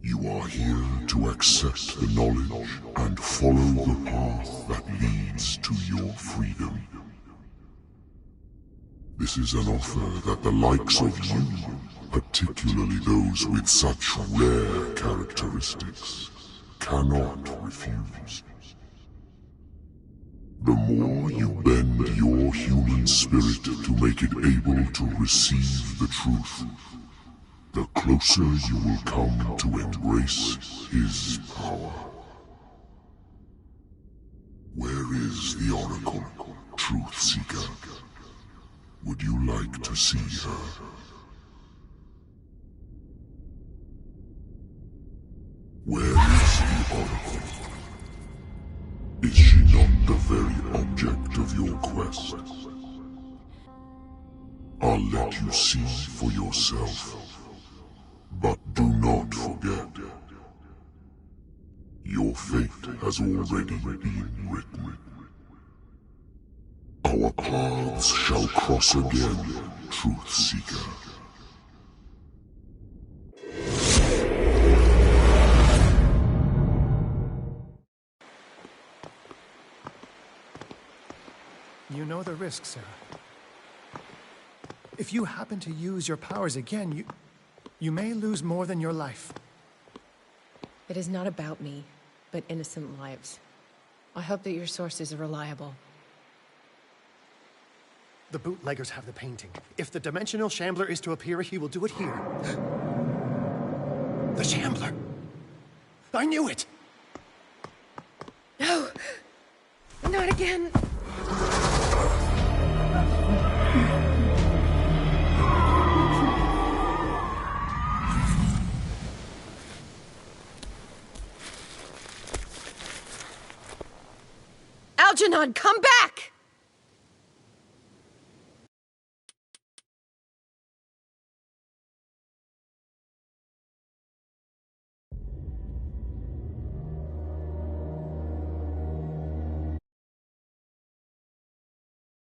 You are here to accept the knowledge and follow the path that leads to your freedom. This is an offer that the likes of you, particularly those with such rare characteristics, cannot refuse. The more you bend your human spirit to make it able to receive the truth, the closer you will come to embrace his power. Where is the Oracle, Truth Seeker? Would you like to see her? Where is the Oracle? Is she not the very object of your quest? I'll let you see for yourself. But do not forget, your fate has already been written. Our paths shall cross again, Truth Seeker.
You know the risk, Sarah. If you happen to use your powers again, you may lose more than your life.
It is not about me, but innocent lives. I hope that your sources are reliable.
The bootleggers have the painting. If the Dimensional Shambler is to appear, he will do it here. The Shambler! I knew it!
No! Not again! Algernon, come back!